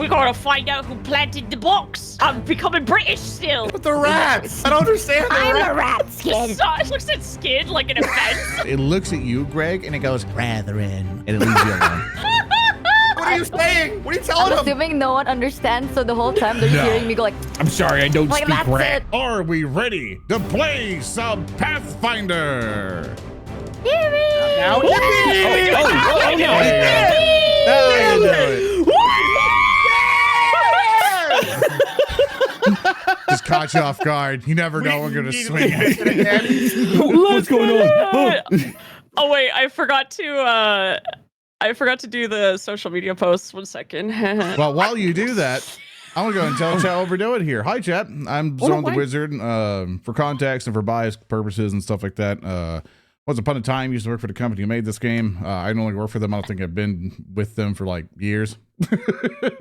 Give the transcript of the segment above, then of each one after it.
We gotta find out who planted the box. I'm becoming British still. But the rats! I don't understand the I'm rats. a rat skin. So, it looks at Skid like an offense. It looks at you, Greg, and it goes, brethren, and it leaves you alone. What are you saying? What are you telling I'm them? assuming no one understands, so the whole time they're just hearing me go like, I'm sorry, I don't like speak that's rat. it. Are we ready to play some Pathfinder? Yippee! Now, Oh, no. Now you do it. Just caught you off guard. You never know we're gonna swing it. What's going on? Oh wait, I forgot to do the social media posts. 1 second. Well, while you do that, I'm gonna go and tell chat what we're doing here. Hi, chat. I'm ZoranTheWizard. For context and for bias purposes and stuff like that. Once upon a time, used to work for the company who made this game. I no longer work for them. I don't think I've been with them for like years,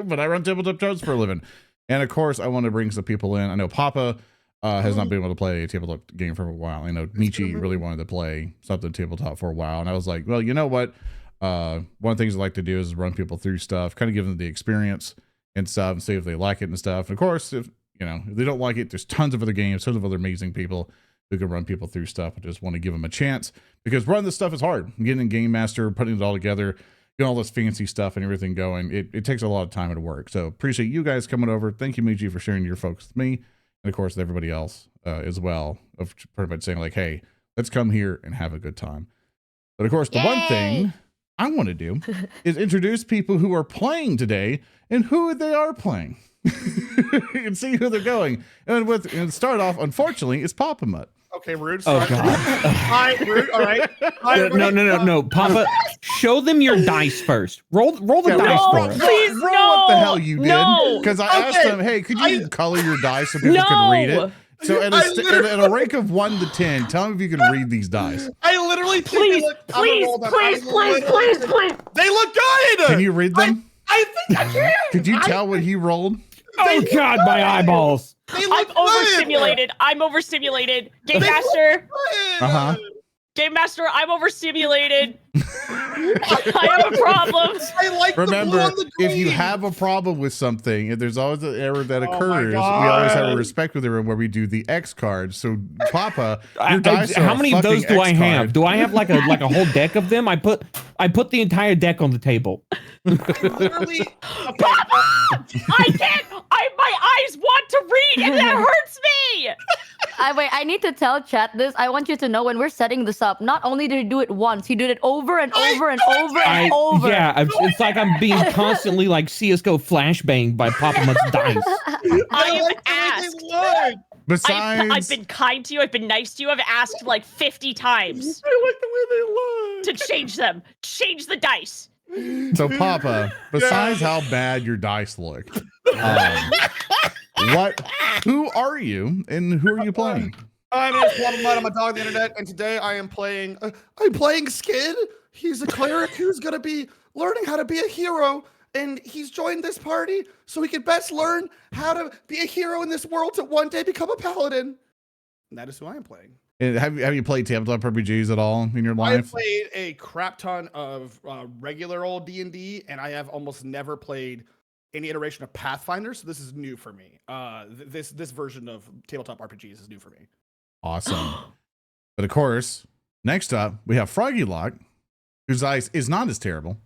but I run tabletop shows for a living. And of course, I want to bring some people in. I know Papa has not been able to play a tabletop game for a while. I know Michi really wanted to play something tabletop for a while, and I was like, well, you know what? One of the things I like to do is run people through stuff, kind of give them the experience and stuff, and see if they like it and stuff. And of course, if they don't like it, there's tons of other games, tons of other amazing people who can run people through stuff. I just want to give them a chance because running this stuff is hard. Getting a game master, putting it all together, getting all this fancy stuff and everything going, it takes a lot of time and work. So appreciate you guys coming over. Thank you, Michi, for sharing your focus with me, and of course everybody else as well, of pretty much saying like, hey, let's come here and have a good time. But of course, the one thing I want to do is introduce people who are playing today and who they are playing and see who they're going. And start off, unfortunately, it's Papa Mutt. Okay, rude. Oh, Sorry. God. Hi, rude. All right. Hi, No. Papa, show them your dice first. Roll the dice for us. Please, roll no. what the hell you did. No. Because I asked them, hey, could you color your dice so people No. can read it? So at a rank of 1 to 10, tell me if you can read these dice. I literally Please, please. They look good. Can you read them? I think I can. Could you tell what he rolled? Oh, God, my eyeballs. They I'm look good. overstimulated. I'm overstimulated. Game Master. Uh-huh. Game Master, I'm overstimulated. I have a problem. I like the blue Remember, on the if you green. have a problem with something, if there's always an error that Oh my occurs, we always have a God. respect with everyone where we do the X cards. So, Papa, your dice are how many of those fucking do I X have? card. Do I have like a whole deck of them? I put the entire deck on the table. Literally, I can't. My eyes want to read, and that hurts me. Wait, I need to tell chat this. I want you to know when we're setting this up, not only did he do it once, he did it over and over and over and over. Yeah, it's like I'm being constantly like CS:GO flashbanged by Papa Mutt's dice. I have like the way asked. they look. Besides, I've been kind to you. I've been nice to you. I've asked like 50 times I like the way they look. to change them. Change the dice. so Papa, besides how bad your dice look, who are you and who are you playing? I'm I'm a dog on the internet, and today I am playing. I'm playing Skid. He's a cleric who's gonna be learning how to be a hero, and he's joined this party so he can best learn how to be a hero in this world to one day become a paladin. And that is who I am playing. And have you played tabletop RPGs at all in your I have life? played a crap ton of regular old D&D, and I have almost never played any iteration of Pathfinder, so this is new for me. This version of tabletop RPGs is new for me. Awesome. But of course, next up we have Froggy Lock, whose dice is not as terrible.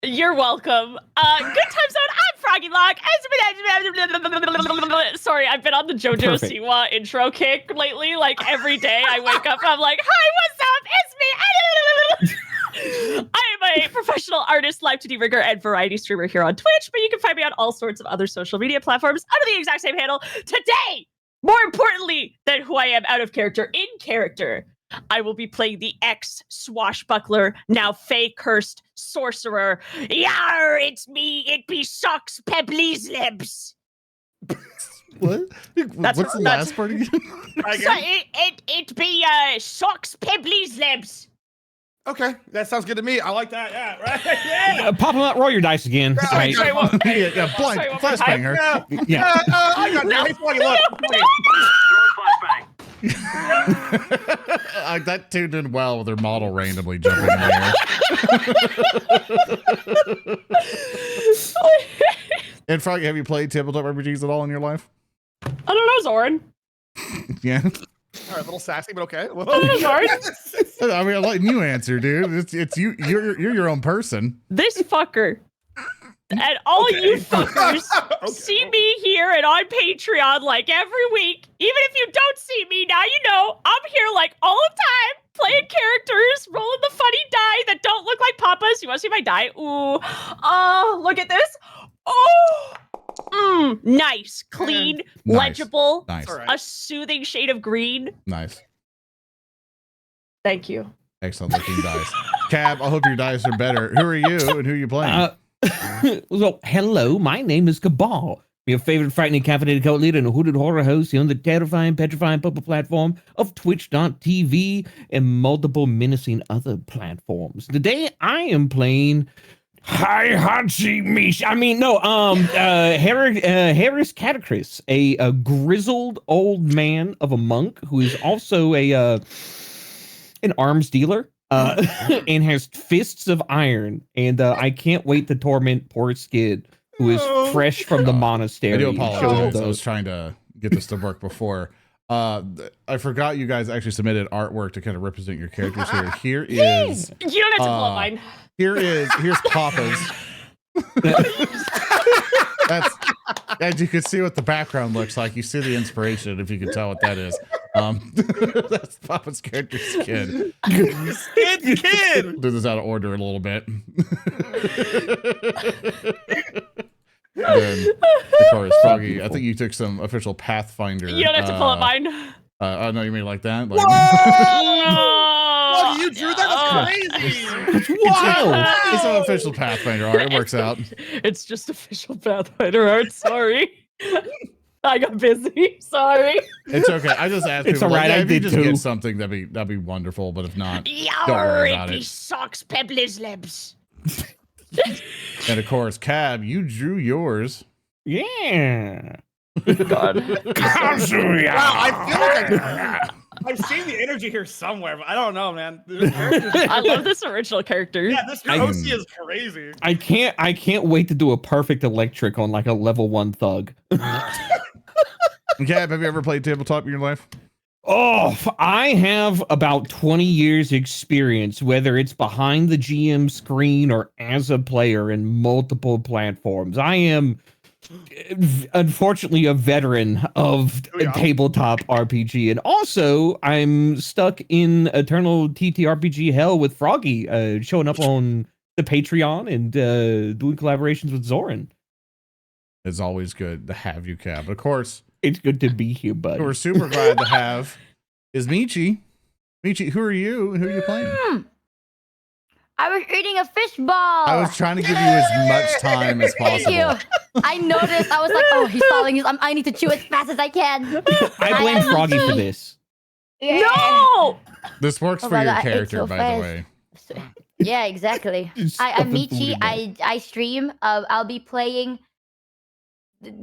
You're welcome. Good time zone. I'm Froggy Lock. Sorry, I've been on the JoJo Perfect. Siwa intro kick lately. Like every day I wake up and I'm like, hi, what's up? It's me. I am a professional artist, live 2D rigger, and variety streamer here on Twitch, but you can find me on all sorts of other social media platforms under the exact same handle. Today, more importantly than who I am out of character, in character, I will be playing the ex-swashbuckler, now Fey-cursed sorcerer. Yar, it's me, it be Socks Pebbly's Lips. What? What's the last part again? So it be Socks Pebbly's Lips. Okay, that sounds good to me. I like that. Yeah, right. Yeah. Papa Mutt, roll your dice again. Yeah, Right. Sorry, what- yeah, blind, Sorry, one more flashbang her. Yeah. Yeah. I got No, hey, Froggy, look. That tuned in well with her model randomly jumping in the And Froggy, have you played tabletop RPGs at all in your life? I don't know, Zoran. Yeah. All right, a little sassy, but okay. I don't know, Zoran. I mean, I'm letting you answer, dude. It's you. You're your own person. This fucker and all you fuckers see me here and on Patreon like every week. Even if you don't see me, now you know I'm here like all the time, playing characters, rolling the funny die that don't look like Papa's. You want to see my die? Ooh, oh, look at this. Oh, nice, clean, Nice. legible, Nice. All right. a soothing shade of green. Nice. Thank you. Excellent looking dice. Cab, I hope your dice are better. Who are you and who are you playing? Well, hello, my name is Cabal. Your favorite frightening caffeinated cult leader and a hooded horror host on the terrifying, petrifying puppet platform of Twitch.tv and multiple menacing other platforms. Today, I am playing Herace Catacris, a grizzled old man of a monk who is also an arms dealer. And has fists of iron, and I can't wait to torment poor Skid, who is fresh from the monastery. I do and show him apologize. I those. was trying to get this to work before. I forgot you guys actually submitted artwork to kind of represent your characters here. Here is You don't have to pull up mine. here's Papa's. That's, as you can see what the background looks like. You see the inspiration, if you can tell what that is. That's Papa's character Skid. Skid kid. Do this out of order a little bit. Then, of course, Froggy, I think you took some official Pathfinder. You don't have to pull up mine. Oh no, you mean like that? Like, Oh, you drew that? That's crazy. Wild. it's an official Pathfinder art. It works out. It's just official Pathfinder art. Sorry. I got busy. Sorry. It's okay. I just asked It's people, all right, I if you did just too. get something, that'd be wonderful. But if not, don't worry about it. Socks, pebbles, lips. And of course, Cab, you drew yours. Yeah. God. Wow, I feel like I've seen the energy here somewhere, but I don't know, man. I love this original character. Yeah, this I- OC is crazy. I can't wait to do a perfect electric on like a level 1 thug. Cab, have you ever played tabletop in your life? Oh, I have about 20 years experience, whether it's behind the GM screen or as a player in multiple platforms. I am unfortunately a veteran of tabletop RPG, and also I'm stuck in eternal TTRPG hell with Froggy, showing up on the Patreon and doing collaborations with Zoran. It's always good to have you, Cab. Of course, It's good to be here, bud. who we're super glad to have is Michi. Michi, who are you and who are you playing? I was eating a fish ball. I was trying to give you as much time as Thank possible. you. I noticed. I was like, oh, he's following. I need to chew as fast as I can. I blame Froggy for this. Yeah. No! This works Oh for my your God, I ate character, so by fast. the way. Yeah, exactly. I'm Stuffing food Michi. in there. I stream. I'll be playing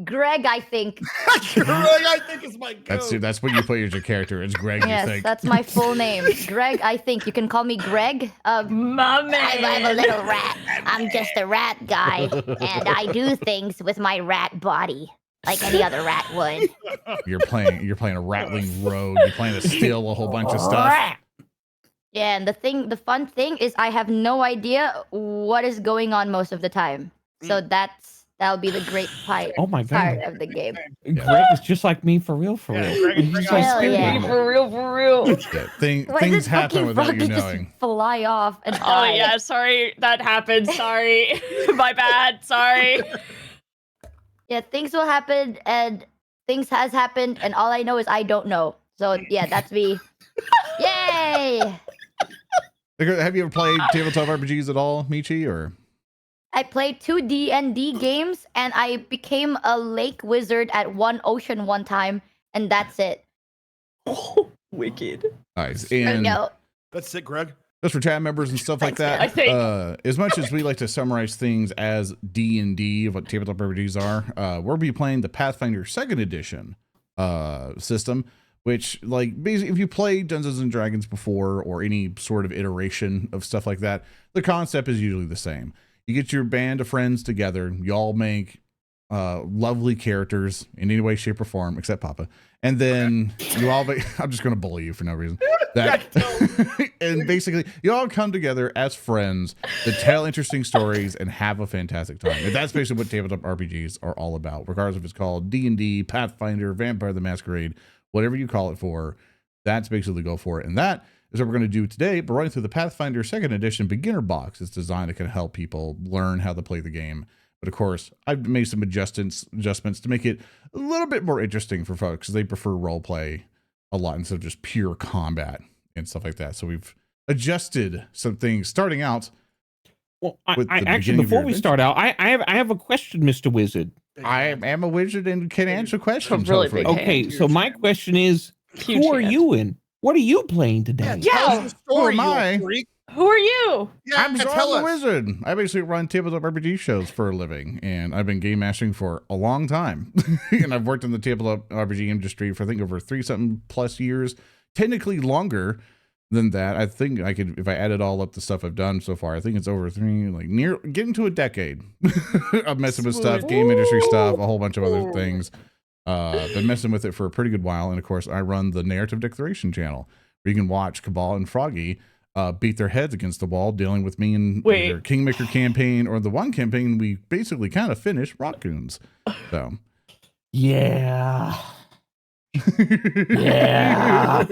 Greg, I think. Greg, I think is my That's goat. that's what you put as your character. It's Greg. Yes, You think? that's my full name. Greg, I think. You can call me Greg. My I'm a little rat. I'm just a rat guy. And I do things with my rat body. Like any other rat would. You're playing a rattling road. You're playing to steal a whole bunch of stuff. Yeah, and the fun thing is I have no idea what is going on most of the time. So that'll be the great part, Oh my part god. of the game. Greg is just like me for real, for Yeah, real. Greg is He's Greg my Hell spirit yeah. animal. For real, for real. Yeah, Why things did happen fucking without you Froggy just knowing. fly off and Oh die? yeah, sorry that happened. Sorry. My bad. Sorry. Yeah, things will happen and things has happened and all I know is I don't know. So yeah, that's me. Yay! Have you ever played tabletop RPGs at all, Michi? Or I played 2 D&D games and I became a lake wizard at one ocean one time and that's it. Wicked. nice. I And know. That's sick, Greg. just for chat members and stuff like Thanks, that. I think- As much as we like to summarize things as D&D of what tabletop RPGs are, we'll be playing the Pathfinder Second Edition system, which, like, basically, if you play Dungeons and Dragons before or any sort of iteration of stuff like that, the concept is usually the same. You get your band of friends together, you all make lovely characters in any way, shape, or form, except Papa. And then you all, I'm just going to bully you for no reason. And basically, you all come together as friends to tell interesting stories and have a fantastic time. And that's basically what tabletop RPGs are all about, regardless if it's called D&D, Pathfinder, Vampire the Masquerade, whatever you call it for. That's basically the goal for it. And that is what we're going to do today. But running through the Pathfinder Second Edition beginner box is designed to kind of help people learn how to play the game. But of course, I've made some adjustments to make it a little bit more interesting for folks. They prefer role play a lot instead of just pure combat and stuff like that. So we've adjusted some things starting out. Well, I actually, before we start out, I have a question, Mr. Wizard. I am a wizard and can answer questions. Really big Okay, so my question is, who are you in? What are you playing today? Yeah. Who am I? Who are you? Yeah, I'm Zoran the Wizard. I basically run tabletop RPG shows for a living, and I've been game mastering for a long time. And I've worked in the tabletop RPG industry for I think over 3-something plus years, technically longer than that. I think I could, if I added all up the stuff I've done so far, I think it's over getting to a decade of messing with stuff, game industry stuff, a whole bunch of other things. Been messing with it for a pretty good while. And of course, I run the Narrative Declaration channel where you can watch Cabal and Froggy beat their heads against the wall, dealing with me in either Kingmaker campaign or the one campaign we basically kind of finished, Raccoons. So, yeah. Yeah.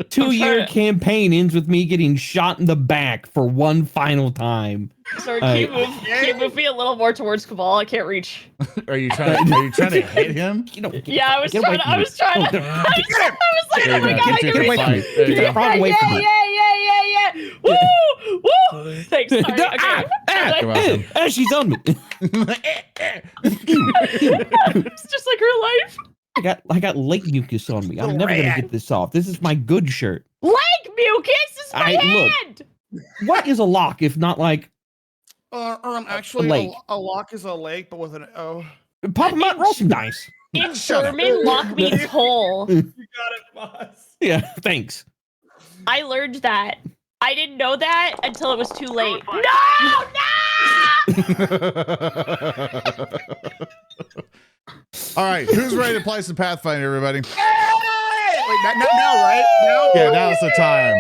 2-year campaign ends with me getting shot in the back for one final time. Sorry, can you move me a little more towards Cabal? I can't reach. Are you trying to hit him? Yeah, I was trying to. I was like, oh my god, I can reach. Yeah. Woo! Thanks. Sorry. Okay. She's on me. It's just like real life. I got leg mucus on me. I'm never gonna get this off. This is my good shirt. Leg mucus is my hand. Look, what is a lock if not like actually a lock is a lake, but with an O. Papa might roll some dice. In German, lock means hole. You got it, boss. Yeah, thanks. I learned that. I didn't know that until it was too late. No! All right, who's ready to play some Pathfinder, everybody? Wait, now, right? Now? Yeah, now's the time.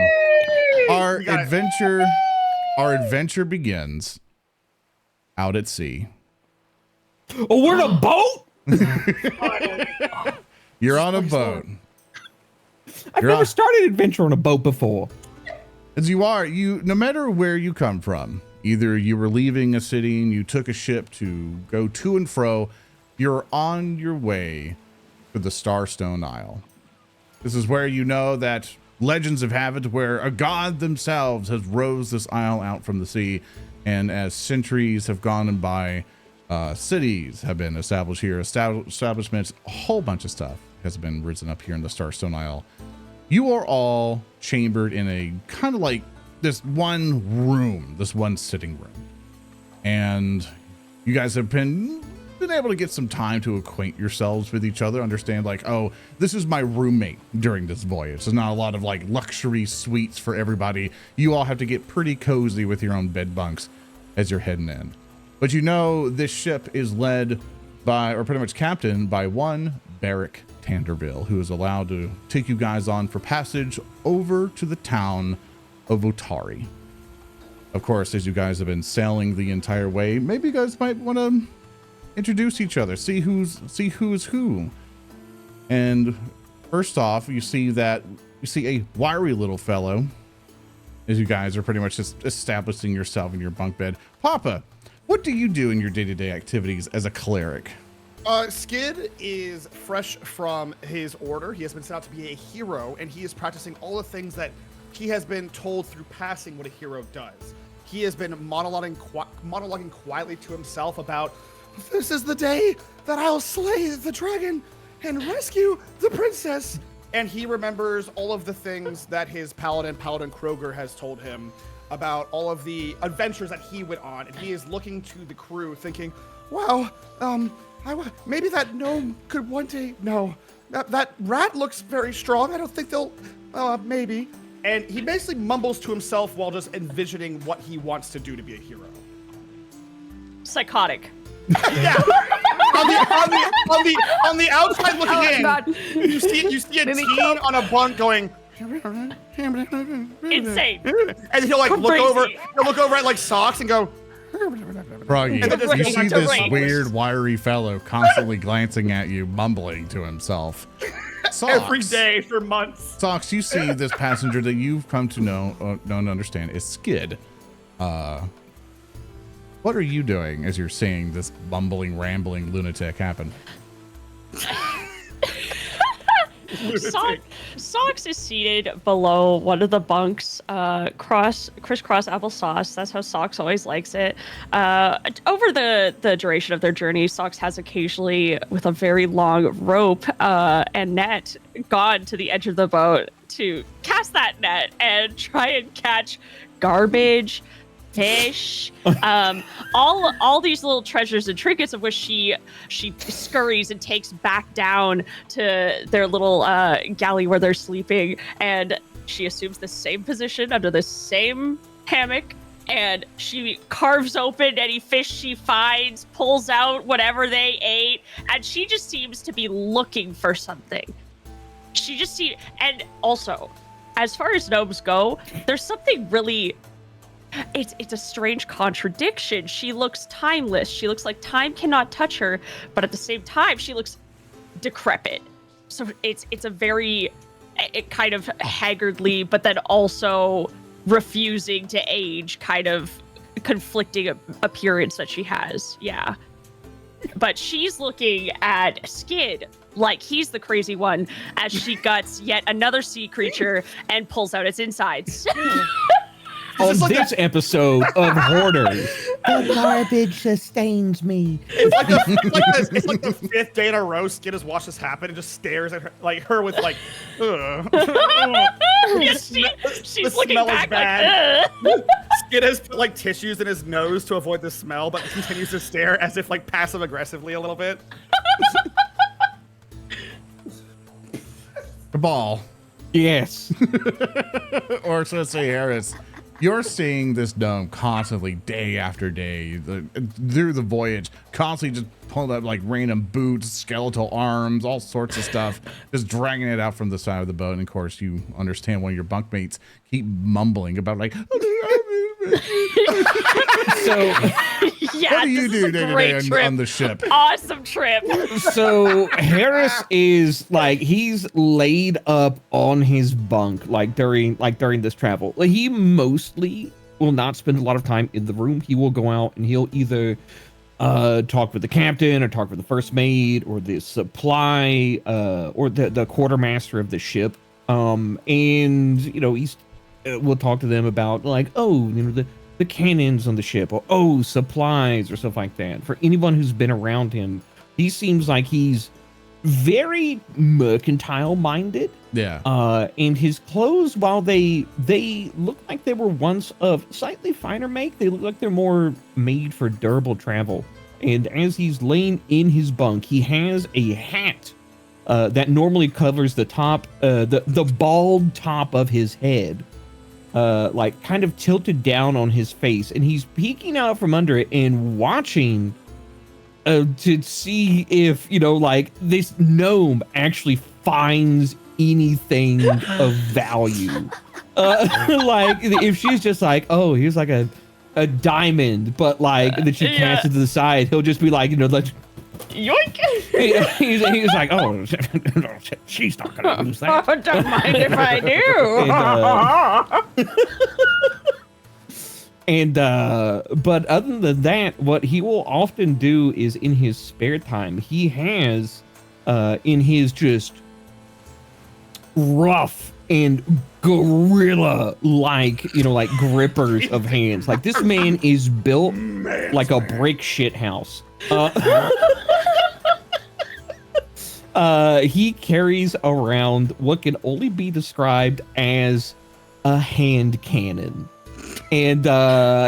Our adventure begins out at sea. Oh, we're in a boat? You're on a boat. I've never started an adventure on a boat before. As no matter where you come from, either you were leaving a city and you took a ship to go to and fro, you're on your way to the Starstone Isle. This is where you know that legends have it where a god themselves has rose this isle out from the sea. And as centuries have gone by, cities have been established here, establishments, a whole bunch of stuff has been risen up here in the Starstone Isle. You are all chambered in a kind of like this one room, this one sitting room. And you guys have been able to get some time to acquaint yourselves with each other, understand like, oh, this is my roommate during this voyage. There's not a lot of like luxury suites for everybody. You all have to get pretty cozy with your own bed bunks as you're heading in. But you know, this ship is led by, or pretty much captained by one Barrick Tanderville, who is allowed to take you guys on for passage over to the town of Otari. Of course, as you guys have been sailing the entire way, maybe you guys might want to introduce each other, see who's who. And first off, you see a wiry little fellow, as you guys are pretty much just establishing yourself in your bunk bed. Papa, what do you do in your day-to-day activities as a cleric? Skid is fresh from his order. He has been set out to be a hero, and he is practicing all the things that he has been told through passing what a hero does. He has been monologuing quietly to himself about, this is the day that I'll slay the dragon and rescue the princess. And he remembers all of the things that his Paladin Kroger, has told him about all of the adventures that he went on. And he is looking to the crew thinking, wow, maybe that gnome could one day, no, that rat looks very strong. I don't think they'll, maybe. And he basically mumbles to himself while just envisioning what he wants to do to be a hero. Psychotic. Yeah. On the outside looking in, God. you see a teen on a bunk going. Insane. And he'll like look over at like Socks and go. Froggy, And then just you go see back to this race. weird, wiry fellow constantly glancing at you, mumbling to himself. Every Socks. day for months. Socks, you see this passenger that you've come to know and understand is Skid. What are you doing as you're seeing this bumbling, rambling lunatic happen? Socks is seated below one of the bunks, crisscross applesauce. That's how Socks always likes it. Over the duration of their journey, Socks has occasionally, with a very long rope and net, gone to the edge of the boat to cast that net and try and catch garbage, fish, all these little treasures and trinkets of which she scurries and takes back down to their little galley where they're sleeping, and she assumes the same position under the same hammock, and she carves open any fish she finds, pulls out whatever they ate, and she just seems to be looking for something. And also, as far as gnomes go, there's something really. It's a strange contradiction. She looks timeless. She looks like time cannot touch her, but at the same time, she looks decrepit. So it's a very kind of haggardly, but then also refusing to age, kind of conflicting appearance that she has. Yeah. But she's looking at Skid like he's the crazy one as she guts yet another sea creature and pulls out its insides. On this episode of Hoarders, the garbage sustains me. It's like the fifth day in a row Skid has watched this happen and just stares at her with like, ugh. Yes, she's The looking smell is back bad. like, ugh. Skid has put like tissues in his nose to avoid the smell, but continues to stare as if like passive aggressively a little bit. Cabal. Yes. Or should I say Herace. You're seeing this gnome constantly, day after day, through the voyage, constantly just pulling up like random boots, skeletal arms, all sorts of stuff, just dragging it out from the side of the boat. And of course, you understand one of your bunkmates keep mumbling about like, So, Yeah, what do you this do is a day to great day trip. on the ship? Awesome trip. so Herace is like he's laid up on his bunk during this travel. Like, he mostly will not spend a lot of time in the room. He will go out and he'll either talk with the captain or talk with the first mate or the supply or the quartermaster of the ship. And he's we'll talk to them about like, the cannons on the ship, or supplies or stuff like that. For anyone who's been around him, he seems like he's very mercantile minded. Yeah. And his clothes, while they look like they were once of slightly finer make, they look like they're more made for durable travel. And as he's laying in his bunk, he has a hat that normally covers the top, the bald top of his head. Like kind of tilted down on his face, and he's peeking out from under it and watching to see if like this gnome actually finds anything of value. Like if she's just like, oh, here's like a diamond, but like that she casts it to the side, he'll just be like, like, Yoink! he's like, oh, she's not gonna lose that. Don't mind if I do. But other than that, what he will often do is in his spare time, he has in his just rough and gorilla like like grippers of hands. Like, this man is built like a brick shit house. He carries around what can only be described as a hand cannon. And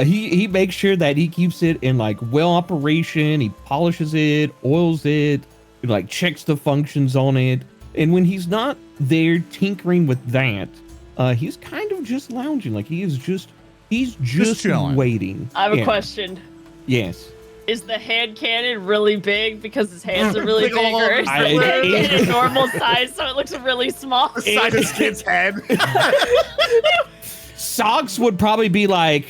he makes sure that he keeps it in like well operation. He polishes it, oils it, like checks the functions on it. And when he's not there tinkering with that, he's kind of just lounging. Like he's just chilling. waiting. I have a question. Yes. Is the hand cannon really big because his hands are really Big big, ol' or is the I- hand cannon normal size so it looks really small? The size of Skid's head. Socks would probably be like,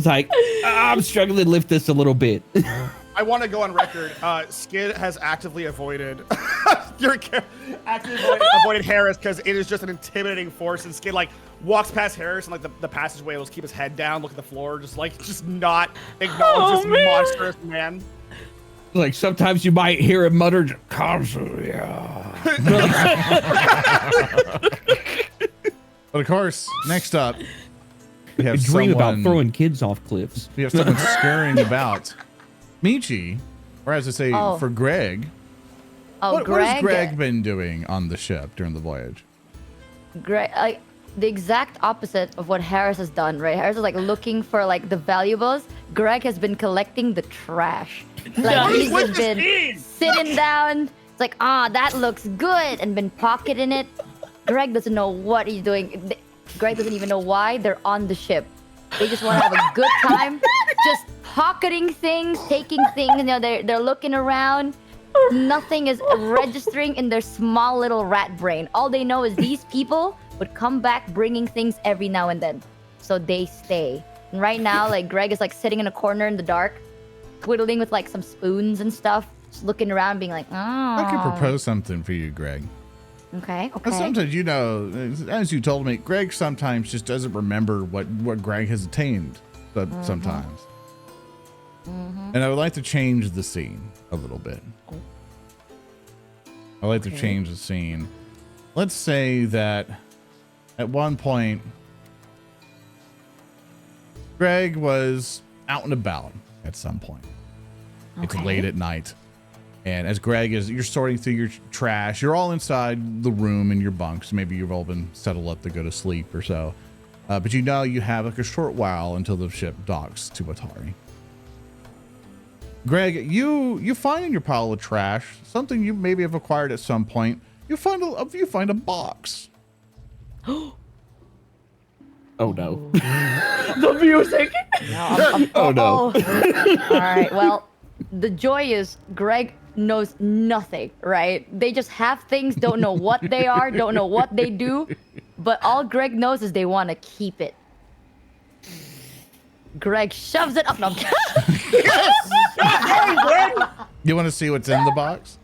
I'm struggling to lift this a little bit. I want to go on record. Skid has actively avoided avoided Herace because it is just an intimidating force, and Skid like walks past Herace and like the passageway will keep his head down, look at the floor, just not acknowledge this monstrous man. Like sometimes you might hear him mutter, yeah. But of course, next up, we have Dream about someone- throwing kids off cliffs. We have someone scurrying about. Michi, or as I say Oh. for Greg. Oh, What Greg. has Greg been doing on the ship during the voyage? Greg, like the exact opposite of what Herace has done, right? Herace is like looking for like the valuables. Greg has been collecting the trash. Like he's just been sitting down. It's like, that looks good, and been pocketing it. Greg doesn't know what he's doing. Greg doesn't even know why they're on the ship. They just want to have a good time, just pocketing things, taking things. You know, they're looking around. Nothing is registering in their small little rat brain. All they know is these people would come back bringing things every now and then, so they stay. And right now, like Greg is like sitting in a corner in the dark, twiddling with like some spoons and stuff, just looking around, being like, I could propose something for you, Greg. Okay, But sometimes, you know, as you told me, Greg sometimes just doesn't remember what Greg has attained sometimes. And I would like to change the scene a little bit. I'd like to change the scene. Let's say that at one point, Greg was out and about at some point. It's late at night. And as Greg you're sorting through your trash, you're all inside the room in your bunks. Maybe you've all been settled up to go to sleep or so. But you know you have like a short while until the ship docks to Otari. Greg, you find in your pile of trash something you maybe have acquired at some point. You find a box. Oh no. The music. Oh no. All right. Well, the joy is Greg knows nothing, right? They just have things, don't know what they are, don't know what they do, but all Greg knows is they want to keep it. Greg shoves it up. No, I'm kidding. You want to see what's in the box?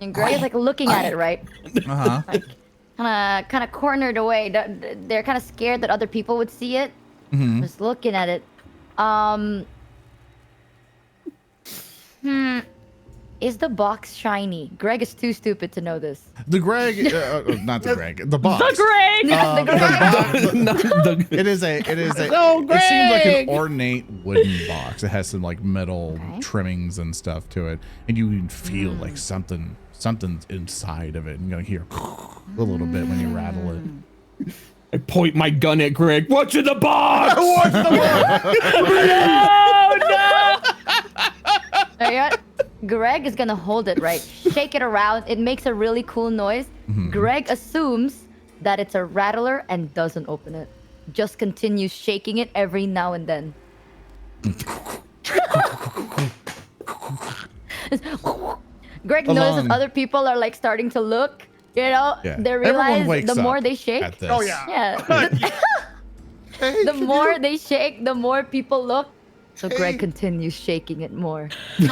And Greg is like looking at it, right? Uh-huh. Kind of cornered away. They're kind of scared that other people would see it. Just looking at it. Is the box shiny? Greg is too stupid to know this. The Greg, not the Greg, the box. The Greg. It is a. No, It seems like an Greg! ornate wooden box. It has some like metal trimmings and stuff to it, and you can feel like something's inside of it, and you're gonna hear a little bit when you rattle it. I point my gun at Greg. What's in the box? No, no. There you go. Greg is gonna hold it, right? Shake it around. It makes a really cool noise. Greg assumes that it's a rattler and doesn't open it. Just continues shaking it every now and then. Greg notices Along. other people are like starting to look. You know, Yeah. they Everyone realize wakes the more up they shake. at this. Oh yeah. Yeah. Hey, The can more you- they shake, the more people look. So Greg Hey. continues shaking it more. Excuse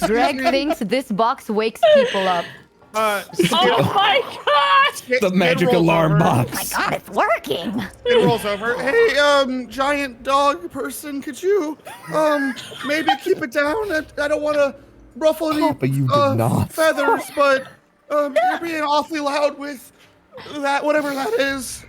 Greg me. thinks this box wakes people up. Oh my god. The magic rolls alarm over. box. God, it's working. It rolls over. Hey, giant dog person, could you, maybe keep it down? I don't want to ruffle any But you did not. feathers, but you're being awfully loud with that, whatever that is.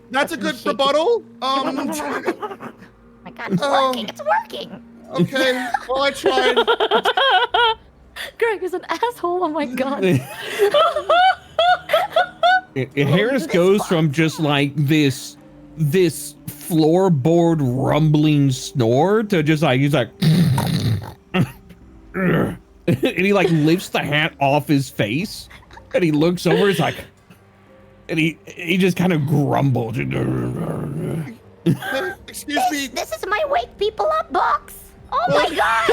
That's a good Shake it. rebuttal. My God, it's Oh. working. It's working. Okay. Well, I tried. Greg is an asshole. Oh my God. Harris goes from just like this floorboard rumbling snore to just like he's like and he like lifts the hat off his face and he looks over, he's like, and he just kind of grumbled. Hey, Excuse me. This is my wake people up box. Oh my god.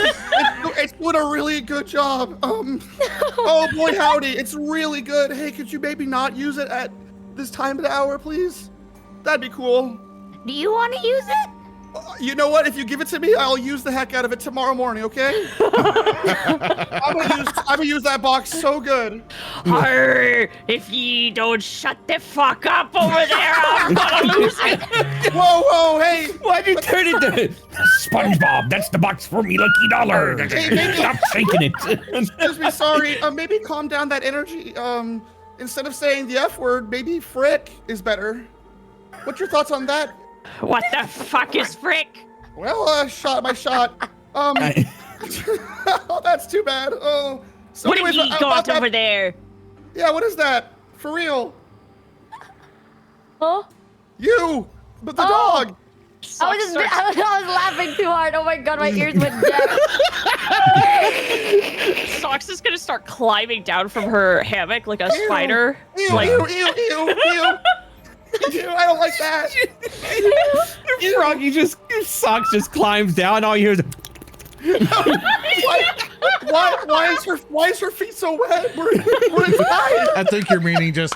It's doing a really good job. Oh boy, howdy. It's really good. Hey, could you maybe not use it at this time of the hour, please? That'd be cool. Do you want to use it? You know what? If you give it to me, I'll use the heck out of it tomorrow morning, okay? I'm gonna use that box so good. Arr, if ye don't shut the fuck up over there, I'm gonna lose it. Whoa, hey. Why'd you turn it to SpongeBob? That's the box for me, lucky dollar. Stop shaking it. Excuse me, sorry. Maybe calm down that energy. Instead of saying the F word, maybe frick is better. What's your thoughts on that? What the fuck is frick? Well, shot my shot. Oh, that's too bad. Oh, so What have anyways, ye got over there? Yeah, what is that? For real? Huh? You, but the Oh. dog. I was laughing too hard. Oh my god, my ears went deaf. Socks is gonna start climbing down from her hammock like a Ew. spider. Ew, Like, ew, ew, ew, ew. Ew, I don't like that. Froggy Socks just climbs down. All you hear is Why is her feet so wet? We're inside. I think you're meaning just.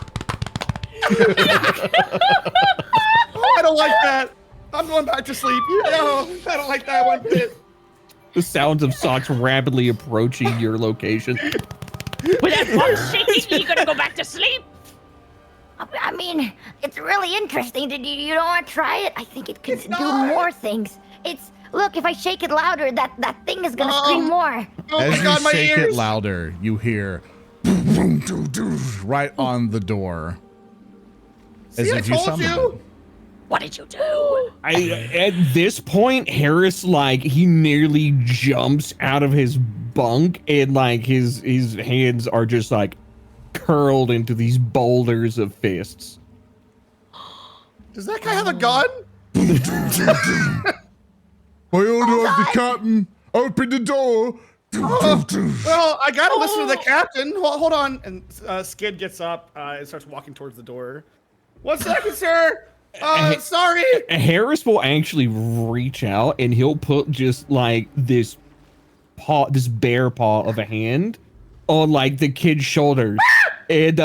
I don't like that. I'm going back to sleep. No, I don't like that one bit. the sounds of Socks rapidly approaching your location. with that box shaking, you gonna go back to sleep? I mean, it's really interesting. You don't want to try it? I think it could It's do not. more things. Look, if I shake it louder, that thing is gonna scream more. Oh As my god, you my shake ears. it louder, you hear right on the door. As See, I if you told summoned you. it. What did you do? At this point, Herace, like, he nearly jumps out of his bunk, and like his hands are just like curled into these boulders of fists. Does that guy have a gun? By order of the captain, open the door. Well, I gotta listen to the captain. Hold on. And Skid gets up and starts walking towards the door. 1 second, sir. Sorry. Herace will actually reach out and he'll put just like this bear paw of a hand on like the kid's shoulders, and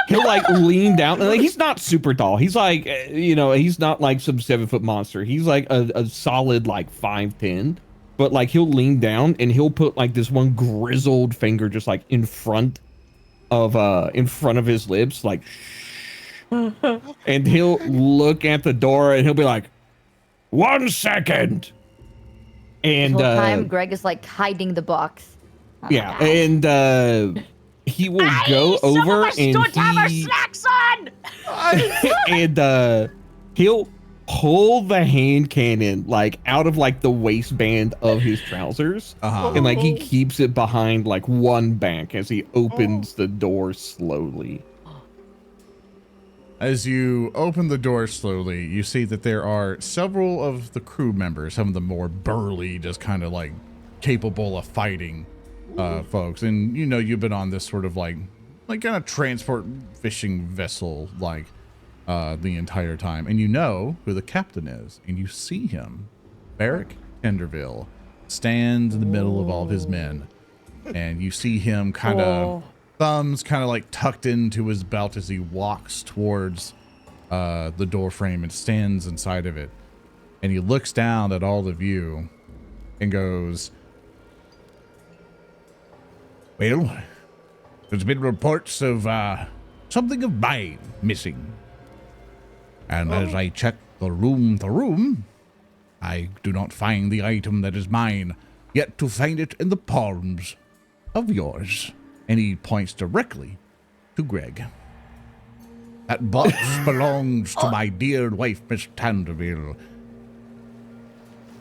he'll like lean down. And, like, he's not super tall. He's like, he's not like some 7-foot monster. He's like a solid like 5'10". But like he'll lean down and he'll put like this one grizzled finger just like in front of his lips, like and he'll look at the door and he'll be like, 1 second. And The whole time, Greg is like hiding the box. Oh my yeah, God. and he will go Some of over us and don't have our he slacks on. and he'll pull the hand cannon like out of like the waistband of his trousers, and like he keeps it behind like one back as he opens the door slowly. As you open the door slowly, you see that there are several of the crew members, some of the more burly, just kind of like capable of fighting folks. And you've been on this sort of like kind of transport fishing vessel like the entire time. And you know who the captain is, and you see him, Barrick Tenderville, stands in the middle of all of his men. And you see him kind of thumbs kind of like tucked into his belt as he walks towards the door frame and stands inside of it. And he looks down at all of you and goes, well, there's been reports of something of mine missing. And as I check the room, I do not find the item that is mine, yet to find it in the palms of yours. And he points directly to Greg. That box belongs to my dear wife, Miss Tanderville.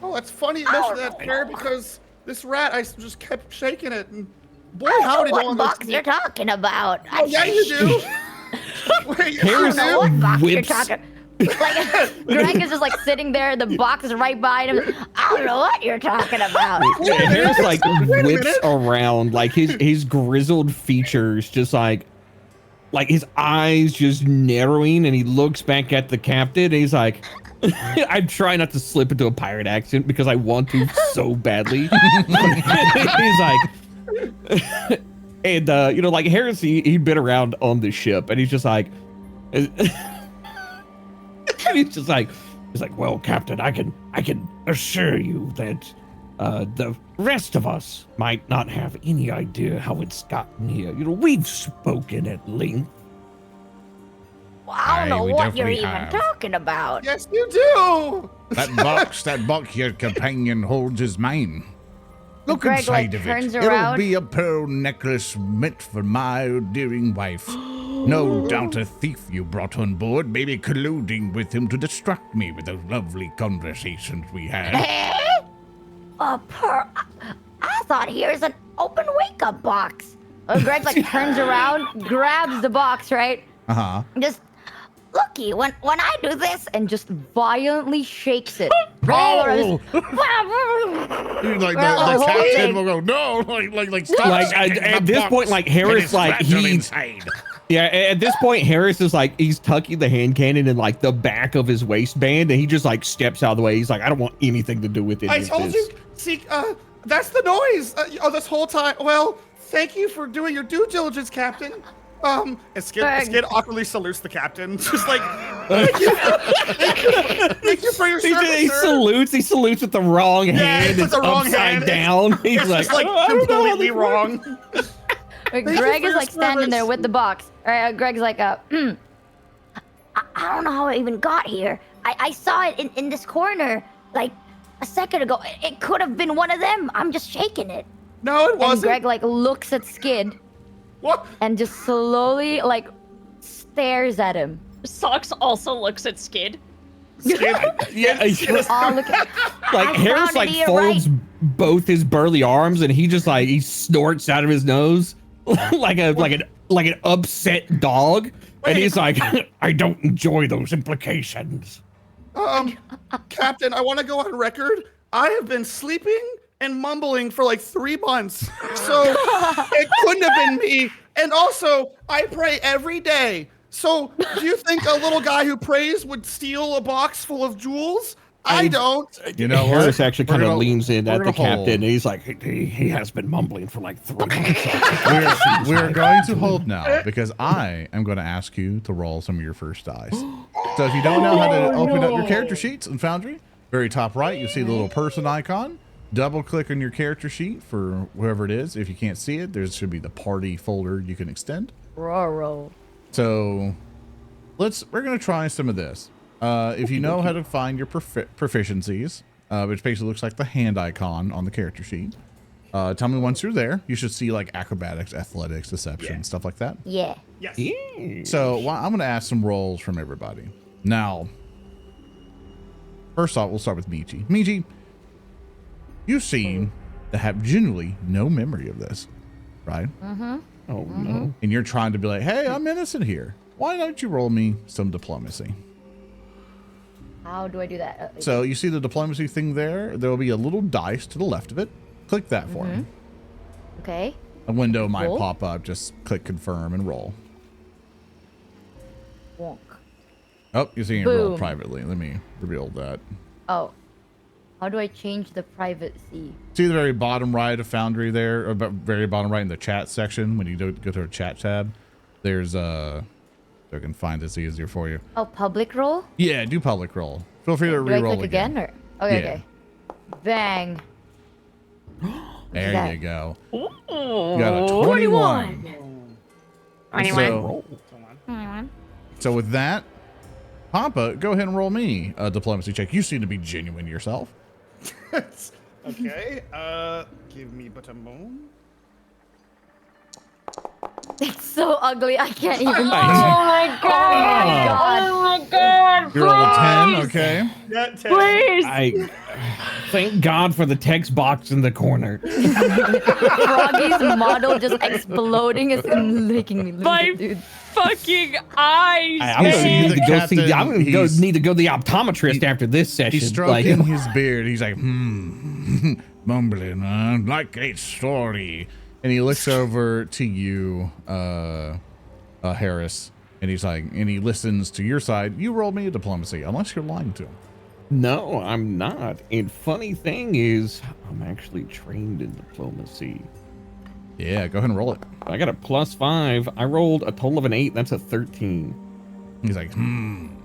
Oh, that's funny you mentioned that, Claire, because this rat, I just kept shaking it. And boy, howdy, What box you're talking about? Oh, yeah, you do. Wait, I don't know what box you're whips- talking. Like Greg is just like sitting there, the box is right behind him. I don't know what you're talking about. Harris like Wait a whips minute. around, like his grizzled features just like like his eyes just narrowing, and he looks back at the captain, and he's like, I'm trying not to slip into a pirate accent because I want to so badly. He's like, and you know, like Herace, he'd been around on the ship, and he's just like, and he's like, well, Captain, I can assure you that the rest of us might not have any idea how it's gotten here. You know, we've spoken at length. Well, I don't Aye, know we what you're definitely even have. talking about. Yes, you do. That box your companion holds is mine. Look Greg, inside like, of turns it. around. It'll be a pearl necklace meant for my endearing wife. No doubt a thief you brought on board, maybe colluding with him to distract me with the lovely conversations we had. I thought here's an open wake-up box. Greg like turns around, grabs the box, right? Uh-huh. Just looky when I do this, and just violently shakes it. Oh! Like the whole captain thing. will go, no, like stop. Like shaking at the this box. point, like It Herace, is like fragile he, inside. yeah. At this point, Herace is like he's tucking the hand cannon in like the back of his waistband, and he just like steps out of the way. He's like, I don't want anything to do with it. I told you. See, that's the noise. This whole time. Well, thank you for doing your due diligence, Captain. And Skid awkwardly salutes the captain, just like, thank you for your service, He sir. salutes with the wrong hand. with It's the wrong upside hand. down. He's It's like, just like "Oh, I don't know how completely this works." wrong. Greg is your like standing there service. with the box. Greg's like, I don't know how it even got here. I saw it in this corner like a second ago. It could have been one of them. I'm just shaking it. No, it And wasn't. Greg like looks at Skid What? and just slowly like stares at him. Socks also looks at Skid. Skid. Yeah, All look at like I Harris found it like here, folds both his burly arms, and he just like he snorts out of his nose like an upset dog, and he's like, I don't enjoy those implications. Captain, I want to go on record. I have been sleeping and mumbling for like 3 months, so it couldn't have been me. And also, I pray every day. So, do you think a little guy who prays would steal a box full of jewels? I don't. You know what? Harris actually We're kind of gonna- leans in we're at the gonna hold. captain, and he's like, he has been mumbling for like 3 months. We're going to hold now because I am going to ask you to roll some of your first dice. So if you don't know how to open up your character sheets in Foundry, very top right, you see the little person icon. Double click on your character sheet for whoever it is. If you can't see it, there should be the party folder you can extend. Roro. So we're going to try some of this. If you know how to find your proficiencies, which basically looks like the hand icon on the character sheet, tell me once you're there. You should see like acrobatics, athletics, deception, stuff like that. Yeah. Yes. So I'm going to ask some rolls from everybody. Now, first off, we'll start with Michi. Michi, you seem to have genuinely no memory of this, right? Oh no. And you're trying to be like, hey, I'm innocent here. Why don't you roll me some diplomacy? How do I do that? So you see the diplomacy thing there? There will be a little dice to the left of it. Click that for me. Okay. A window might Roll? pop up. Just click confirm and roll. Wonk. Oh, you see it roll Boom. privately. Let me reveal that. Oh. How do I change the privacy? See the very bottom right of Foundry there, or very bottom right in the chat section. When you go to a chat tab, there's so I can find this easier for you. Oh, public roll? Yeah, do public roll. Feel free to Do I re-roll click again or? Okay, Yeah. okay. Bang. There that? you go. Ooh, You got a 21. 21. So with that, Pampa, go ahead and roll me a diplomacy check. You seem to be genuine yourself. Okay. Give me but a moment. It's so ugly. I can't even. Oh my god. Oh my god! You roll a 10, please! okay? Yeah, Please! I thank God for the text box in the corner. Froggy's model just exploding is licking My dude. fucking eyes! I'm You gonna see need the to go see. captain, I'm gonna he's- need to go to the optometrist after this session. He's stroking his beard. He's like, mumbling, like a story. And he looks over to you, Herace, and he's like, and he listens to your side. You roll me a diplomacy, unless you're lying to him. No, I'm not. And funny thing is, I'm actually trained in diplomacy. Yeah, go ahead and roll it. I got a +5. I rolled a total of an 8. That's a 13. He's like, And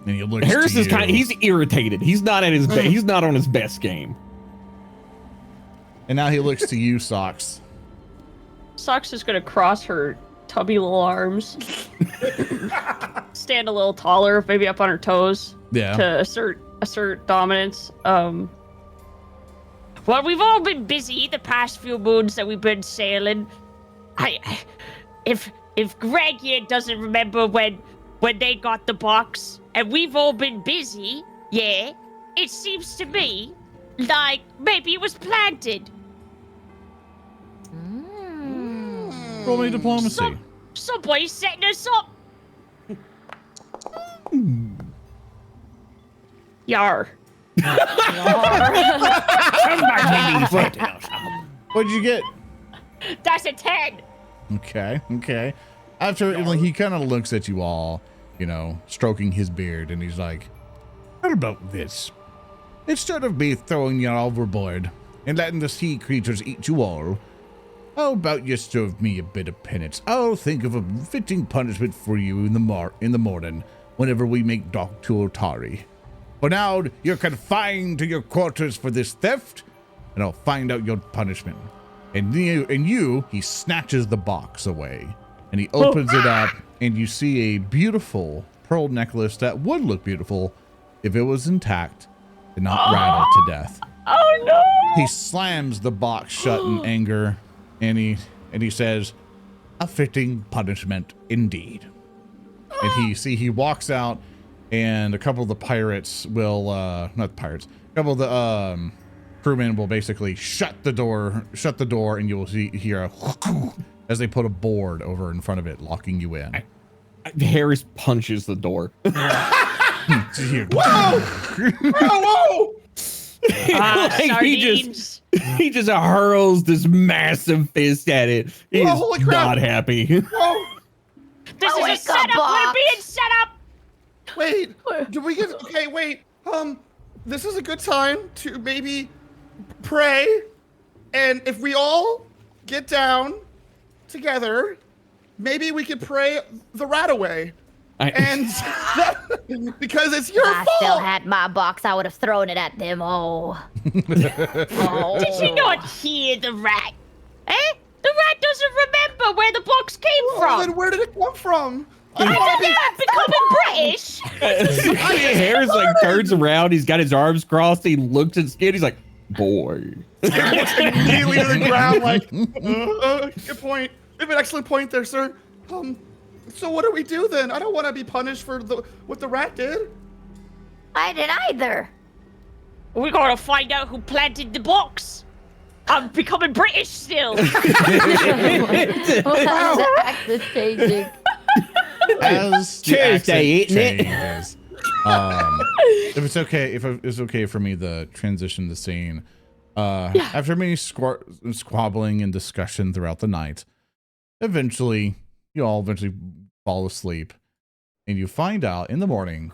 he looks Herace to is you. he's irritated. He's not at his he's not on his best game. And now he looks to you, Socks. Socks is gonna cross her tubby little arms, stand a little taller, maybe up on her toes, Yeah. to assert dominance. Well, we've all been busy the past few moons that we've been sailing. If Greg here doesn't remember when they got the box, and we've all been busy, yeah, it seems to me like maybe it was planted. Roll me diplomacy. Somebody's setting us up. Yar. What'd you get? That's a 10. Okay. After like, he kind of looks at you all, stroking his beard, and he's like, "How about this? Instead of me throwing you overboard and letting the sea creatures eat you all, how about you serve me a bit of penance? I'll think of a fitting punishment for you in the morning, whenever we make dock to Otari. For now, you're confined to your quarters for this theft, and I'll find out your punishment." And he snatches the box away, and he opens it up, and you see a beautiful pearl necklace that would look beautiful if it was intact and not rattled to death. Oh no! He slams the box shut in anger, and he says, "A fitting punishment indeed." And he walks out, and a couple of the pirates will not pirates, a couple of the crewmen will basically shut the door, and you will hear a as they put a board over in front of it, locking you in. Herace punches the door. Whoa! Whoa! Like, he just hurls this massive fist at it. He's holy crap. not happy. Whoa! This is a setup. We're being set up. Wait, do we get? Okay, wait. This is a good time to maybe pray, and if we all get down together, maybe we could pray the rat away. Because it's your fault. I still had my box. I would have thrown it at them. Oh. Did you not hear the rat? Eh? The rat doesn't remember where the box came from. Then where did it come from? I don't know. I'm becoming British. Harris like turns around. He's got his arms crossed. He looks at Skid. He's like, "Boy." Immediately to the ground, like, good point. You have an excellent point there, sir. So what do we do then? I don't want to be punished for what the rat did. I didn't either. We gotta find out who planted the box. I'm becoming British still. Wow. The accent changing. As the Tuesday, accent isn't it? changes, if it's okay for me to transition the scene, after many squabbling and discussion throughout the night, eventually you all fall asleep, and you find out in the morning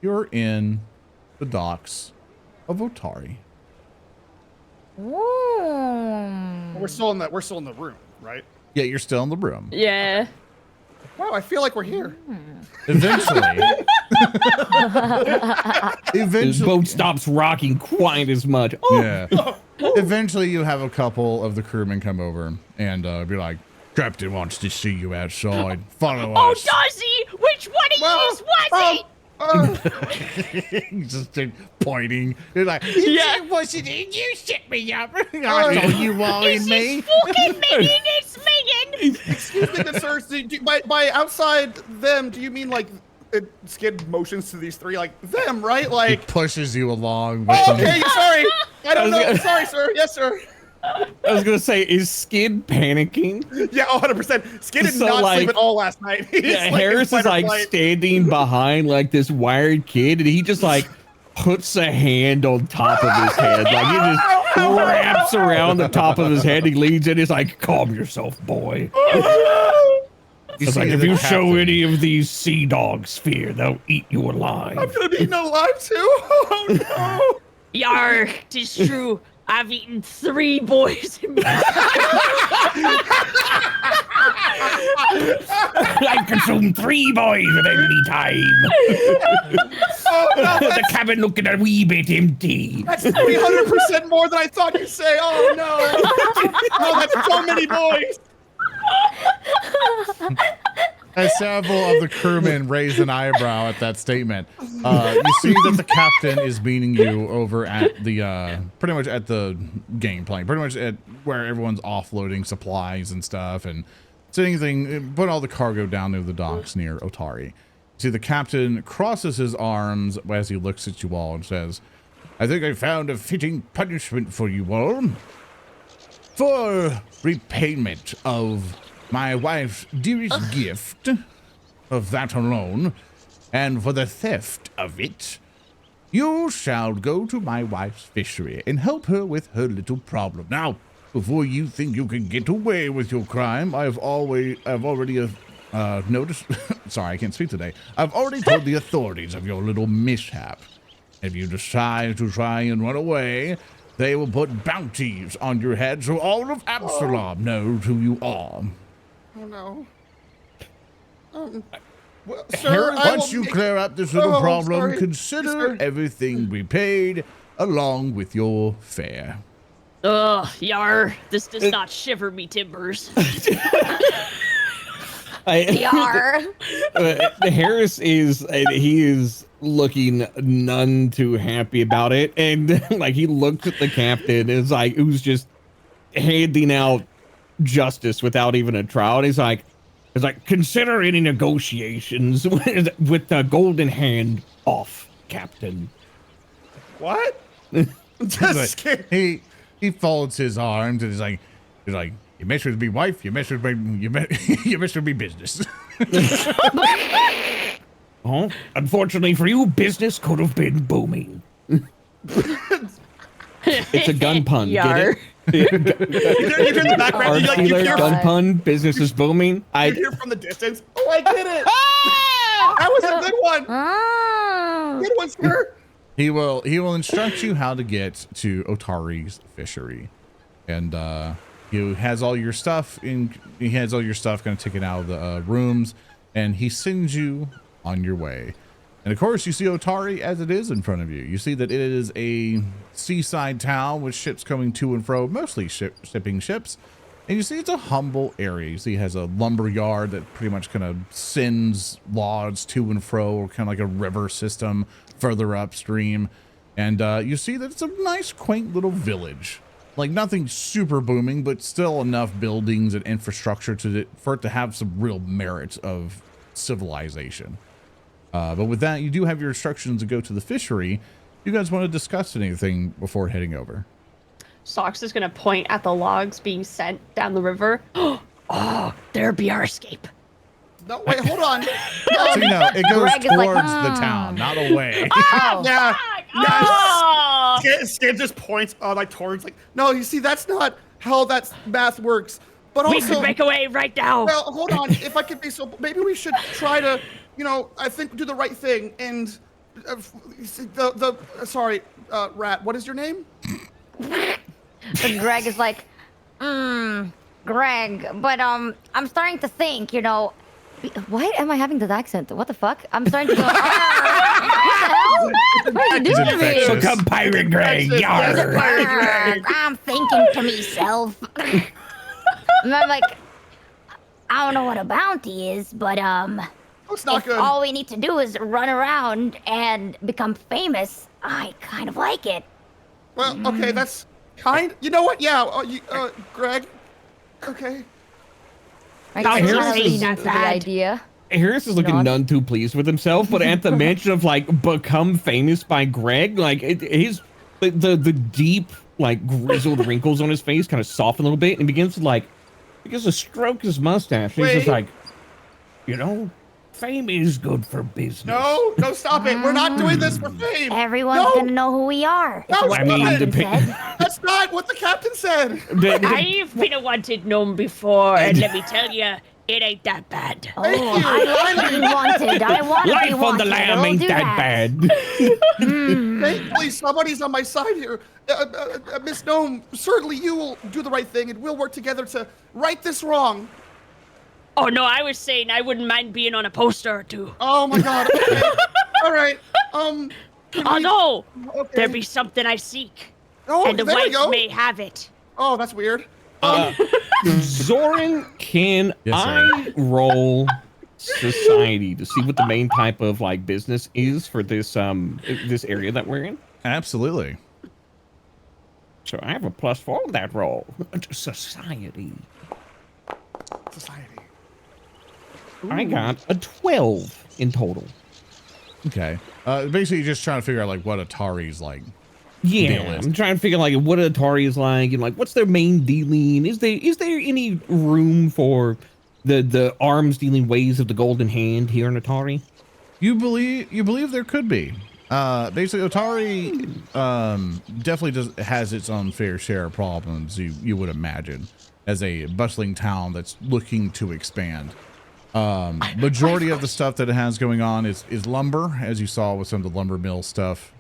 you're in the docks of Otari. We're still in the room, right? Yeah, you're still in the room. Yeah. Wow, I feel like we're here. Eventually, His boat stops rocking quite as much. Oh. Yeah. Eventually, you have a couple of the crewmen come over and be like, "Captain wants to see you outside. Follow Oh, us." does he? Which one of yous was it? He's just pointing. He's like, Yeah. "Wasn't it? You set me up. I know you wanted Is me." this fucking minion? It's minion. Excuse me, good sir. By outside them, do you mean like Skid motions to these three like them, right? He Like, pushes you along with oh, some. okay, sorry. I don't know. Sorry, sir. Yes, sir. I was gonna say, is Skid panicking? Yeah, 100%. Skid did So, not like, sleep at all last night. He's Yeah, like, Harris in is fight or like flight. standing behind like this wired kid, and he just like puts a hand on top of his head, like he just wraps around the top of his head. He leans in, he's like, "Calm yourself, boy." It's like, if you show any of these sea dogs fear, they'll eat you alive. I'm gonna be eaten alive too. Oh no! Yar, 'tis true. I've eaten 3 boys in my I consumed 3 boys at any time. Oh no! The cabin looking a wee bit empty. That's 300% more than I thought you'd say. Oh no! Oh, that's so many boys. As several of the crewmen raise an eyebrow at that statement, you see that the captain is meeting you over at the pretty much at the game playing, pretty much at where everyone's offloading supplies and stuff and put all the cargo down near the docks near Otari. See, the captain crosses his arms as he looks at you all and says, "I think I found a fitting punishment for you all. For repayment of my wife's dearest gift, of that alone, and for the theft of it, you shall go to my wife's fishery and help her with her little problem. Now, before you think you can get away with your crime, I've already noticed, sorry, I can't speak today. I've already told the authorities of your little mishap. If you decide to try and run away, they will put bounties on your head so all of Absalom knows who you are." Oh no. Well, sir, Once you clear up this little problem, sorry. consider everything repaid along with your fare. Ugh, yar, this does not shiver me timbers. Yar. Herace is looking none too happy about it, and like he looks at the captain, is like, who's just handing out justice without even a trial. And he's like, consider any negotiations with the golden hand off, Captain. What? Just kidding. He folds his arms and he's like, you measure to be wife, you measure to be business. Oh, unfortunately for you, business could have been booming. It's a gun pun. Yar. Get it? You hear in the background. You hear gun pun. Business is booming. You hear from the distance. Oh, I get it. That was a good one. Oh. Good one, sir. He will instruct you how to get to Otari's fishery, and he has all your stuff kind of taken out of the rooms, and he sends you on your way. And of course, you see Otari as it is in front of you. You see that it is a seaside town with ships coming to and fro, mostly shipping ships. And you see it's a humble area. You see it has a lumber yard that pretty much kind of sends logs to and fro, kind of like a river system further upstream. And you see that it's a nice, quaint little village. Like nothing super booming, but still enough buildings and infrastructure for it to have some real merit of civilization. But with that, you do have your instructions to go to the fishery. You guys want to discuss anything before heading over? Socks is gonna point at the logs being sent down the river. Oh, there be our escape. No, wait, hold on. So, it goes Greg is towards like, the town, not away. Oh. Yeah. Oh! Skin just points towards no, you see, that's not how that math works. But We also, could make away right now. well, hold on. If I could be so, maybe we should try to, I think do the right thing and sorry, Rat. What is your name? And Greg is like, Greg, but I'm starting to think, why am I having that accent? What the fuck? I'm starting to go, what the hell? What are you doing to me? So come Pirate Greg. Yar. I'm thinking to myself. And I'm like, I don't know what a bounty is, but It's not if good. all we need to do is run around and become famous, I kind of like it. Well, okay, that's kind. You know what? Yeah, Greg. Okay. Right, Now, so here's kind of the leans thing into the that- idea. Herace is looking Nod. none too pleased with himself, but at the mention of become famous by Greg, the deep grizzled wrinkles on his face kind of soften a little bit, and begins to stroke his mustache. And he's just Wait. like, fame is good for business. No, stop it. We're not doing this for fame. Everyone's No. gonna know who we are. No, Is what I the mean, captain depend- said. That's not what the captain said. I've been a wanted gnome before, and let me tell you, It ain't that bad. Oh, I like to be wanted. I want to be Life on wanted. the lamb I'll ain't do that bad. Thankfully, somebody's on my side here. Miss Gnome, certainly you will do the right thing, and we'll work together to right this wrong. Oh no, I was saying I wouldn't mind being on a poster or two. Oh my God. Okay. All right. Oh no, Okay. there be something I seek, Oh, and the there we wife go. may have it. Oh, that's weird. Zoran, can Yes, I roll society to see what the main type of like business is for this this area that we're in? Absolutely. So I have a +4 on that roll. Society. Society. I got a 12 in total. Okay. Basically, just trying to figure out like what Atari's like. Yeah, Deal is. I'm trying to figure like what Otari is like and like what's their main dealing. Is there any room for the arms dealing ways of the Golden Hand here in Otari? You believe there could be. Basically, Otari definitely has its own fair share of problems. You would imagine, as a bustling town that's looking to expand. Majority of the stuff that it has going on is lumber, as you saw with some of the lumber mill stuff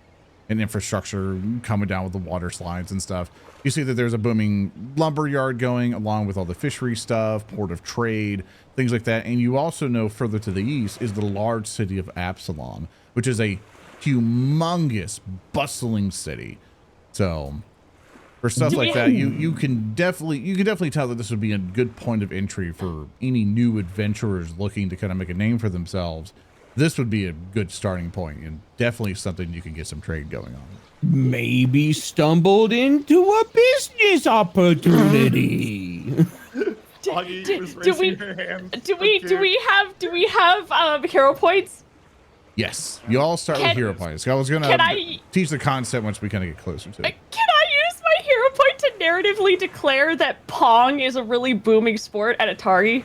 and infrastructure coming down with the water slides and stuff. You see that there's a booming lumber yard going along with all the fishery stuff, port of trade, things like that. And you also know further to the east is the large city of Absalom, which is a humongous, bustling city. So for stuff like that, you can definitely tell that this would be a good point of entry for any new adventurers looking to kind of make a name for themselves. This would be a good starting point and definitely something you can get some trade going on. Maybe stumbled into a business opportunity. Do we have hero points? Yes, you all start with hero points. I was gonna teach the concept once we kind of get closer to it. Can I use my hero point to narratively declare that Pong is a really booming sport at Atari?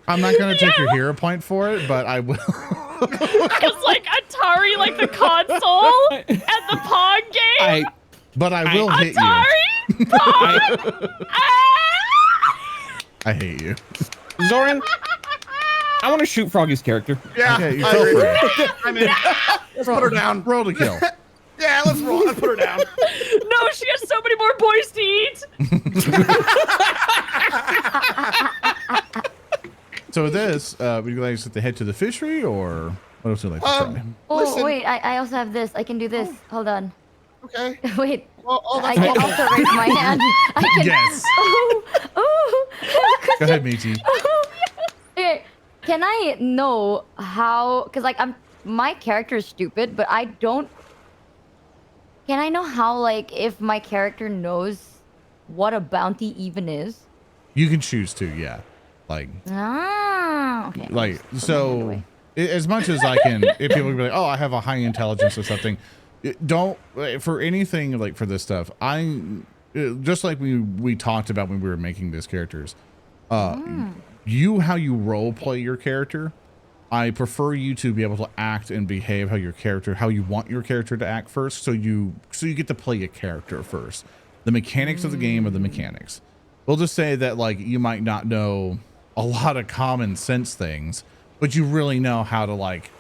I'm not gonna take your hero point for it, but I will. Because like Atari, like the console and the Pong game. But I will hit you. Atari, Pong. I hate you. Zoran, I want to shoot Froggy's character. Yeah. Okay, you go for it. I mean, let's put her down. Roll to kill. Yeah, let's roll. Let's put her down. No, she has so many more boys to eat. So with this, would you like to head to the fishery, or what else would you like to try? Oh, Listen. wait, I also have this. I can do this. Hold on. Okay. Wait. Well, I can also raise my hand. I can. Yes. Oh. Go ahead, Michi. Okay, can I know how? Because like my character is stupid, but I don't. Can I know how, like, if my character knows what a bounty even is? You can choose to, yeah. Like, Okay. like Put my hand so. away. As much as I can, if people can be like, "Oh, I have a high intelligence or something," don't for anything like for this stuff. Just like we talked about when we were making these characters. How you role play your character. I prefer you to be able to act and behave how you want your character to act first. So you get to play a character first. The mechanics of the game are the mechanics. We'll just say that like you might not know a lot of common sense things, but you really know how to like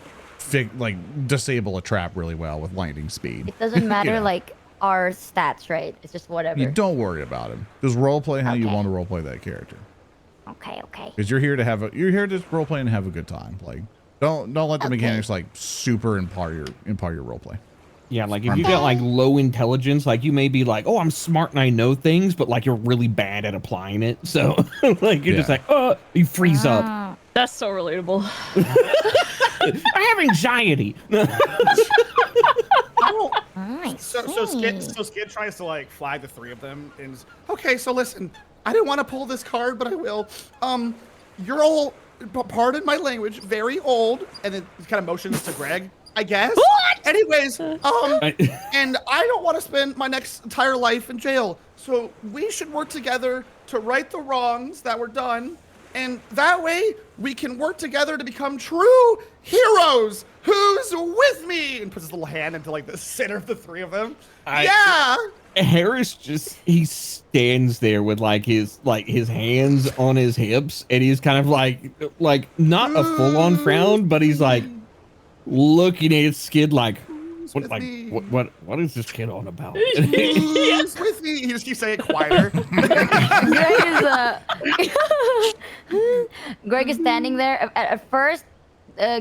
disable a trap really well with lightning speed. It doesn't matter Yeah. like our stats, right? It's just whatever. You don't worry about it. Just role play how you Okay. want to role play that character. Okay. Because you're here to role play and have a good time. Like don't let the Okay. mechanics like super impart your role play. Yeah, like if you got like low intelligence, like you may be like, oh, I'm smart and I know things, but like you're really bad at applying it. So like you're just Yeah. like, oh, you freeze up. Ah. That's so relatable. I have anxiety. Nice. So Skid tries to like flag the three of them and Okay, so listen, I didn't want to pull this card, but I will. You're all, pardon my language, very old, and it kind of motions to Greg, I guess. What? Anyways, and I don't want to spend my next entire life in jail, so we should work together to right the wrongs that were done, And that way, we can work together to become true heroes. Who's with me? And puts his little hand into like the center of the three of them. Herace he stands there with like his hands on his hips, and he's kind of like not a full-on frown, but he's like looking at his Skid like what is this kid on about? Who's with me? He just keeps saying it quieter. Greg is standing there. At first,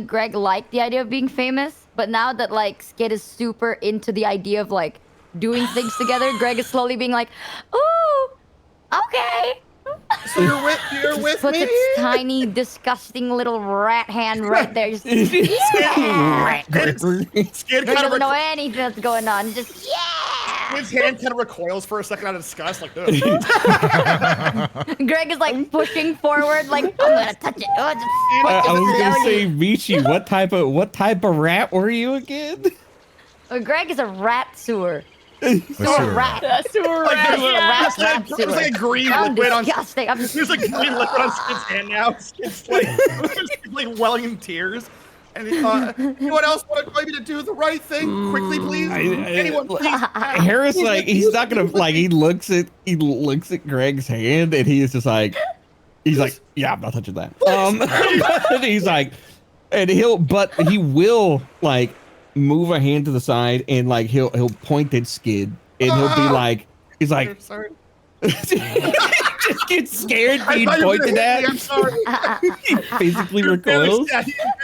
Greg liked the idea of being famous, but now that like Skid is super into the idea of like doing things together, Greg is slowly being like, "Ooh, okay." So you're with puts me? its tiny, disgusting little rat hand right there. Just, yeah. Skid Greg kind doesn't of know anything that's going on. Just yeah. his hand kind of recoils for a second out of disgust, like this. Greg is like pushing forward, like I'm gonna touch it. Oh, just I was gonna slowly. say, Michi, what type of rat were you again? Greg is a rat sewer. Sewer Sewer rat. Sewer rat. Rat There's like a green Sounds liquid on. disgusting. I'm just There's like green liquid on Skid's hand now. Skid's like welling in tears. And anyone else want me to do the right thing quickly, please? Anyone, please? Herace, like, he's not gonna like. He looks at Greg's hand, and he's just like, yeah, I'm not touching that. And he's like, but he will like move a hand to the side, and like he'll point at Skid, and he'll be like, he's like, sorry. just gets scared being pointed at. I'm sorry. He physically recoils.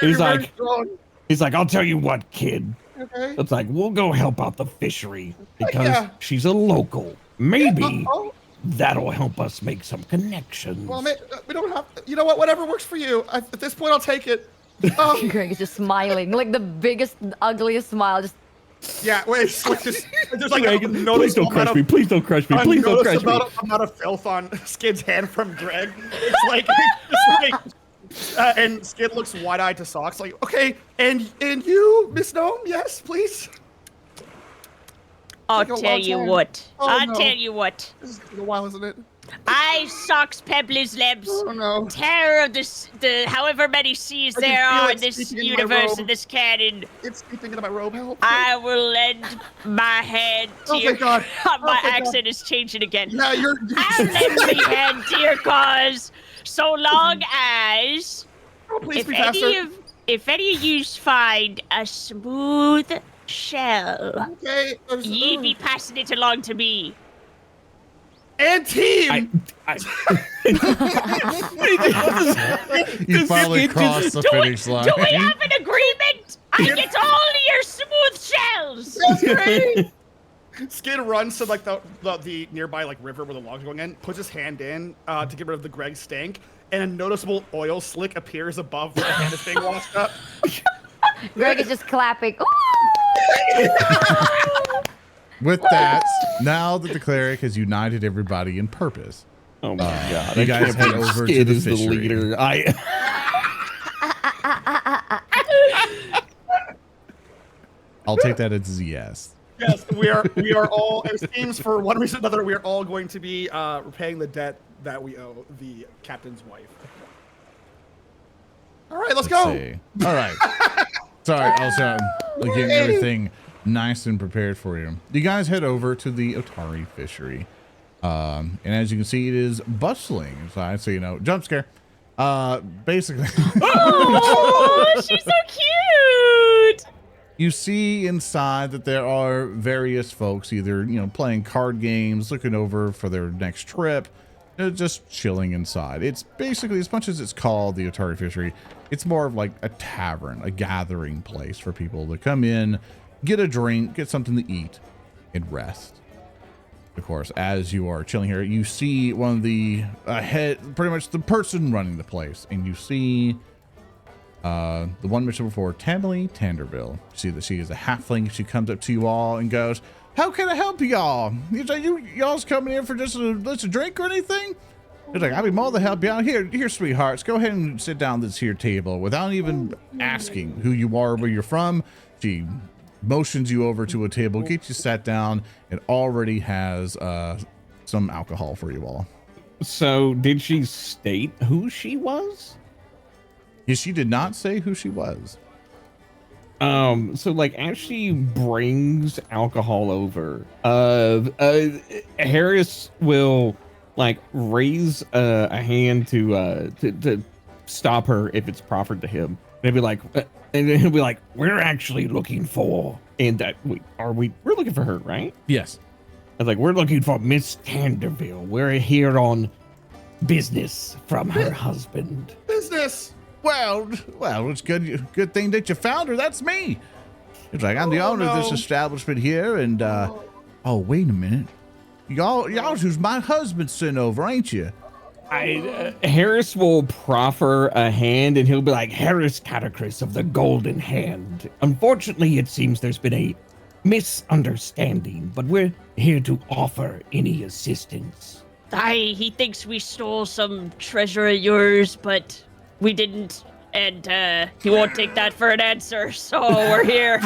He's like, I'll tell you what, kid. Okay. It's like, we'll go help out the fishery because she's a local. Maybe that'll help us make some connections. Well, we don't have. You know what? Whatever works for you. At this point, I'll take it. Greg is just smiling, like the biggest, ugliest smile. Just yeah. Wait. There's like Greg, please don't crush me. Please don't crush me. Please don't crush me. Amount of filth on Skid's hand from Greg. It's like, and Skid looks wide-eyed to Socks, like, okay, and you, Miss Gnome, yes, please. I'll tell you what. I'll tell you what. This is taking a while, isn't it? I Socks Pebbly's Lebs. Oh no. Terror of the however many seas there are in this universe and this canon. It's sleeping into my robe. Help. I will lend my hand to your. God. My accent is changing again. Yeah, you're. I'll lend my hand to your cause, so long as Please be faster. if any of you find a smooth shell, Okay. ye be passing it along to me. And team. You finally crossed the finish line. Do we have an agreement? I get all of your smooth shells. That's great. Skid runs to like the nearby like river where the logs are going in, puts his hand in to get rid of the Greg stank, and a noticeable oil slick appears above where the hand is being washed up. Greg is just clapping. With that, now that the cleric has united everybody in purpose, Oh my god! you guys head over to Skid the is the fishery. leader. I'll take that as a yes. Yes, we are all. It seems for one reason or another, we are all going to be repaying the debt that we owe the captain's wife. All right, let's go. See. All right. Sorry, I was getting everything nice and prepared for you. You guys head over to the Otari fishery, and as you can see, it is bustling inside. So jump scare. Basically. Oh, she's so cute. You see inside that there are various folks either, playing card games, looking over for their next trip, just chilling inside. It's basically, as much as it's called the Otari Fishery, it's more of like a tavern, a gathering place for people to come in, get a drink, get something to eat, and rest. Of course, as you are chilling here, you see one of the pretty much the person running the place, and you see the one mentioned before, Tamily Tanderville. You see that she is a halfling. She comes up to you all and goes, "How can I help y'all? Y'all's coming in for just a drink or anything?" He's like, "I'll be more than help you out. Here, sweethearts, go ahead and sit down at this here table." Without even asking who you are, where you're from, she motions you over to a table, gets you sat down, and already has some alcohol for you all. So did she state who she was? Yeah, she did not say who she was. So like as she brings alcohol over, Herace will like raise a hand to stop her if it's proffered to him. And he'll be like, we're actually looking for, and we're looking for her, right? Yes. I was like, we're looking for Miss Tanderville. We're here on business from her husband. Business. Well, it's good thing that you found her. That's me. It's like I'm the owner of this establishment here, and oh, wait a minute, y'all who's my husband sent over, ain't you? Herace will proffer a hand, and he'll be like, Herace Catacris of the Golden Hand. Unfortunately, it seems there's been a misunderstanding, but we're here to offer any assistance. He thinks we stole some treasure of yours, but we didn't, and he won't take that for an answer, so we're here.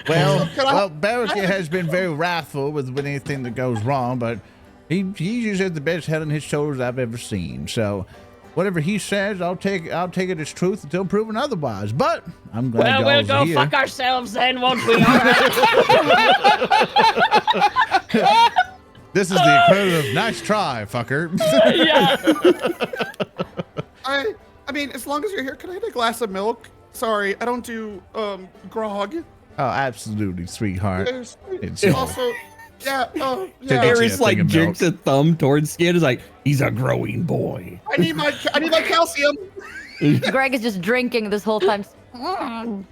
Well, Barrica has been very wrathful with anything that goes wrong, but he usually has the best head on his shoulders I've ever seen. So whatever he says, I'll take it as truth until proven otherwise. But I'm glad we'll y'all's go here. fuck ourselves then, won't we? This is the equivalent of nice try, fucker. Yeah. I mean, as long as you're here, can I get a glass of milk? Sorry, I don't do grog. Oh, absolutely, sweetheart. It's Also, yeah, yeah. Herace like thing of jerks a thumb towards Skid, is like, he's a growing boy. I need my calcium. Greg is just drinking this whole time. Okay,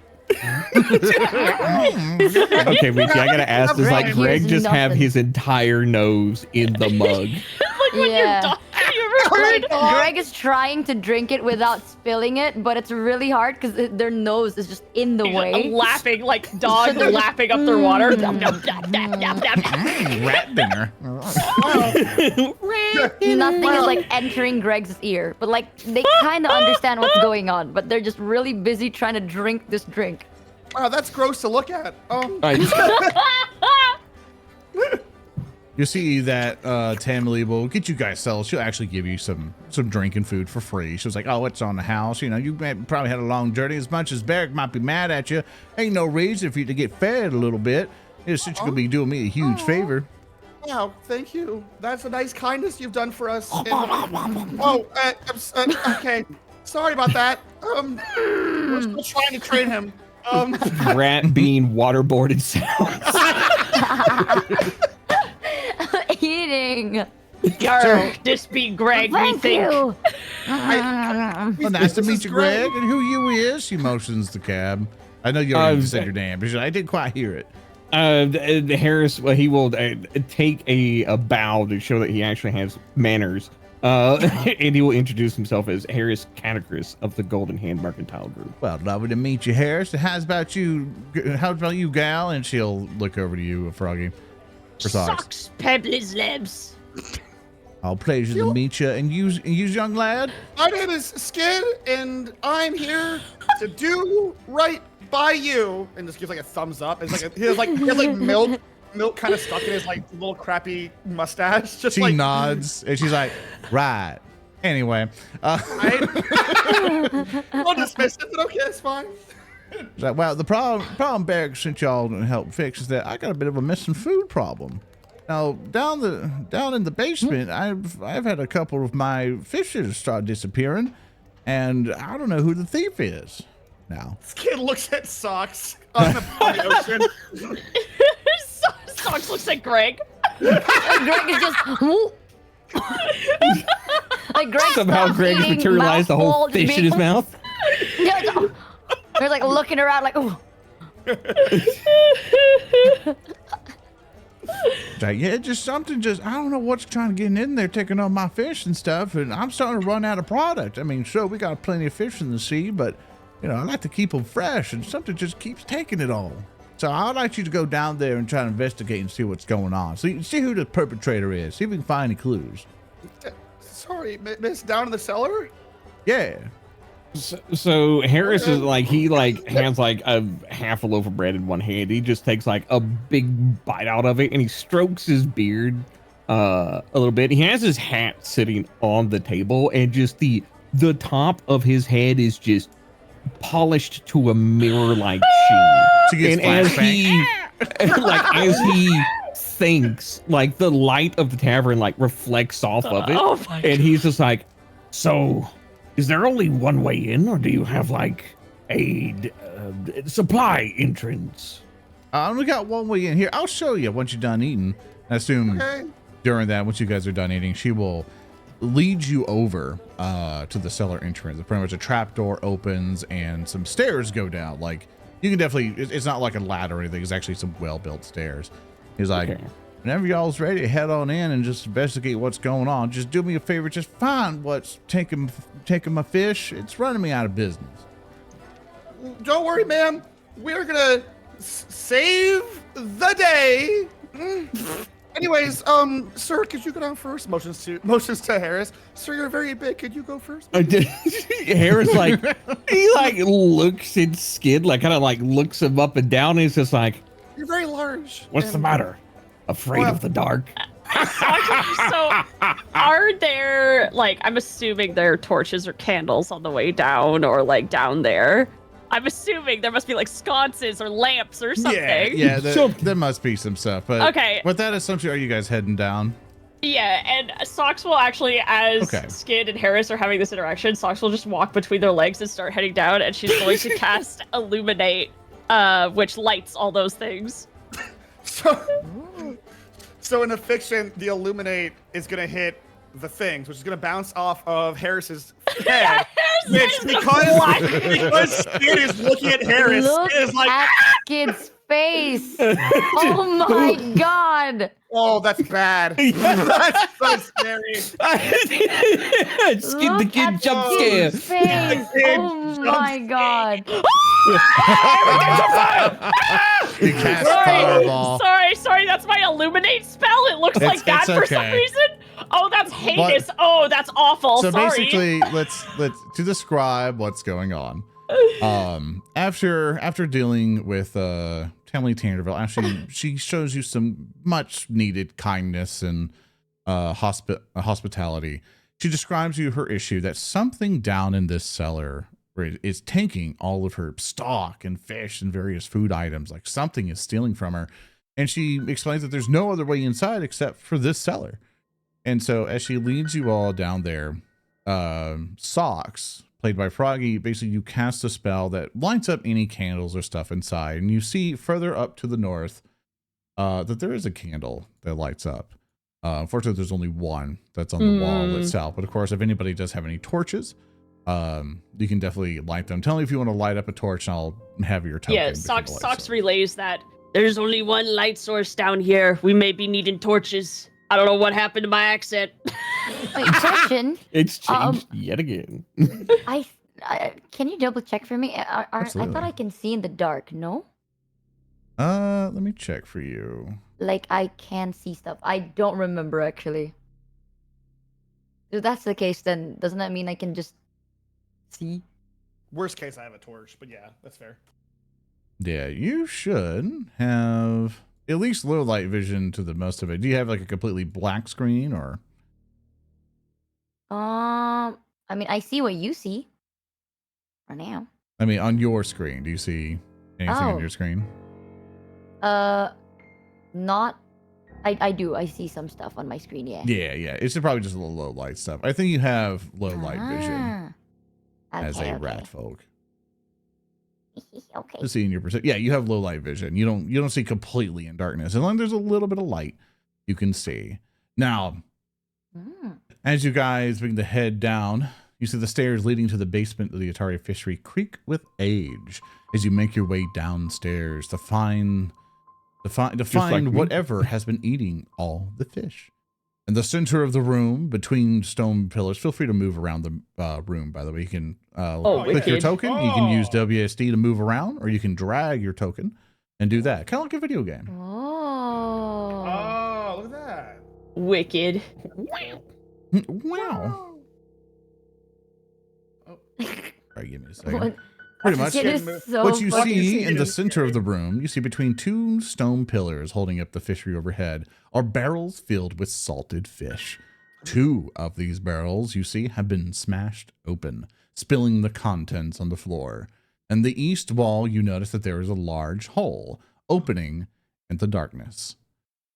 Michi, I gotta ask, does like Greg Greg hears just have nothing. his entire nose in the mug? Like when you're Yeah. done, you ever heard? Greg is trying to drink it without spilling it, but it's really hard because their nose is just in the way. Lapping like dog lapping up their water. rat dinner. Nothing is like entering Greg's ear, but like they kind of understand what's going on, but they're just really busy trying to drink this drink. Wow, that's gross to look at. All right, You see that Tamily will get you guys settled. She'll actually give you some drinking food for free. She was like, oh, it's on the house. You know, you probably had a long journey. As much as Barrick might be mad at you, ain't no reason for you to get fed a little bit. It's just gonna be doing me a huge favor. Wow, thank you. That's a nice kindness you've done for us. Okay. Sorry about that. We're still trying to train him. rat being waterboarded sounds. Eating. Yarr, this be Greg, we Thank think. you. Well, nice to meet you, Greg. And who you is? She motions the cab. I know you already said your name, but I didn't quite hear it. Herace, well, he will take a bow to show that he actually has manners. And he will introduce himself as Herace Catacris of the Golden Hand Mercantile Group. Well, lovely to meet you, Harris. How's about you, gal? And she'll look over to you, Froggy. For socks. Pebbles Lebs. All pleasure to meet you. And you, young lad? My name is Skid, and I'm here to do right by you. And just gives like a thumbs up. It's like he has like milk kind of stuck in his like little crappy mustache. Just She like nods, and she's like, right. Anyway. I'll dismiss it, but okay, it's fine. Like, well, the problem Barrick sent y'all to help fix is that I got a bit of a missing food problem. Now, down in the basement, I've had a couple of my fishes start disappearing, and I don't know who the thief is. Now, Skid looks at Socks on the ocean. Socks looks like Greg. Greg is just. Like Greg Somehow Greg has materialized the whole fish in his mouth. Yeah, they're like looking around like, oh. like, yeah, just something. I don't know what's trying to get in there, taking on my fish and stuff, and I'm starting to run out of product. I mean, sure, we got plenty of fish in the sea, but you know, I like to keep them fresh, and something just keeps taking it all. So I'd like you to go down there and try to investigate and see what's going on. So you can see who the perpetrator is. See if we can find any clues. Sorry, Miss, down in the cellar? Yeah. So Herace is like, he like has like a half a loaf of bread in one hand. He just takes like a big bite out of it, and he strokes his beard, a little bit. He has his hat sitting on the table, and just the top of his head is just polished to a mirror-like sheen. And as he thinks, like the light of the tavern like reflects off of it, and he's just like, "So, is there only one way in, or do you have like a supply entrance?" We got one way in here. I'll show you once you're done eating. I assume during that, once you guys are done eating, she will lead you over to the cellar entrance. Pretty much a trapdoor opens and some stairs go down. Like you can definitely, it's not like a ladder or anything. It's actually some well-built stairs. He's like, whenever y'all's ready, head on in and just investigate what's going on. Just do me a favor. Just find what's taking my fish. It's running me out of business. Don't worry, ma'am. We're gonna save the day. Anyways, sir, could you go down first? Motions to Herace. Sir, you're very big. Could you go first? Herace he looks at Skid, like kind of like looks him up and down. And he's just like, you're very large. What's the matter? Afraid of the dark? So, are there like? I'm assuming there are torches or candles on the way down, or like down there. I'm assuming there must be like sconces or lamps or something. Yeah, there must be some stuff. But okay. With that assumption, are you guys heading down? Yeah, and Socks will actually, as Skid and Herace are having this interaction, Socks will just walk between their legs and start heading down, and she's going to cast Illuminate, which lights all those things. So in the fiction, the Illuminate is gonna hit the things, which is gonna bounce off of Herace's head. Which because Skid is looking at Herace, Look Skid is like at Skid's face. Oh my god. Oh, that's bad. That's so scary. Skid the kid jump scare. Face. Oh my god. You cast fireball. Sorry, that's my Illuminate spell. It looks like that for some reason. Oh, that's heinous. Oh, that's awful. So sorry. basically, let's to describe what's going on. After dealing with Tammy Tanderville, actually she shows you some much needed kindness and hospitality. She describes you her issue that something down in this cellar is taking all of her stock and fish and various food items. Like something is stealing from her, and she explains that there's no other way inside except for this cellar. And so as she leads you all down there, Socks, played by Froggy, basically you cast a spell that lights up any candles or stuff inside, and you see further up to the north that there is a candle that lights up. Unfortunately, there's only one that's on the wall itself. But of course, if anybody does have any torches, you can definitely light them. Tell me if you want to light up a torch, and I'll have your token. Yeah, Socks relays that there's only one light source down here. We may be needing torches. I don't know what happened to my accent. Wait, question. It's changed yet again. I can you double check for me? I Absolutely. thought I can see in the dark. No. Let me check for you. Like I can see stuff. I don't remember actually. If that's the case, then doesn't that mean I can just see? worst case I have a torch, but yeah, that's fair. Yeah, you should have at least low light vision to the most of it. Do you have like a completely black screen or? I mean, I see what you see. For now. I mean, on your screen, do you see anything on your screen? Not. I do. I see some stuff on my screen. Yeah. Yeah. It's probably just a little low light stuff. I think you have low light vision as a Ratfolk. Okay. To see in your perception. Yeah, you have low light vision. You don't see completely in darkness. As long as there's a little bit of light, you can see. Now, as you guys begin to head down, you see the stairs leading to the basement of the Otari Fishery creak with age as you make your way downstairs to find whatever has been eating all the fish. In the center of the room, between stone pillars, feel free to move around the room, by the way. You can click your token. You can use WSD to move around, or you can drag your token and do that. Kind of like a video game. Oh, look at that. Wicked. Wow. All right, give me a second. What? Pretty much. It is so What you fucking see in the scary. center of the room, you see between two stone pillars holding up the fishery overhead are barrels filled with salted fish. 2 of these barrels, you see, have been smashed open, spilling the contents on the floor. And the east wall, you notice that there is a large hole opening in the darkness.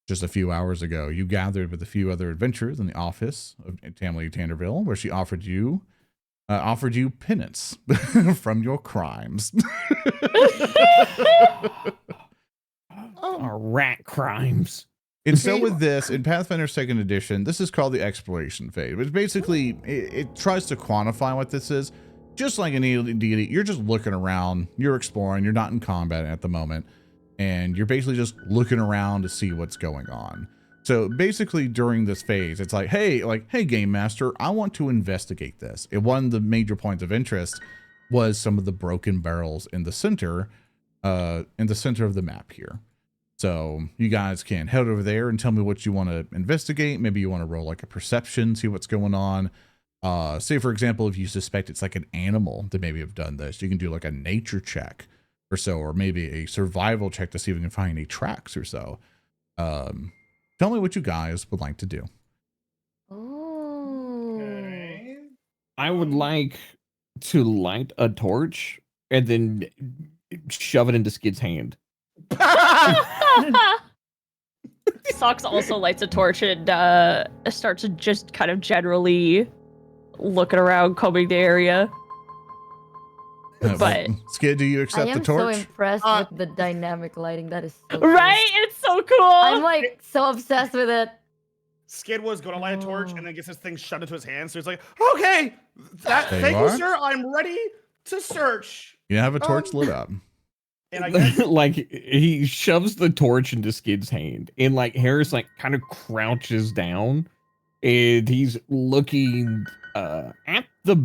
Just a few hours ago, you gathered with a few other adventurers in the office of Tamley Tanderville, where she offered you penance from your crimes. Our rat crimes. And so with this, in Pathfinder Second Edition, this is called the exploration phase, which basically, it tries to quantify what this is. Just like in D&D, you're just looking around, you're exploring, you're not in combat at the moment, and you're basically just looking around to see what's going on. So basically during this phase, it's like, hey, Game Master, I want to investigate this. And one of the major points of interest was some of the broken barrels in the center of the map here. So you guys can head over there and tell me what you want to investigate. Maybe you want to roll like a perception, see what's going on. Say for example, if you suspect it's like an animal that maybe have done this, you can do like a nature check or so, or maybe a survival check to see if you can find any tracks or so. Tell me what you guys would like to do. Ooh. I would like to light a torch and then shove it into Skid's hand. Socks also lights a torch and starts to just kind of generally looking around, combing the area. But Skid, do you I accept the am so torch? impressed with the dynamic lighting. That is so right, it's so cool. I'm like so obsessed with it. Skid was going to light a torch and then gets this thing shoved into his hand. So he's like, okay, There thank you you, are. sir. I'm ready to search. You have a torch lit up. And I guess Like he shoves the torch into Skid's hand, and like Herace like kind of crouches down, and he's looking at the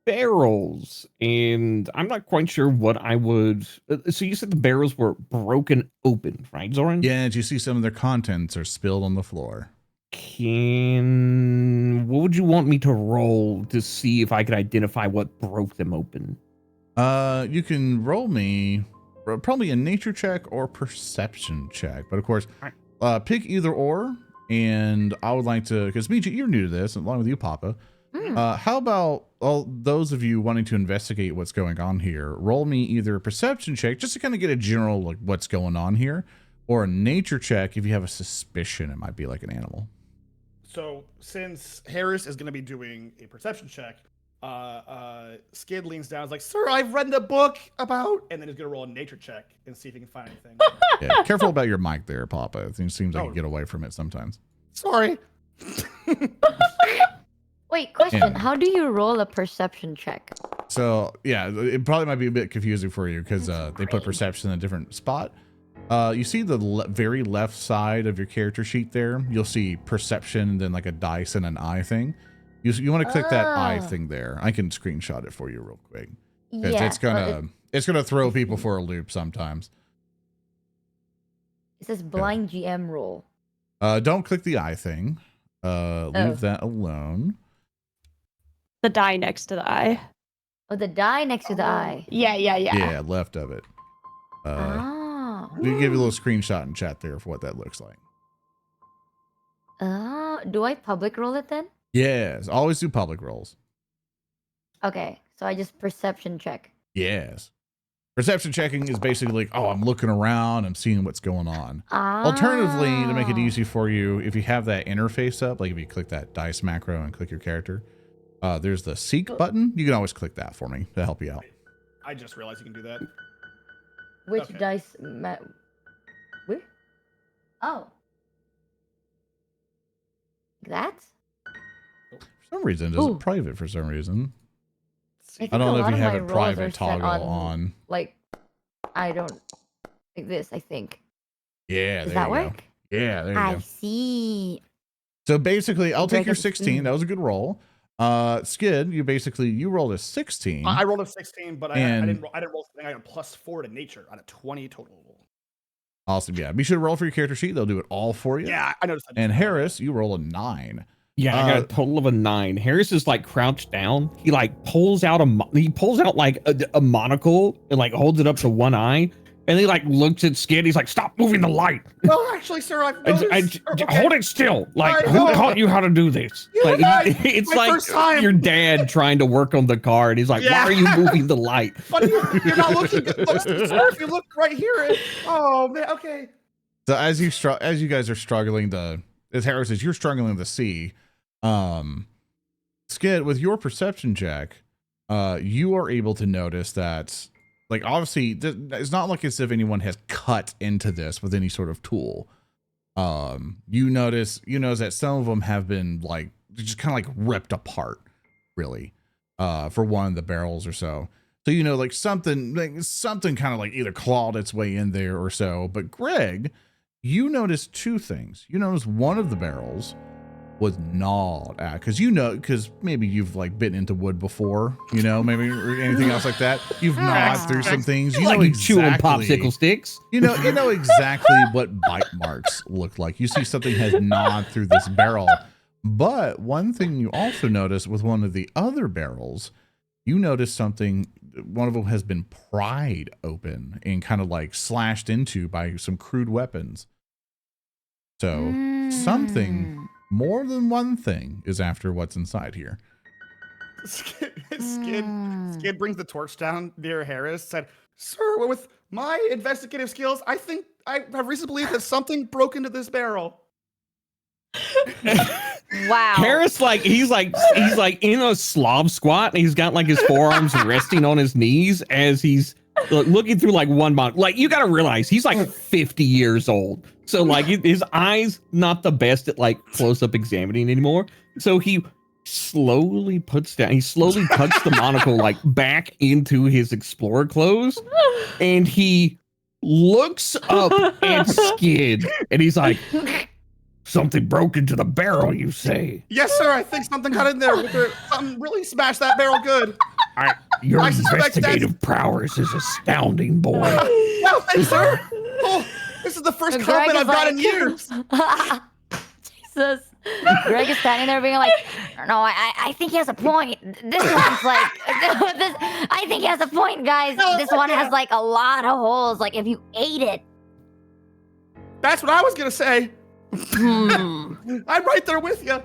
barrels, and I'm not quite sure what I would. So you said the barrels were broken open, right, Zoran? Yeah, and you see some of their contents are spilled on the floor. What would you want me to roll to see if I could identify what broke them open? You can roll me probably a nature check or perception check, but of course, pick either or. And I would like to, because Miji, you're new to this, along with you, Papa. How about all those of you wanting to investigate what's going on here? Roll me either a perception check just to kind of get a general like what's going on here, or a nature check if you have a suspicion it might be like an animal. so. Since Herace is going to be doing a perception check, Skid leans down. Is like, sir, I've read the book about, and then he's going to roll a nature check and see if he can find anything. Yeah, careful about your mic there, Papa. It seems like Oh. you get away from it sometimes. Sorry. Wait, question. Yeah. How do you roll a perception check? So yeah, it probably might be a bit confusing for you because they put perception in a different spot. You see the very left side of your character sheet there. You'll see perception, and then like a dice and an eye thing. You want to click that eye Oh. thing there. I can screenshot it for you real quick. 'Cause Yeah, it's gonna throw people for a loop sometimes. it says blind GM roll. Don't click the eye thing. Oh. Leave that alone. the die next to the eye. Oh, the die next to the eye. Yeah. Yeah, left of it. Ah. We can give you a little screenshot in chat there for what that looks like. Do I public roll it then? Yes, always do public rolls. Okay, so I just perception check. Yes. Perception checking is basically like, oh, I'm looking around, I'm seeing what's going on. Alternatively, to make it easy for you, if you have that interface up, like if you click that dice macro and click your character, there's the seek button. You can always click that for me to help you out. I just realized you can do that. Which Okay. dice? Where? Oh. That? For some reason, it does Ooh. it private for some reason. think I don't a know if lot you of have my it rolls private are set toggle on. Like, I don't like this. I think. Yeah, Does there that you go. work? Yeah, there you I go. see. So basically, I'll Do I take your get to 16. see? That was a good roll. Skid, you rolled a 16. I rolled a 16, but I And- didn't roll something. I got a +4 to nature out of 20 total. Awesome. Yeah, be sure to roll for your character sheet. They'll do it all for you. Yeah, I noticed that. And Herace, you roll a 9. Yeah, I got a total of a 9. Herace is like crouched down. He like pulls out like a monocle and like holds it up to one eye, and he like looks at Skid. He's like, "Stop moving the light." No, actually, sir, I've noticed. Hold it still. Like, who taught you how to do this? Like, it's like your dad trying to work on the car, and he's like, "Why are you moving the light?" But you're not looking good. Look, sir, if you look right here, oh man, okay. So as you guys are struggling to, as Herace says, you're struggling to see. Skid, with your perception check, you are able to notice that, like, obviously, it's not like as if anyone has cut into this with any sort of tool. You notice that some of them have been like just kind of like ripped apart, really, for one of the barrels or so. So like something kind of like either clawed its way in there or so. But Greg, you notice two things. You notice one of the barrels was gnawed at, because maybe you've like bitten into wood before, maybe or anything else like that. You've gnawed through some things. You know like exactly, chewing popsicle sticks. You know exactly what bite marks look like. You see something has gnawed through this barrel. But one thing you also notice with one of the other barrels, you notice something. One of them has been pried open and kind of like slashed into by some crude weapons. So something, more than one thing, is after what's inside here. Skid brings the torch down near Herace, said, "Sir, with my investigative skills, I think I have reason to believe that something broke into this barrel." Wow. Herace, he's like in a Slav squat, and he's got like his forearms resting on his knees as he's looking through like one box. Like, you gotta realize he's like 50 years old, so like his eyes not the best at like close up examining anymore. So he slowly tucks the monocle like back into his explorer clothes, and he looks up at Skid, and he's like, "Something broke into the barrel, you say?" "Yes, sir. I think something got in there. Something really smashed that barrel good." Your investigative prowess is astounding, boy. Well, thanks, sir. Oh, this is the first compliment I've got in years. Jesus. Greg is standing there being like, "No, I think he has a point. This one's like, I think he has a point, guys. This one has like a lot of holes. Like, if you ate it." That's what I was gonna say. I'm right there with you.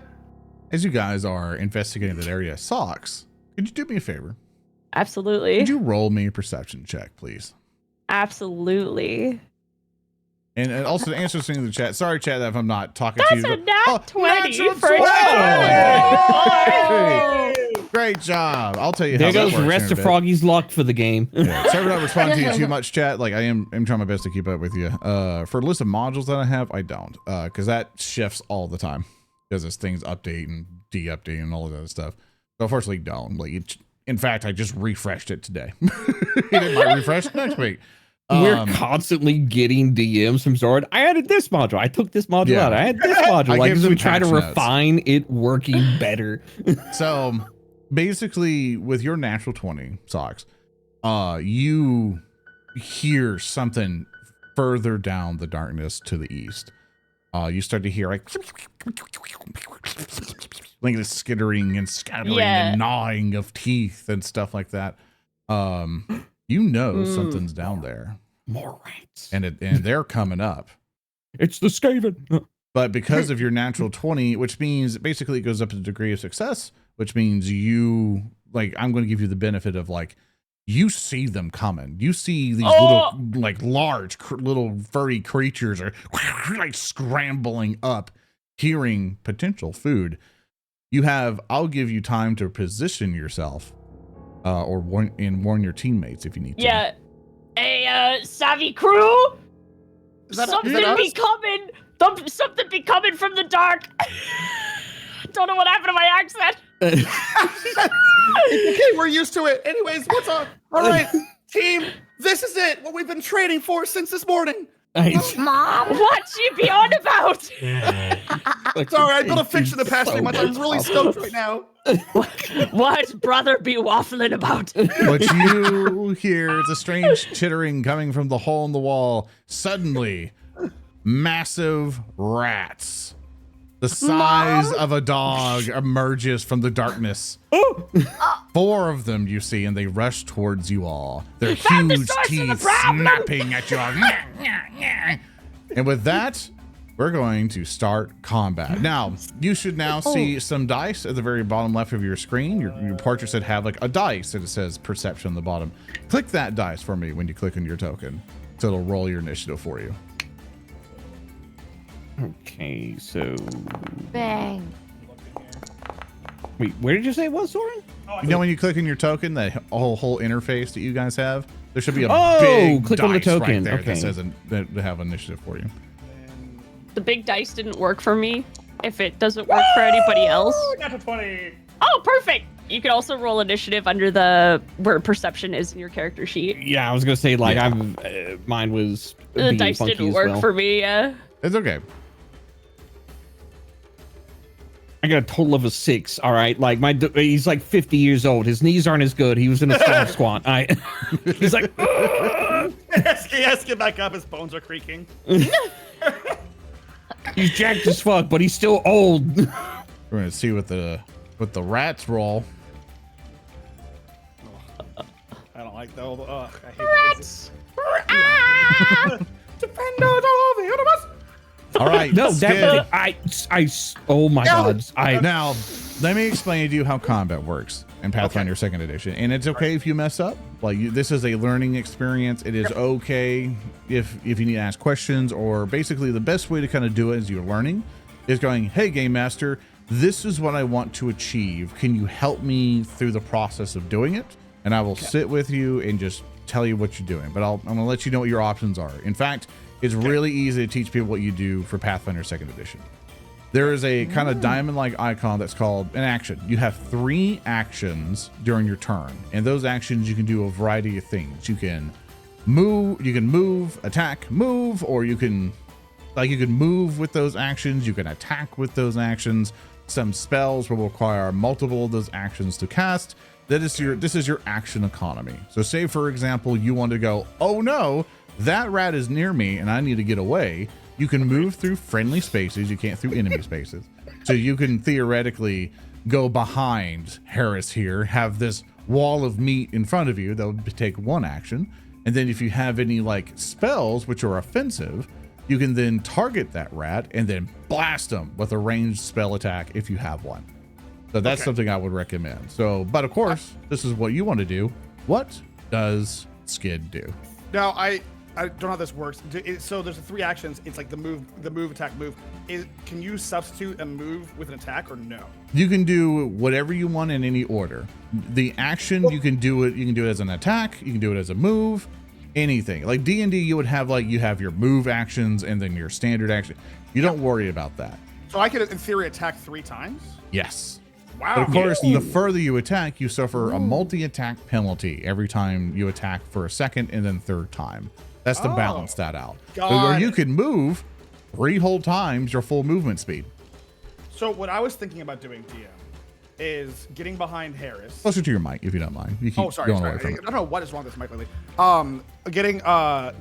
As you guys are investigating that area, Socks, could you do me a favor? Absolutely. Could you roll me a perception check, please? Absolutely. And also to answer something in the chat. Sorry, chat, if I'm not talking to you. That's a nat 20 for Great job. I'll tell you there how that goes works rest in a of bit. Froggy's luck for the game. Yeah, sorry for not responding to you too much, chat. Like, I'm trying my best to keep up with you. For a list of modules that I have, I don't. Because that shifts all the time. Because as things update and de-update and all of that stuff. So unfortunately, don't. Like, in fact, I just refreshed it today. It might refresh next week. We're constantly getting DMs from Zoran. I added this module. I took this module out. I added this module. Like, as we try to refine it working better. So basically, with your natural 20, Socks, you hear something further down the darkness to the east. You start to hear like the skittering and scattering and gnawing of teeth and stuff like that. You know something's down there. More rats. And they're coming up. It's the Skaven. But because of your natural 20, which means basically it goes up to the degree of success, which means you, like, I'm going to give you the benefit of, like, you see them coming. You see these little, like, large, little furry creatures are like scrambling up, hearing potential food. I'll give you time to position yourself. Or warn your teammates if you need to. Yeah. Hey, savvy crew. Something be coming from the dark. Don't know what happened to my accent. It's okay, we're used to it. Anyways, what's up? All right, team, this is it. What we've been training for since this morning. Mom, what you be on about? Sorry, I built a fiction the past 3 months. I'm really stoked right now. What brother be waffling about? What you hear is a strange chittering coming from the hole in the wall. Suddenly, massive rats The size of a dog emerges from the darkness. 4 of them you see, and they rush towards you all. Their huge teeth snapping at you all. And with that, we're going to start combat. Now, you should now see some dice at the very bottom left of your screen. Your portrait should have like a dice that it says perception on the bottom. Click that dice for me when you click on your token. So it'll roll your initiative for you. Okay, so Bang. wait, where did you say it was, Zoran? You know when you click on your token, that whole interface that you guys have, there should be a Oh, big click dice on the token. right there Okay. that says that have initiative for you. The big dice didn't work for me. If it doesn't work for anybody else. Not a 20. Oh, perfect. You can also roll initiative under the where perception is in your character sheet. Yeah, I was gonna say like mine was The being dice funky didn't as work well. for me. Yeah. It's okay. I got a total of a 6. All right, like he's like 50 years old. His knees aren't as good. He was in a slab squat. He's like, He has to get back up. His bones are creaking. he's jacked as fuck, but he's still old. We're gonna see what the rats roll. I don't like the old. Ugh, I hate Rats. Defenders of the universe. All right. No, Skid. definitely. Oh my god. Now, let me explain to you how combat works in Pathfinder Second Edition. And it's okay if you mess up. Like this is a learning experience. It is okay if you need to ask questions, or basically the best way to kind of do it as you're learning is going, hey, Game Master, this is what I want to achieve. Can you help me through the process of doing it? And I will sit with you and just tell you what you're doing. But I'm going to let you know what your options are. In fact, it's really easy to teach people what you do for Pathfinder Second Edition. There is a kind of diamond-like icon that's called an action. You have 3 actions during your turn, and those actions you can do a variety of things. You can move, attack, move, or you can move with those actions. You can attack with those actions. Some spells will require multiple of those actions to cast. This is your action economy. So say, for example, you want to go, oh no, that rat is near me and I need to get away. You can move through friendly spaces. You can't through enemy spaces. So you can theoretically go behind Herace here, have this wall of meat in front of you. That would take 1 action. And then if you have any like spells, which are offensive, you can then target that rat and then blast them with a ranged spell attack if you have one. So that's something I would recommend. So, but of course, this is what you want to do. What does Skid do? Now I don't know how this works. So there's the 3 actions. It's like the move, attack, move. Can you substitute a move with an attack or no? You can do whatever you want in any order. The action, you can do it as an attack, you can do it as a move, anything. Like D&D, you would have you have your move actions and then your standard action. You don't worry about that. So I could, in theory, attack 3 times? Yes. Wow. But of course, the further you attack, you suffer a multi-attack penalty every time you attack for a second and then 3rd time. That's to balance that out. Or you can move 3 whole times your full movement speed. So what I was thinking about doing, DM, is getting behind Herace. Closer to your mic, if you don't mind. You keep going away from I it. don't know what is wrong with this mic lately. Getting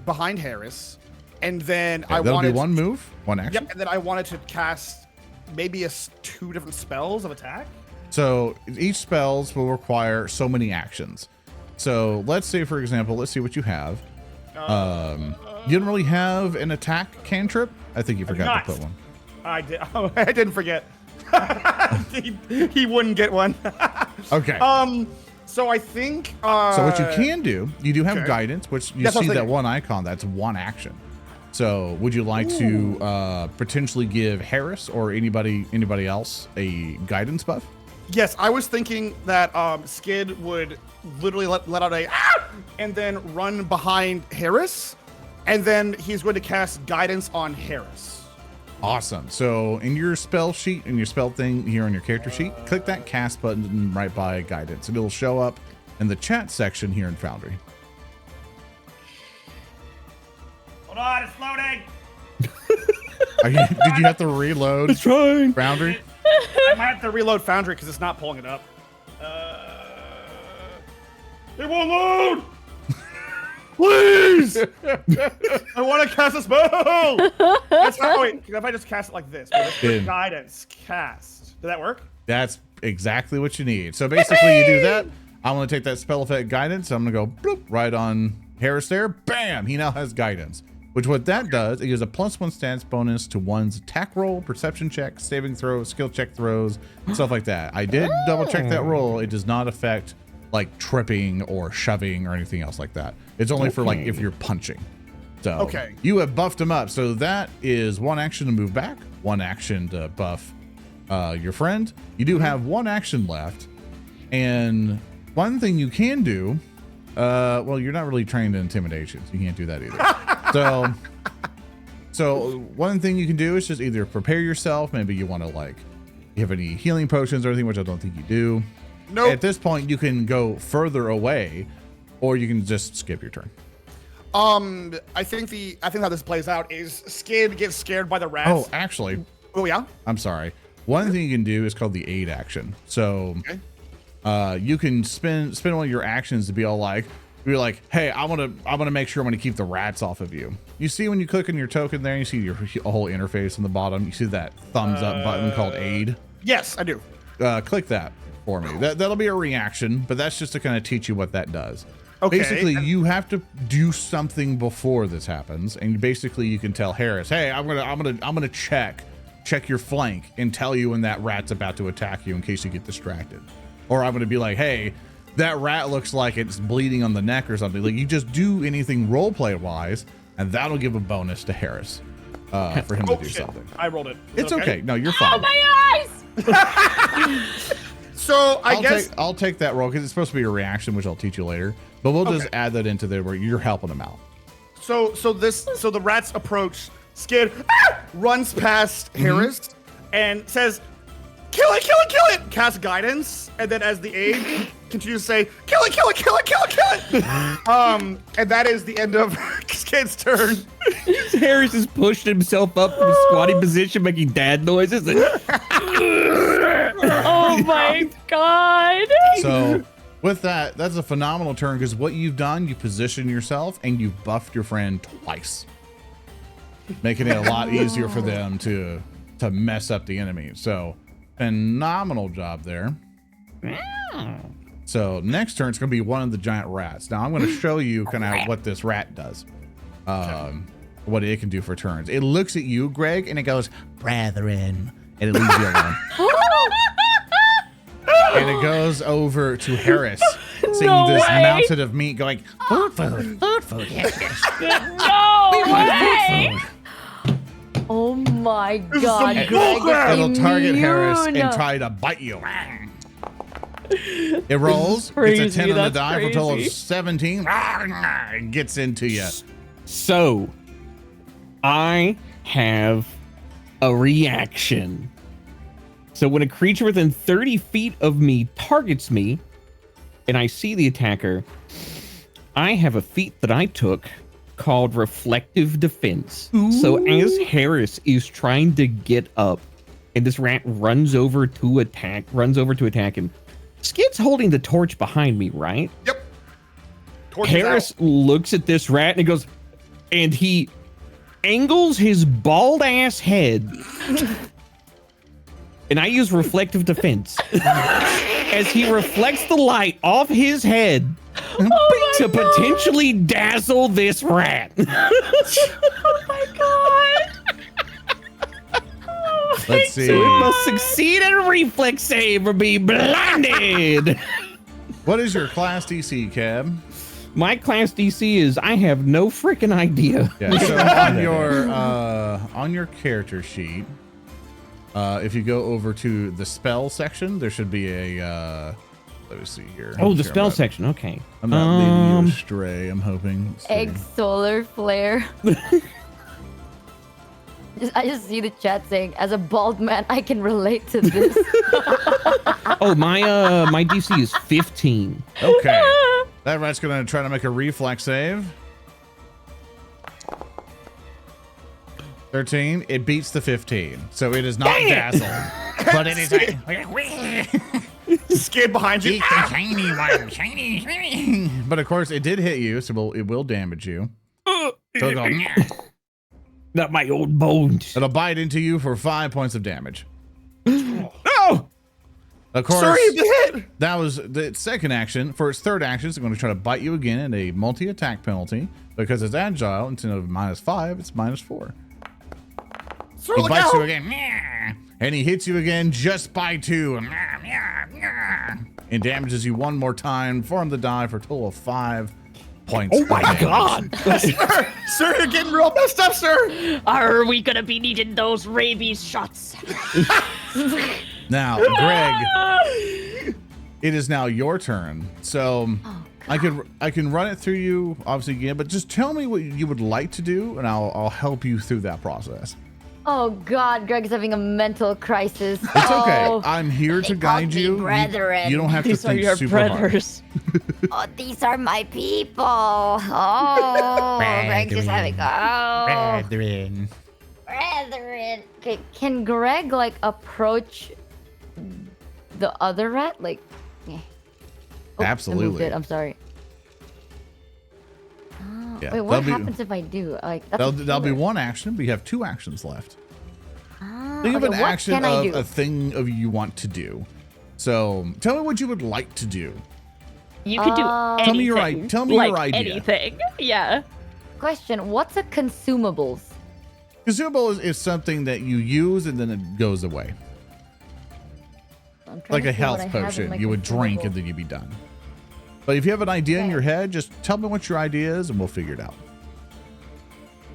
behind Herace, and then I That'll wanted be 1 move, 1 action. Yep, and then I wanted to cast maybe 2 different spells of attack. So each spells will require so many actions. So let's say, for example, let's see what you have. You don't really have an attack cantrip. I think you forgot to put one. I did. Oh, I didn't forget. he wouldn't get one. Okay. So I think. So what you can do, you do have guidance, which you That's what I see was that thinking. 1 icon. That's 1 action. So would you like to potentially give Herace or anybody else a guidance buff? Yes, I was thinking that Skid would literally let out a and then run behind Herace, and then he's going to cast guidance on Herace. Awesome. So in your spell sheet, in your spell thing here on your character sheet, click that cast button right by guidance, and it'll show up in the chat section here in Foundry. Hold on, it's loading. Did you have to reload It's trying. Foundry? I might have to reload Foundry because it's not pulling it up. It won't load. Please! I want to cast a spell! That's how, wait, if I just cast it like this, with guidance, cast. Did that work? That's exactly what you need. So basically you do that. I'm going to take that spell effect guidance. I'm going to go bloop, right on Herace there. Bam! He now has guidance. Which what that does, it gives a +1 stats bonus to one's attack roll, perception check, saving throw, skill check throws, stuff like that. I did double check that roll. It does not affect like tripping or shoving or anything else like that. It's only for like if you're punching. So you have buffed him up. So that is one action to move back, one action to buff your friend. You do have one action left. And one thing you can do, well, you're not really trained in intimidation, so you can't do that either. So one thing you can do is just either prepare yourself. Maybe you want to like, you have any healing potions or anything, which I don't think you do. Nope. At this point, you can go further away, or you can just skip your turn. I think how this plays out is Skid gets scared by the rats. Oh, actually. Oh yeah. I'm sorry. One thing you can do is called the aid action. So, you can spend one of your actions to be all like, hey, I want to make sure I'm going to keep the rats off of you. You see when you click on your token there, you see your whole interface on the bottom. You see that thumbs up button called aid. Yes, I do. Click that for me. That'll be a reaction, but that's just to kind of teach you what that does. Okay. Basically, you have to do something before this happens, and basically you can tell Herace, hey, I'm gonna check your flank and tell you when that rat's about to attack you in case you get distracted. Or I'm gonna be like, hey, that rat looks like it's bleeding on the neck or something. Like, you just do anything roleplay wise, and that'll give a bonus to Herace for him to do something. I rolled it. It's okay. No, you're fine. Oh, my eyes! So I guess I'll take that roll because it's supposed to be a reaction, which I'll teach you later. But we'll just add that into there where you're helping them out. So the rats approach. Skid runs past Herace and says, "Kill it, kill it, kill it!" Cast guidance, and then as the aid continues to say, "Kill it, kill it, kill it, kill it, kill it!" And that is the end of Skid's turn. Herace has pushed himself up from squatting position, making dad noises. Oh my god! So with that, that's a phenomenal turn because what you've done, you position yourself and you've buffed your friend twice, making it a lot easier for them to mess up the enemy. So phenomenal job there. So next turn it's going to be one of the giant rats. Now I'm going to show you kind of what this rat does. What it can do for turns. It looks at you, Greg, and it goes, "Brethren," and it leaves you alone. And it goes over to Herace, seeing this mountain of meat going, food, yes, yes. No way! Oh my god, Greg. It'll target Herace immune. and try to bite you. It rolls, Crazy, gets a 10 on the that's die for a total of crazy. 17. It gets into you. So, I have a reaction. So when a creature within 30 feet of me targets me, and I see the attacker, I have a feat that I took called Reflective Defense. Ooh. So as Herace is trying to get up, and this rat runs over to attack him, Skid's holding the torch behind me, right? Yep. Torch Herace looks at this rat and he goes, and he angles his bald ass head. And I use Reflective Defense as he reflects the light off his head to potentially dazzle this rat. Oh my god! Let's see. So it must succeed at a reflex save or be blinded. What is your class DC, Cab? My class DC is I have no freaking idea. Yeah, so on your character sheet, if you go over to the spell section, there should be a let me see here. Oh, the spell section. Okay. I'm not leading you astray, I'm hoping. Let's see. Egg solar flare. I just see the chat saying, as a bald man, I can relate to this. Oh, my DC is 15. Okay. That rat's gonna try to make a reflex save. 13. It beats the 15, so it is not dazzled. But it is. Skid behind you. Eat the shiny one, shiny. But of course, it did hit you, so it will damage you. So it'll go, Not my old bones. it'll bite into you for 5 points of damage. No! Of course, Sorry, you hit. that was the second action. For its third action, it's going to try to bite you again at a multi-attack penalty. Because it's agile, instead of -5, it's -4. Sir, He look bites out. you again, and he hits you again just by 2, and damages you one more time. Form the die for a total of 5 points. Oh my of damage. god! Sir, you're getting real messed up, sir. Are we gonna be needing those rabies shots? Now, Greg, it is now your turn. So I can run it through you, obviously again, but just tell me what you would like to do, and I'll help you through that process. Oh God, Greg's having a mental crisis. It's okay. I'm here to They guide called me you. brethren. You don't have to These are think your super hard. brothers. Oh, these are my people. Oh, Greg's just having Brethren. brethren. Okay, can Greg like approach the other rat? Like, yeah. Oh, I moved Absolutely. it. I'm sorry. Oh, Yeah, wait, what that'll be- happens if I do? Like, that's That'll be one action, but you have 2 actions left. Ah, Think of okay, an what action can I of do? a thing of you want to do. So tell me what you would like to do. You can do anything. Tell me your like idea. Anything. Yeah. Question: what's a consumables? Consumable is something that you use and then it goes away. I'm trying Like to a see what health I have in potion. my You would drink and consumables. then you'd be done. But if you have an idea in Okay. your head, just tell me what your idea is and we'll figure it out.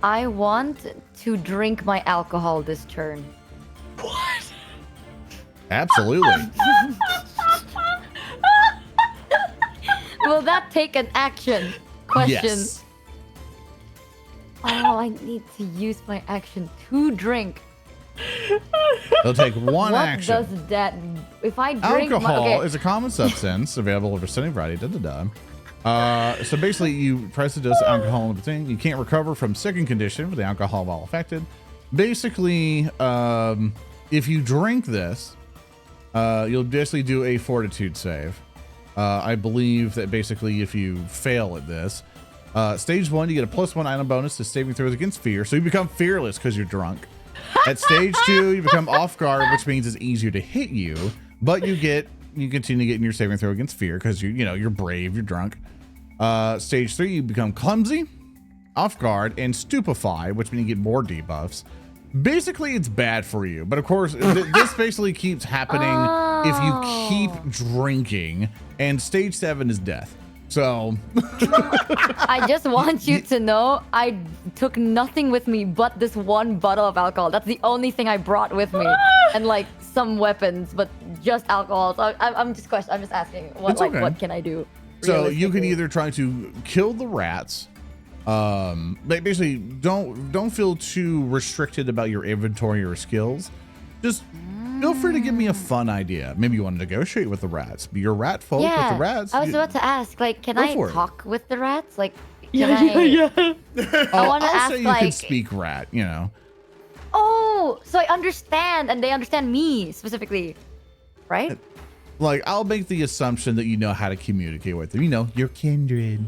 I want to drink my alcohol this turn. Absolutely. Will that take an action? Question. Yes. Oh, I need to use my action to drink. It'll take one what action. does that? If I drink Alcohol my, okay. is a common substance available over any variety. So basically, you press the dose of alcohol in the thing. You can't recover from second condition with the alcohol while affected. Basically, if you drink this, you'll basically do a fortitude save. I believe that basically, if you fail at this, stage 1, you get a +1 item bonus to saving throws against fear. So you become fearless because you're drunk. At stage 2, you become off guard, which means it's easier to hit you, but you continue getting your saving throw against fear because you're brave, you're drunk. Stage 3, you become clumsy, off guard, and stupefy, which means you get more debuffs. Basically, it's bad for you, but of course, this basically keeps happening if you keep drinking, and stage 7 is death. So I just want you to know I took nothing with me but this one bottle of alcohol. That's the only thing I brought with me, and like some weapons, but just alcohol. So I'm just asking, what It's okay. what can I do? So you can realistically? either try to kill the rats. Basically, don't feel too restricted about your inventory or skills. Just feel free to give me a fun idea. Maybe you want to negotiate with the rats. Be your rat folk with the rats. I was about to ask, like, can Go I for it. talk with the rats? Like, Yeah, can I? yeah. I want to I'll ask, say you like, can speak rat. oh, so I understand, and they understand me specifically, right? Like I'll make the assumption that you know how to communicate with them. Your kindred.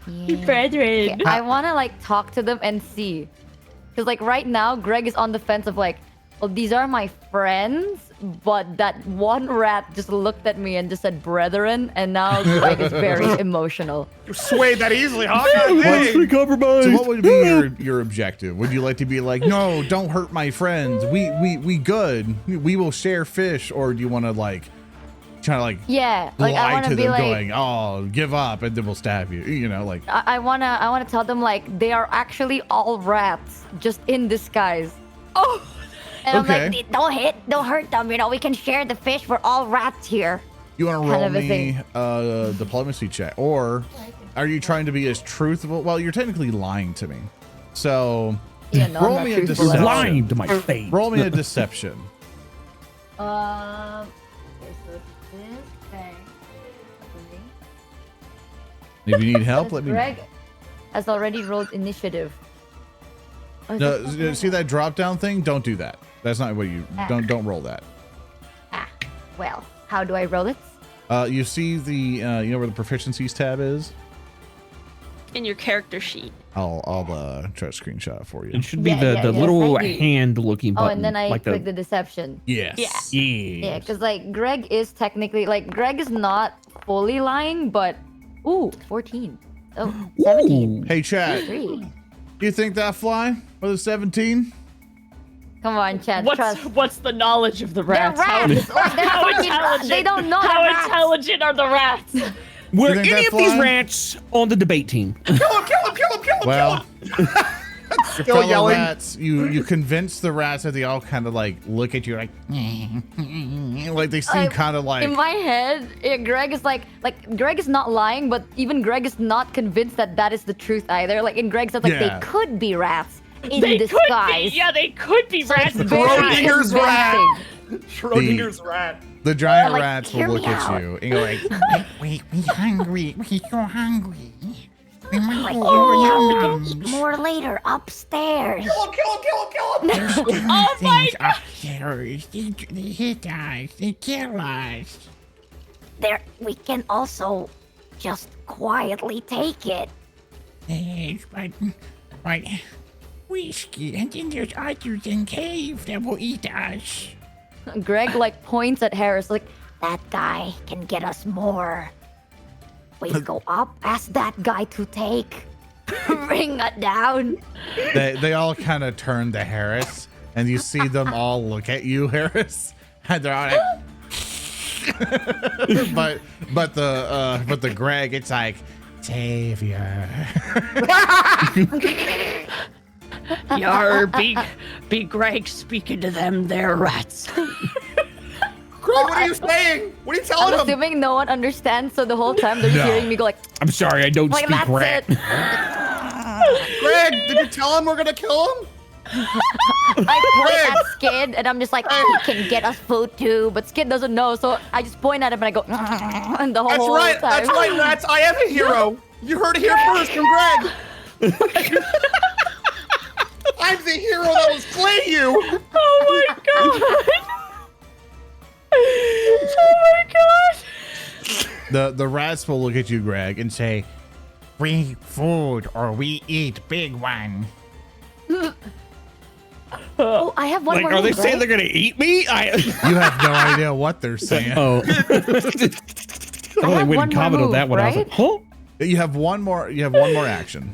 Yeah. Brethren. Okay, I want to like talk to them and see, because like right now, Greg is on the fence of like, well, these are my friends, but that one rat just looked at me and just said brethren, and now Greg is very emotional. You swayed that easily, huh? So what would be your objective? Would you like to be like, no, don't hurt my friends. We good. We will share fish, or do you want to like try to like Yeah, like I lie want to to be them, like, going, oh, give up, and then we'll stab you. Like I wanna tell them like they are actually all rats, just in disguise. Oh, And Okay. I'm like, don't hurt them. We can share the fish. We're all rats here. you want to kind roll of a me diplomacy check, or are you trying to be as truthful? Well, you're technically lying to me. So Yeah, no, roll I'm me not a truthful at deception. all. Lying to my face. Roll me a deception. Okay, so it's this thing. If you need help, let me know. Greg has already rolled initiative. Oh, is that No, something? see that drop down thing? Don't do that. That's not what you don't roll that. Well, How do I roll it? You see the you know where the proficiencies tab is? In your character sheet. I'll try to screenshot it for you. It should be Yeah, the yes, little I do. hand-looking Oh, button. and then I like click the deception. Yes. Yeah. Yeah, because like Greg is technically like Greg is not fully lying, but 14. Oh, 17. Hey, chat. 3. Do you think that fly with a 17? Come on, Chad. Trust. What's the knowledge of the They're rats? rats. Like, they're How fucking- intelligent? They don't know. How they're rats. intelligent are the rats? Were You think any that of these fly? rats on the debate team? Kill him! Kill him! Kill him! Kill him! Well, kill him! your Still fellow yelling. rats, you convince the rats that they all kind of like look at you like they seem Like, kind of like In my head, Greg is like Greg is not lying, but even Greg is not convinced that that is the truth either. Like in Greg's head, like Yeah. they could be rats in They could disguise. be. Yeah, they could be rats. It's in very Schrodinger's disguise. rat. convincing. Schrodinger's rat. the giant like, rats will hear look me at out. you and go like, We hungry. We so hungry. We might Oh, eat more later upstairs. Kill him! Kill him! Kill him! Kill him! Oh my things upstairs. They hit us. They kill us. There, we can also just quietly take it. Yes, but whiskey, and then there's others in cave that will eat us. Greg like points at Herace like, that guy can get us more. We go up, ask that guy to take. Bring it down. they all kind of turn to Herace, and you see them all look at you, Herace, and they're all like, but the Greg, it's like savior. Yar, be Greg speaking to them. They're rats. Greg, what are you saying? What are you telling I'm him? assuming no one understands, so the whole time they're just No. hearing me go like, I'm sorry, I don't like speak that's rat. it. Greg, did you tell him we're gonna kill him? I point at Skid and I'm just like, he can get us food too, but Skid doesn't know, so I just point at him and I go, and the That's whole right. time. That's right, rats. I am a hero. You heard it here first from Greg. I'm the hero that will slay you. Oh my god. Oh my god. The rats will look at you, Greg, and say, We food or we eat big one. Oh, I have one Like, more. are they move, saying right? they're gonna eat me? "You have no idea what they're saying." Oh. I I have went one and more commented on move, that one. I was right? like, huh? You have one more. You have one more action.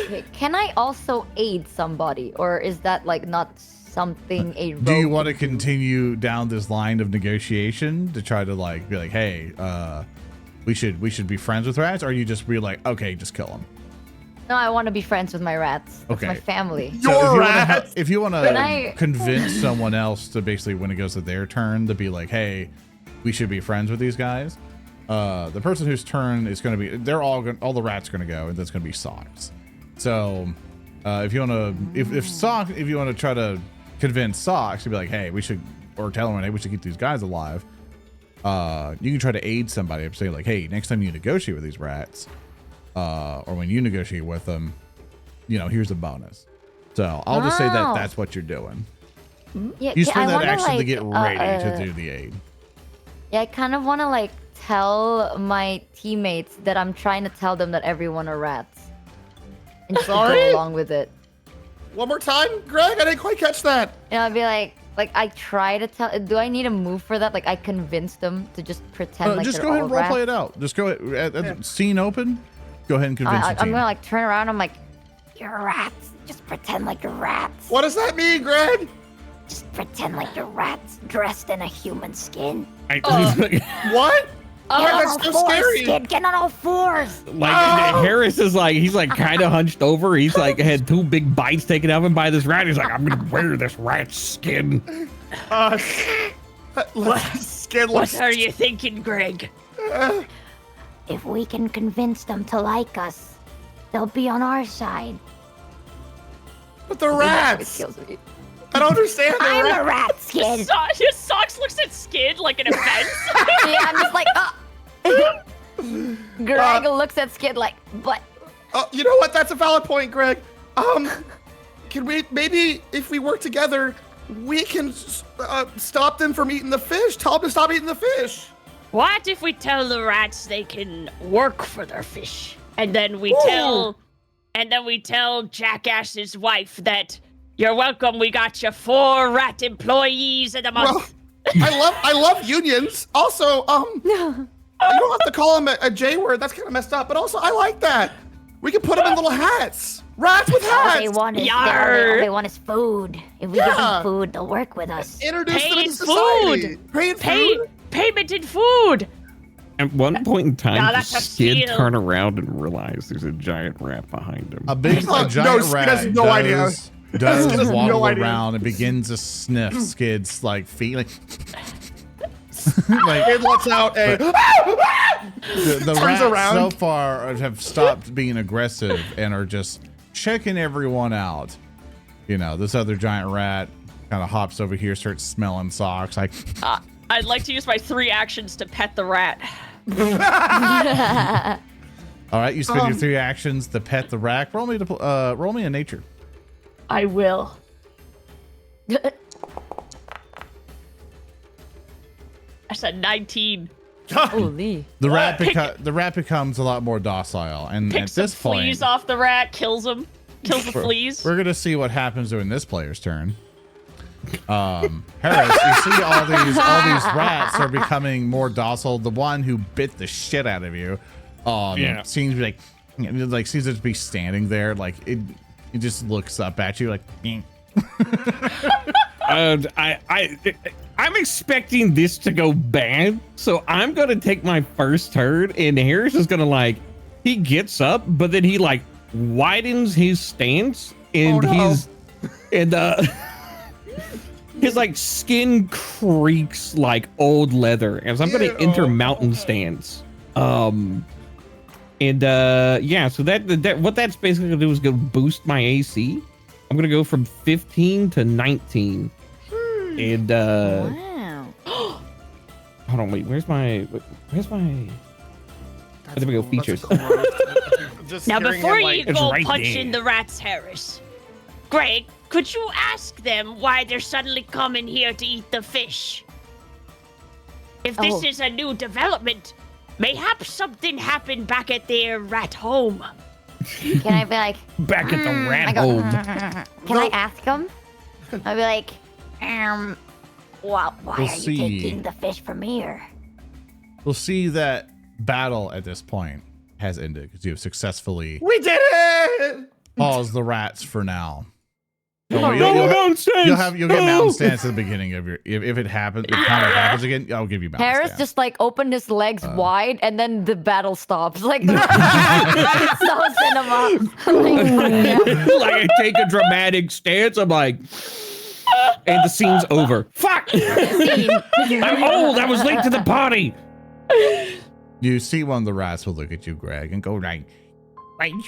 Okay, can I also aid somebody, or is that like not something a rogue? Do you want to continue down this line of negotiation to try to like be like, hey, we should be friends with rats, or you just be like, okay, just kill them? No, I want to be friends with my rats. That's my Okay. family. Your rats. If you want Can to I- convince someone else to basically when it goes to their turn to be like, hey, we should be friends with these guys. The person whose turn is going to be, all the rats are going to go, and that's going to be Socks. So, if you want to, if you want to try to convince Socks to be like, hey, we should, or tell him, hey, we should keep these guys alive. You can try to aid somebody and say like, hey, next time you negotiate with these rats, or when you negotiate with them, here's a bonus. So I'll just say that Wow. that's what you're doing. Yeah, You I spend that wanna, action to like, get ready to do the aid. Yeah, I kind of want to like tell my teammates that I'm trying to tell them that everyone are rats, and just Sorry? go along with it. One more time, Greg. I didn't quite catch that. And I'll be like I try to tell. Do I need a move for that? Like I convince them to just pretend like Just they're go ahead all and role play rats? it out. Just go at scene open. Go ahead and convince your I'm team. gonna like turn around. I'm like, you're rats. Just pretend like you're rats. What does that mean, Greg? Just pretend like you're rats dressed in a human skin. What? Why, that's so scary. Skid. Get on all fours. Like Oh! Herace is like, he's like kind of hunched over. He's like had 2 big bites taken out of him by this rat. He's like, I'm gonna wear this rat skin. Skin What are you thinking, Greg? If we can convince them to like us, they'll be on our side. But the rats. Kills me. I don't understand. The I'm rats. a rat, Skid. His Socks looks at Skid like an offense. Yeah, I'm just like, Greg looks at Skid like, but You know what? That's a valid point, Greg. Can we maybe if we work together, we can stop them from eating the fish. Tell them to stop eating the fish. What if we tell the rats they can work for their fish? And then we tell Jackass's wife that you're welcome, we got you 4 rat employees in a month. Well, I love unions. Also, you don't have to call them a J word. That's kind of messed up. But also, I like that. We can put them in little hats. Rats with hats. All they want is all they want is food. If we give them food, they'll work with us. Introduce them Pay in to society. food. Payment in food. At one point in time, Now does that's a Skid steal. turn around and realize there's a giant rat behind him. A big No, a giant Skid rat has no idea. does Skid has no waddle idea. around and begins to sniff Skid's like feet. Like, It lets out a. the Turns rats around. so far have stopped being aggressive and are just checking everyone out. You know, this other giant rat kind of hops over here, starts smelling socks. Like, I'd like to use my 3 actions to pet the rat. all right, you spend your 3 actions to pet the rat. Roll me a nature. I will. I said 19. Holy. The rat becomes a lot more docile, and Pick at some this point, fleas off the rat, kills him. Kills the fleas. we're gonna see what happens during this player's turn. Herace, you see all these rats are becoming more docile. The one who bit the shit out of you, seems to be like seems to be standing there, like it just looks up at you like. I'm expecting this to go bad, so I'm gonna take my first turn, and Herace is gonna he gets up, but then he widens his stance, and his skin creaks like old leather, and so I'm gonna enter mountain stance. So that what that's basically gonna do is gonna boost my AC. I'm gonna go from 15 to 19. And Wow. hold on, wait, where's my there we go, features. Just Now, hearing before him, you It's go right punching there. the rats, Herace, Greg, could you ask them why they're suddenly coming here to eat the fish? If this Oh. is a new development, mayhaps something happened back at their rat home. Can I be like, Back at the rat I go, home. can I ask him? I'll be like, why We'll are you see. taking the fish from here? We'll see that battle at this point has ended because you have successfully We did it! paused the rats for now. No mountain stance! You'll get mountain stance at the beginning of your if it happens, if combat happens again, I'll give you mountain Harris stance. just opened his legs wide, and then the battle stops. It's so cinema. I take a dramatic stance. I'm like, and the scene's over. Fuck! I'm old. I was late to the party. You see one of the rats will look at you, Greg, and go like, When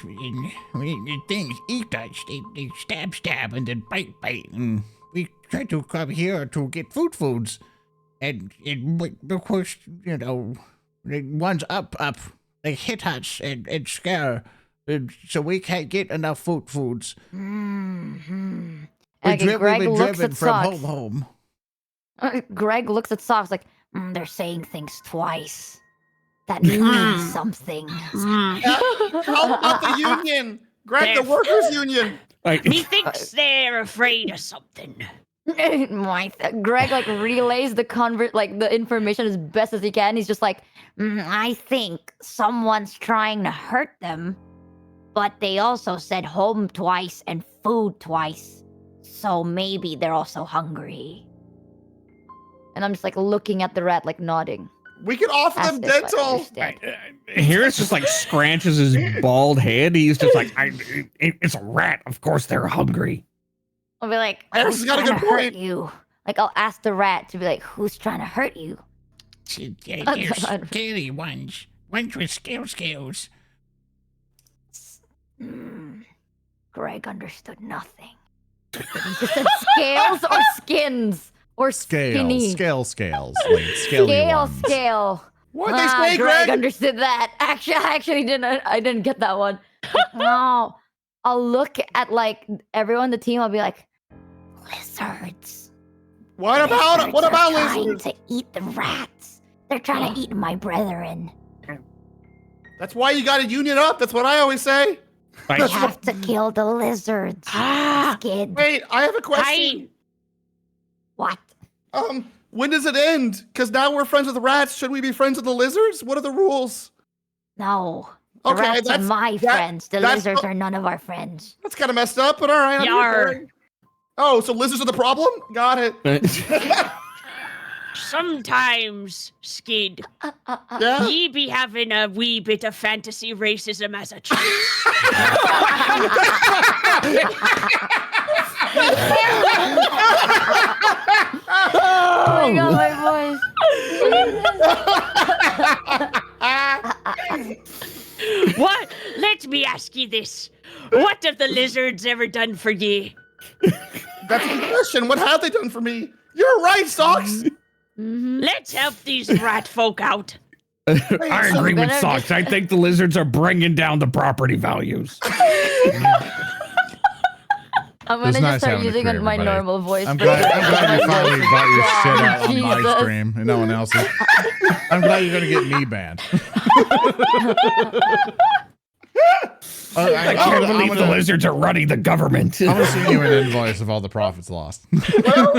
the things eat us, they stab, and then bite. And we try to come here to get foods. And of course, the ones up, they hit us and scare. And so we can't get enough foods. Mm-hmm. We've Greg been looks driven at from Socks. home. Greg looks at Socks like, they're saying things twice. That means something. How about the union? Greg, the They're- workers' union. Methinks they're afraid of something. Greg relays the information as best as he can. He's just like, I think someone's trying to hurt them, but they also said home twice and food twice, so maybe they're also hungry. And I'm just looking at the rat, nodding. We can offer them As if I dental. understand. Harris just scratches his bald head. He's just it's a rat. Of course they're hungry. I'll be like, Harris who's has got a trying good to hurt point. you? I'll ask the rat to be like, who's trying to hurt you? They're scary ones. Ones with scales. Greg understood nothing. He just said scales or skins or skinny. scales, like scaly ones. Scale. What they say, Greg Greg? understood that. Actually, I actually didn't. I didn't get that one. No, I'll look at everyone on the team. I'll be like, lizards. What about trying lizards? to eat the rats. They're trying to eat my brethren. That's why you got to union up. That's what I always say. We have to kill the lizards. Skid. Wait, I have a question. What? When does it end? Because now we're friends with the rats. Should we be friends with the lizards? What are the rules? No. The Okay, rats are my friends. The lizards are none of our friends. That's kind of messed up, but all right. I'm here for it. Oh, so lizards are the problem? Got it. Sometimes, Skid, Yeah. ye be having a wee bit of fantasy racism as a child. Oh my god, my voice. What? Let me ask you this. What have the lizards ever done for ye? That's a good question. What have they done for me? You're right, Socks. Let's help these rat folk out. I agree with Socks. I think the lizards are bringing down the property values. I'm It was gonna nice just start having a using career, my everybody. normal voice. I'm for glad this. you finally brought your shit out on my Jesus. stream and no one else's. I'm glad you're gonna get me banned. I can't believe the lizards are running the government. I'm gonna send you an invoice of all the profits lost. Well,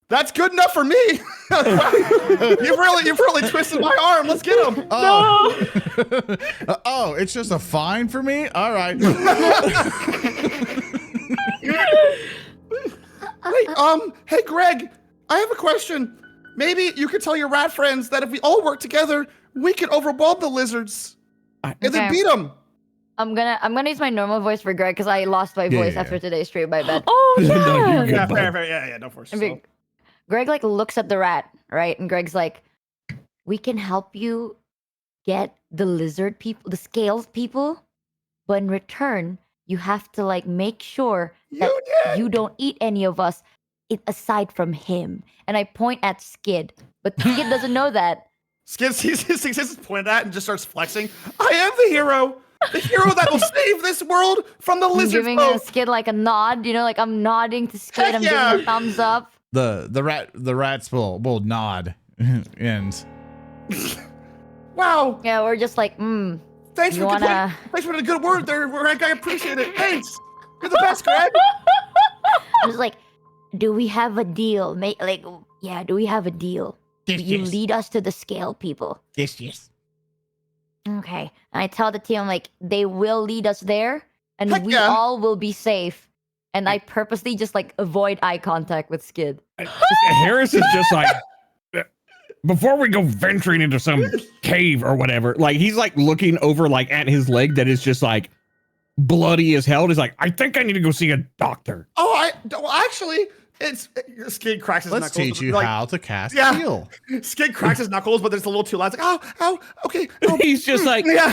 that's good enough for me. You've really twisted my arm. Let's get him. Oh, it's just a fine for me? All right. Wait, hey Greg, I have a question. Maybe you could tell your rat friends that if we all work together, we could overwhelm the lizards and then Okay. beat them. I'm gonna use my normal voice for Greg because I lost my voice after today's stream. My bad. Oh, No, yeah. you're good, Yeah, bud. fair. Yeah, don't force I yourself. mean, Greg like looks at the rat, right? And Greg's like, "We can help you get the lizard people, the scales people, but in return, you have to like make sure that you don't eat any of us, aside from him." And I point at Skid, but Skid doesn't know that. Skid sees his success pointed at and just starts flexing. I am the hero that will save this world from the I'm lizards. giving Skid like a nod, like I'm nodding to Skid. Heck I'm yeah. giving a thumbs up. The rats will nod and Wow. Yeah, we're just like, Thanks You for wanna- Thanks for the good word there, Greg. I appreciate it. Thanks. You're the best, Greg. I was like, do we have a deal? Do we have a deal? Yes, You yes. lead us to the scale people. Yes, yes. Okay. And I tell the team, I'm like, they will lead us there, and Heck we yeah. all will be safe. And I purposely just like avoid eye contact with Skid. Harris is just like, before we go venturing into some cave or whatever, like he's like looking over like at his leg that is just like bloody as hell. He's like, I think I need to go see a doctor. Well, actually, it's Skid cracks his let's knuckles. teach you like, how to cast Yeah. heal. Skid cracks his knuckles, but it's a little too loud. It's like, ow, okay. Oh, He's just like, yeah.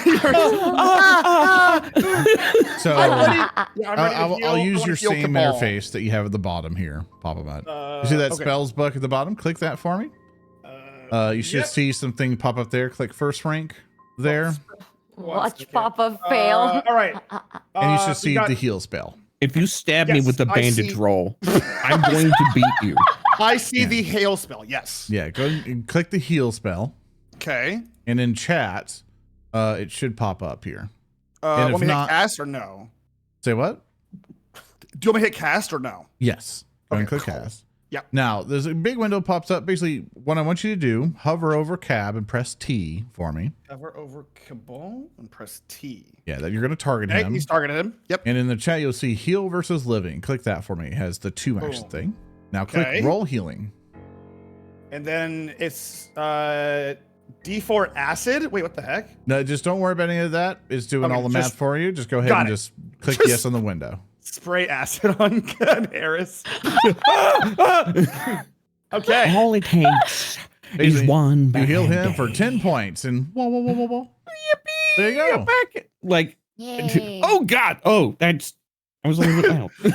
So I'm ready. Yeah, I'm ready to heal. I'll I use wanna your heal same Cabal. interface that you have at the bottom here, Pop-O-Mat. You see that okay. spells book at the bottom? Click that for me. You should Yep. see something pop up there. Click first rank there, Watch Papa fail. All right. and you should we see got- the heal spell. if you stab me Yes, with the I bandage see. roll, I'm going to beat you. I see the hail spell. Yes. Yeah, go and click the heal spell, Okay. and in chat, it should pop up here. And if Want me to hit not- cast or no? Say what? Do you want me to hit cast or no? Yes. Go and Okay, click cool. cast. Yep. Now, there's a big window pops up. Basically, what I want you to do, hover over Cab and press T for me. Hover over Cabal and press T. Yeah, that you're going to target Okay, him. he's targeted him. Yep. And in the chat, you'll see heal versus living. Click that for me. It has the 2 action Boom. thing. Now click Okay. roll healing. And then it's D4 acid. Wait, what the heck? No, just don't worry about any of that. It's doing Okay, all the math just- for you. Just go ahead got and it. just click Just- yes on the window. Spray acid on Herace. Okay. All it takes is Basically, one. You heal him Band-Aid. for 10 points and whoa. There you go. Back. Like, Yay. oh God. Oh, that's. I was a little bit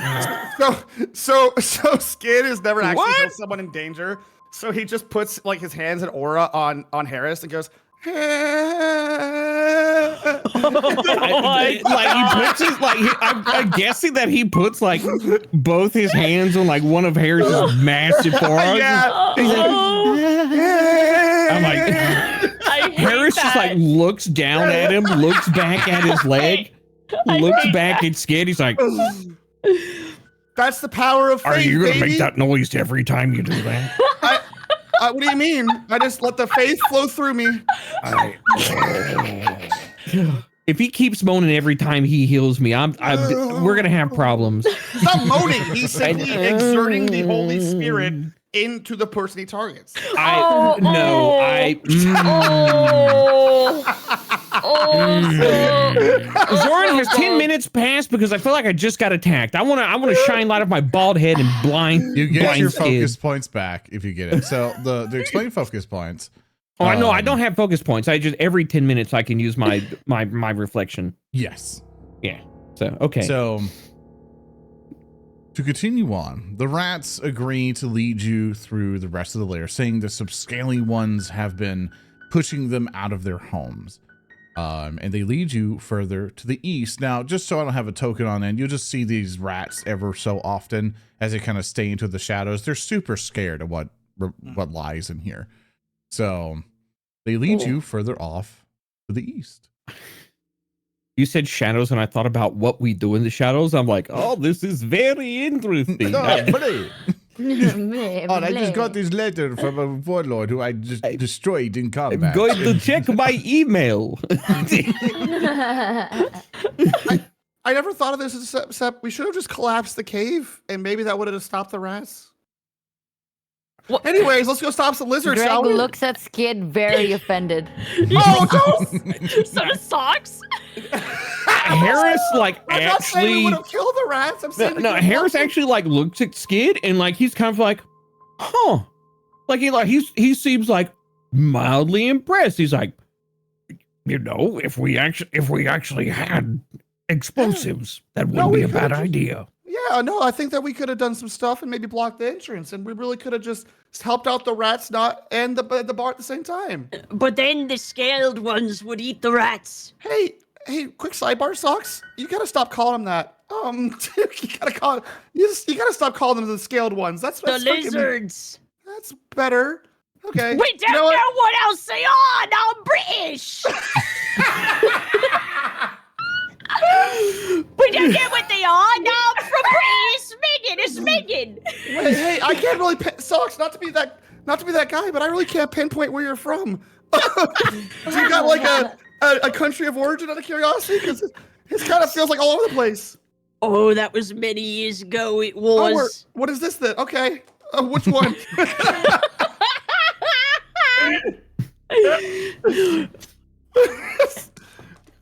loud. So Skid has never actually What? killed someone in danger. So he just puts like his hands and aura on Herace and goes, I'm guessing that he puts like both his hands on like one of Harris's massive forearms. I'm like, Harris just like looks down at him, looks back at his leg, looks back at Skid. He's like, that's the power of faith. Are you gonna baby. make that noise every time you do that? What do you mean? I just let the faith flow through me. If he keeps moaning every time he heals me, we're gonna have problems. He's not moaning. He's simply exerting the Holy Spirit into the person he targets. Zoran has 10 minutes passed because I feel like I just got attacked. I want to shine light of my bald head and blind. You get blind your skid. focus points back if you get it. So the explain focus points. Oh, I know. I don't have focus points. I just every 10 minutes I can use my reflection. Yes. Yeah. So okay. So to continue on, the rats agree to lead you through the rest of the lair, saying the some scaly ones have been pushing them out of their homes. And they lead you further to the east. Now, just so I don't have a token on end, you'll just see these rats ever so often as they kind of stay into the shadows. They're super scared of what lies in here. So they lead you further off to the east. You said shadows, and I thought about what we do in the shadows. I'm like, oh, this is very interesting. I just got this letter from a warlord who I just destroyed in combat. I'm going to check my email. I never thought of this except we should have just collapsed the cave, and maybe that would have stopped the rats. Well, anyways, let's go stop some lizards. Greg looks at Skid very offended. Oh, no! So does Socks. Harris like I'm not saying we actually would have killed the rats. I'm saying no. Harris actually like looks at Skid and like he's kind of like, huh? Like he seems like mildly impressed. He's like, you know, if we actually had explosives, that wouldn't be a bad idea. Yeah, no, I think that we could have done some stuff and maybe blocked the entrance, and we really could have just helped out the rats and the bar at the same time. But then the scaled ones would eat the rats. Hey, quick sidebar, Socks. You gotta stop calling them that. You gotta stop calling them the scaled ones. That's the lizards. That's better. Okay. We don't know what else they are. I'm British. We don't know what they are. No, I'm from British. Megan. Wait, hey, I can't really Socks, not to be that guy, but I really can't pinpoint where you're from. Do you got like a country of origin out of curiosity? Because it kind of feels like all over the place. Oh, that was many years ago. It was. What is this then? Okay. Which one?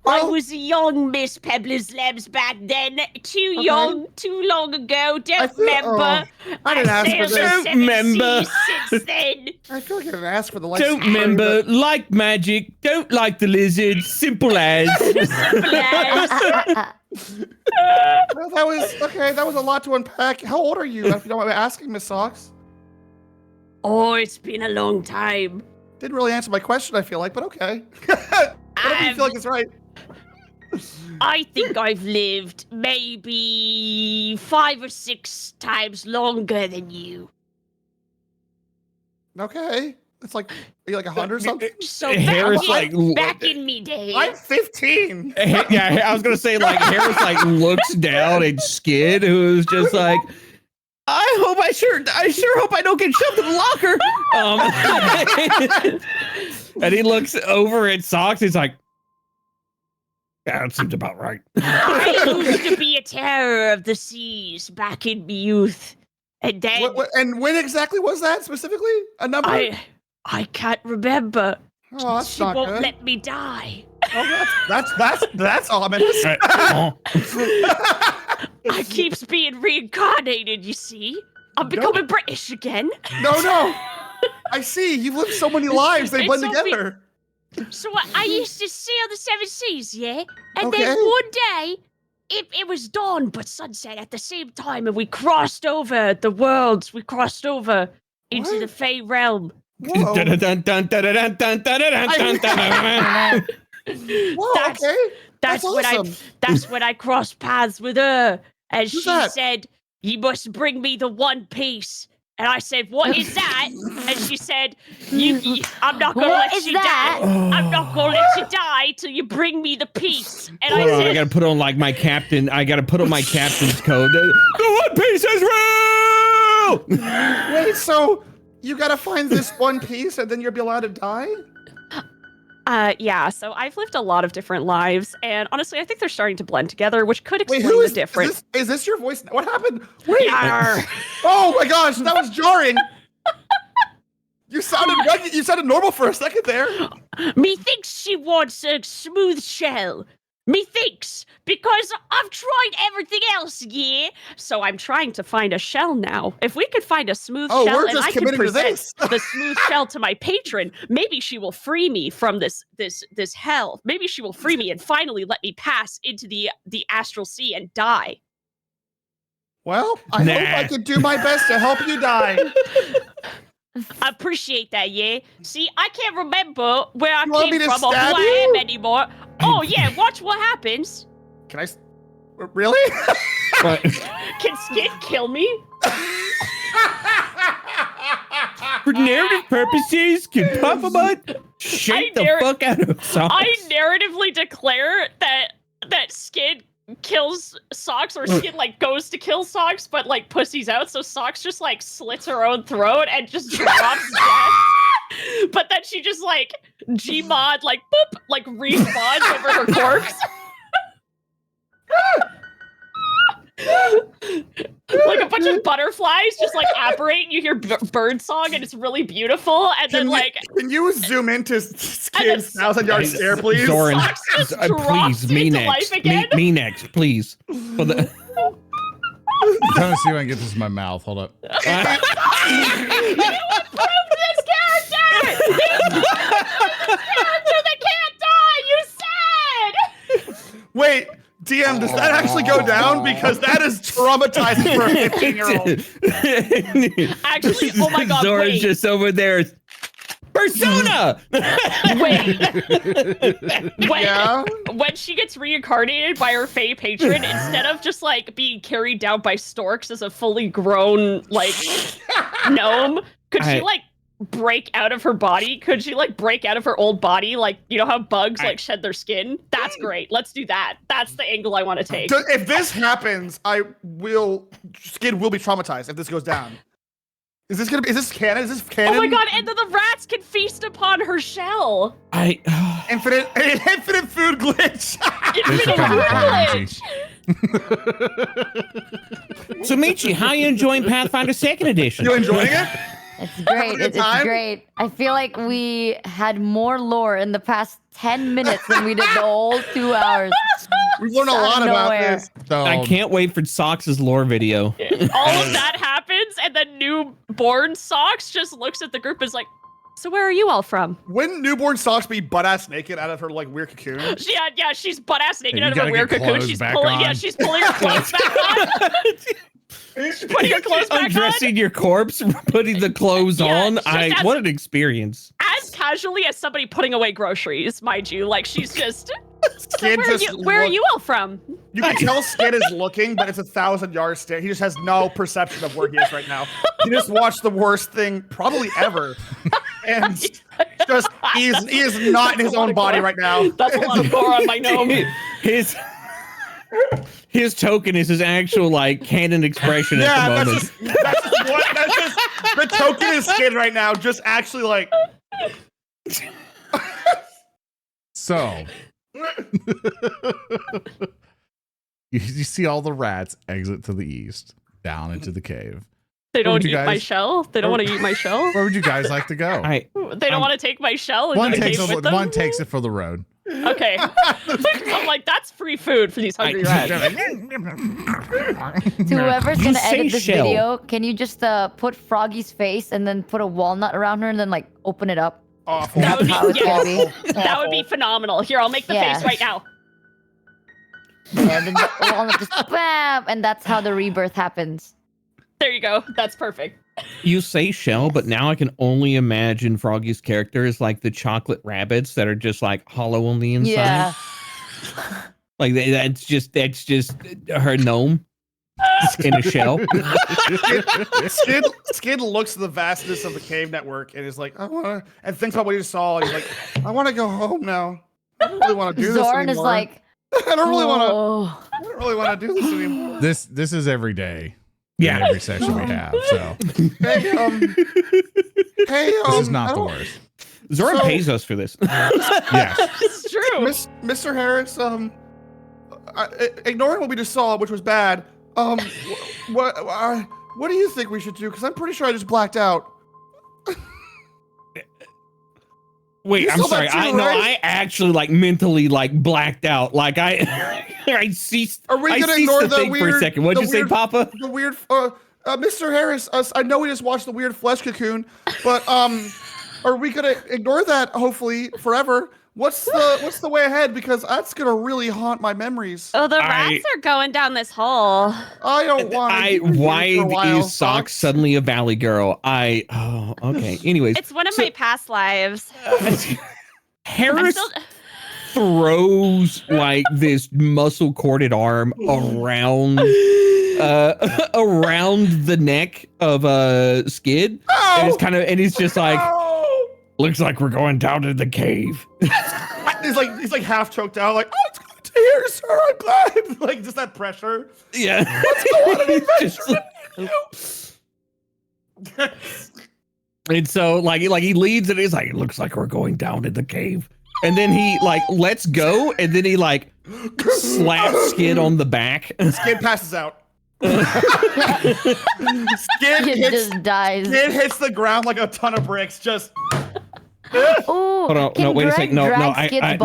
I was a young Miss Pebbler's Labs back then. Too young, too long ago. Don't remember. I didn't ask for this. Don't remember. Since then. I feel like I didn't ask for the Don't remember. Like magic. Don't like the lizard. Simple as. Well, that was okay. That was a lot to unpack. How old are you? If you don't mind me asking, Miss Socks. Oh, it's been a long time. Didn't really answer my question, I feel like, but okay. Whatever you feel like is right. I think I've lived maybe 5 or 6 times longer than you. Okay. It's like, are you like 100 or something? So Harris, back in me day. I'm 15. Yeah, I was gonna say like Harris like looks down at Skid, who's just like, I sure hope I don't get shoved in the locker. And he looks over at Socks. He's like, yeah, that seems about right. I used to be a terror of the seas back in my youth. And then and when exactly was that specifically? A number? I can't remember. Oh, that's she not won't good. let me die. Oh, that's ominous. I keeps being reincarnated, you see. I'm becoming British again. No. I see. You've lived so many lives. They blend together. So I used to sail the 7 seas, yeah? And Okay. then one day, it was dawn but sunset at the same time, and we crossed over the worlds. We crossed over into the Fey realm. Whoa. Dun, dun, dun, dun, dun, dun, dun, dun, dun, dun, dun. Whoa, That's- okay. That's awesome. that's when I crossed paths with her, and Who's she that? said, "You must bring me the One Piece." And I said, "What is that?" And she said, "I'm not gonna What let is you that? die. I'm not gonna let you die till you bring me the piece." And Hold on, I said, gotta put on like my captain. I gotta put on my captain's code. The One Piece is real. Wait, so you gotta find this one piece and then you'll be allowed to die? yeah, so I've lived a lot of different lives, and honestly, I think they're starting to blend together, which could Wait, explain who the is difference. Is this your voice? What happened? Wait. Yarr. Oh my gosh, that was jarring. You sounded normal for a second there. Methinks she wants a smooth shell. Methinks, because I've tried everything else, yeah. So I'm trying to find a shell now. If we could find a smooth Oh, shell we're and just I can committing to present this. the smooth shell to my patron, maybe she will free me from this hell. Maybe she will free me and finally let me pass into the astral sea and die. Well, I hope I could do my best to help you die. I appreciate that, yeah. See, I can't remember where I You want came me to from or who stab I you? am anymore. Oh yeah, watch what happens. Can I? Really? What? Can Skid kill me? For narrative purposes, can Puffabut shake the fuck out of Socks? I narratively declare that Skid kills Socks, or Skid like goes to kill Socks, but like pussies out, so Socks just like slits her own throat and just drops dead. But then she just like Gmod like boop like respawns over her corpse. Like a bunch of butterflies just like apparate. You hear bird song and it's really beautiful. And then like can you zoom into Skid's 1,000-yard stare, please? Zoran, Socks just please, drops me into next. life again. Me next, please. For the- I'm trying to see if I can get this in my mouth. Hold up. You improved this character! This character that can't die, you said! Wait, DM, does that actually go down? Because that is traumatizing for a 15-year-old. Actually, oh my god, Zoran's wait. just over there. Persona! Wait. Yeah? When she gets reincarnated by her Fae patron, instead of just like being carried down by storks as a fully grown like gnome, could she like break out of her body? Could she like break out of her old body? Like, you know how bugs like shed their skin? That's great. Let's do that. That's the angle I want to take. If this happens, Skid will be traumatized if this goes down. Is this canon? Is this canon? Oh my god, and then the rats can feast upon her shell. Infinite food glitch. This is kind of fun, So Michi, how you enjoying Pathfinder Second Edition? You enjoying it? It's great. It's great. I feel like we had more lore in the past 10 minutes than we did the whole 2 hours. We've learned a lot about this. So, I can't wait for Socks' lore video. All of that happens, and then newborn Socks just looks at the group and is like, so where are you all from? Wouldn't newborn Socks be butt-ass naked out of her like weird cocoon? Yeah, she's butt-ass naked Yeah, you out of her gotta weird get cocoon. clothes She's back pulling, on. she's pulling her clothes back on. She's putting her clothes back on. Undressing your corpse, putting the clothes Yeah, on. just What an experience. As casually as somebody putting away groceries, mind you. Like, she's just... Skid where are you all from? You can tell Skid is looking, but it's 1,000-yard stare. He just has no perception of where he is right now. He just watched the worst thing probably ever. And just he is not in his own body right now. That's a lot of gore on my gnome. His token is his actual like canon expression at the moment. That's just the token is Skid right now. Just actually like. So you see all the rats exit to the east, down into the cave. They Where don't would eat you my guys- shell? They don't want to eat my shell? Where would you guys like to go? They don't want to take my shell and One go to takes cave with them? one takes it for the road. Okay. I'm like, that's free food for these hungry rats. To whoever's You gonna say edit this shell. video, can you just put Froggy's face and then put a walnut around her and then like open it up? Awful. That would be, How it's gonna be. that would be phenomenal. Here, I'll make the Yeah. face right now. Yeah, the walnut just bam, and that's how the rebirth happens. There you go. That's perfect. You say shell, but now I can only imagine Froggy's character is like the chocolate rabbits that are just like hollow on the inside. Yeah. Like that's just her gnome in a shell. Skid looks at the vastness of the cave network and is like, I want to, and thinks about what he just saw. And he's like, I want to go home now. I don't really want to do this Zoran anymore. is like, I don't really want to. "Oh." I don't really want to do this anymore. This is every day. Yeah. In every session we have. So Hey, this is not the worst. Zoran So- pays us for this. Yes. It's true. Mr. Harris, ignoring what we just saw, which was bad, what do you think we should do? Because I'm pretty sure I just blacked out. Wait, You I'm saw sorry. that too, I right? I actually like mentally like blacked out. Like I ceased. Are we I gonna ceased ignore to the think for a weird- second. What'd the you say, weird- Papa? The weird, Mr. Harris, I know we just watched the weird flesh cocoon, but are we gonna ignore that hopefully forever? What's the way ahead? Because that's gonna really haunt my memories. Oh, the rats are going down this hole. I don't want to. Why is Socks suddenly a valley girl? Okay. Anyways, It's one of my past lives. I'm Harris still. throws like this muscle corded arm around around the neck of Skid, and it's kind of, and he's just like, looks like we're going down to the cave. He's like half choked out, like, oh, it's good to hear, sir. I'm glad. Like just that pressure. Yeah. Let's go on an adventure. And so like he leads and he's like, it looks like we're going down to the cave. And then he like lets go, and then he like slaps Skid on the back. Skid passes out. Skid It hits, just dies. Skid hits the ground like a ton of bricks. Just Oh, Hold on, no, wait a second. No, I got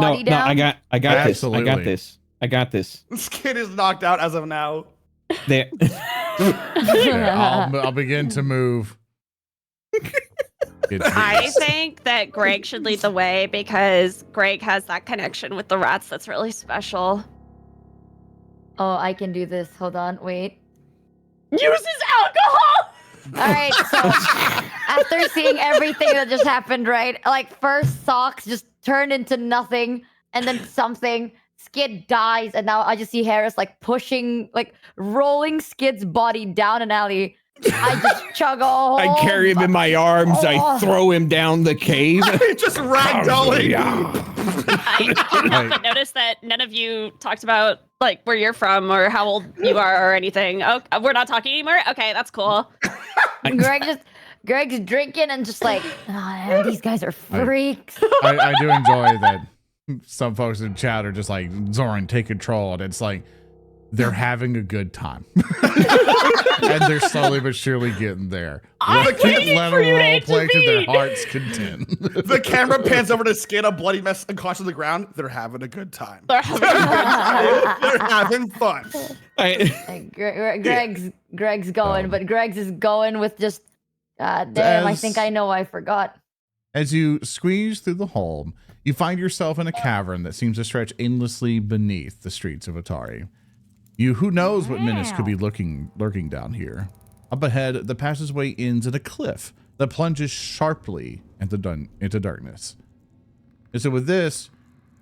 this. I got Absolutely. this. I got this. Skid is knocked out as of now. There. Okay, I'll begin to move. I think that Greg should lead the way because Greg has that connection with the rats that's really special. Oh, I can do this. Hold on, wait. Uses alcohol! All right, so after seeing everything that just happened, right? Like first Socks just turned into nothing, and then something. Skid dies, and now I just see Harris like pushing, like rolling Skid's body down an alley. I just chug a whole. I carry him in my arms. I Oh. throw him down the cave. Just ragdolling. I noticed that none of you talked about like where you're from or how old you are or anything. Oh, we're not talking anymore? Okay, that's cool. Greg's drinking and just like, oh, man, these guys are freaks. I do enjoy that some folks in chat are just like, Zoran, take control. And it's like, they're having a good time. And they're slowly but surely getting there. Let them role play to their heart's content. The camera pans over to Skid, a bloody mess unconscious on the ground. They're having a good time. They're having They're having fun. And Greg's going, but Greg's is going with just, damn, I think I know I forgot. As you squeeze through the hole, you find yourself in a cavern that seems to stretch endlessly beneath the streets of Otari. Who knows what menace could be lurking down here. Up ahead, the passageway ends in a cliff that plunges sharply into darkness. And so with this,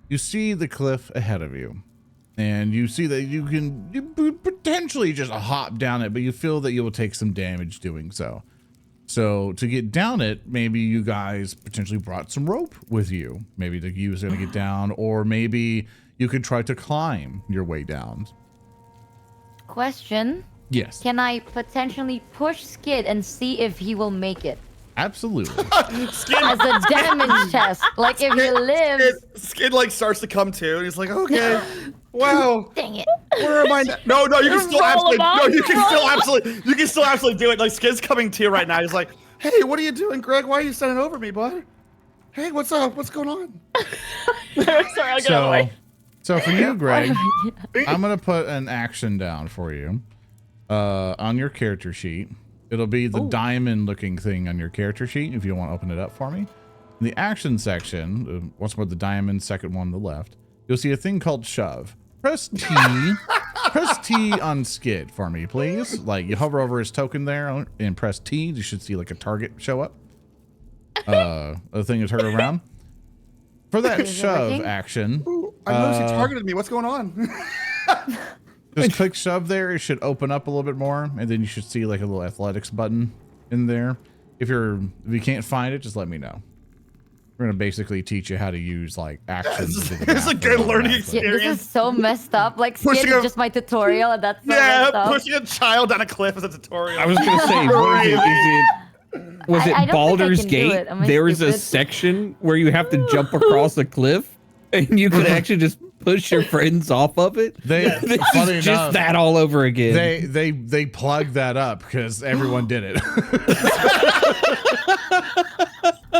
you see the cliff ahead of you. And you see that you potentially just hop down it, but you feel that you will take some damage doing so. So to get down it, maybe you guys potentially brought some rope with you. Maybe to use it to get down, or maybe you could try to climb your way down. Question. Yes, Can I potentially push Skid and see if he will make it? absolutely. As a damage test. Like if he lives. Skid like starts to come to, and he's like, okay, wow. Dang it. Where am I now? No, you can still Roll absolutely, him up, no, you can still absolutely do it. Like Skid's coming to you right now. He's like, hey, what are you doing, Greg? Why are you standing over me, bud? Hey, what's up? What's going on? Sorry, I'll get away. So for you, Greg, I'm gonna put an action down for you on your character sheet. It'll be the diamond-looking thing on your character sheet if you want to open it up for me. In the action section, once more the diamond, second one on the left, you'll see a thing called shove. Press T Press T on Skid for me, please. Like you hover over his token there and press T. You should see like a target show up. A thing to turn around. For that shove action. Ooh, I noticed he targeted me. What's going on? Just click shove there. It should open up a little bit more, and then you should see like a little athletics button in there. If you can't find it, just let me know. We're gonna basically teach you how to use like actions. It's a good learning Yeah, experience. this is so messed up. Like, Skid Pushing is a- just my tutorial, and that's so messed up. pushing a child down a cliff is a tutorial. I was gonna say, what is it? Was I it don't think I Baldur's can do Gate? it. Am I There is a stupid? section where you have to jump across a cliff, and you could actually just push your friends off of it. This This is just that all over again. They plugged that up because everyone did it.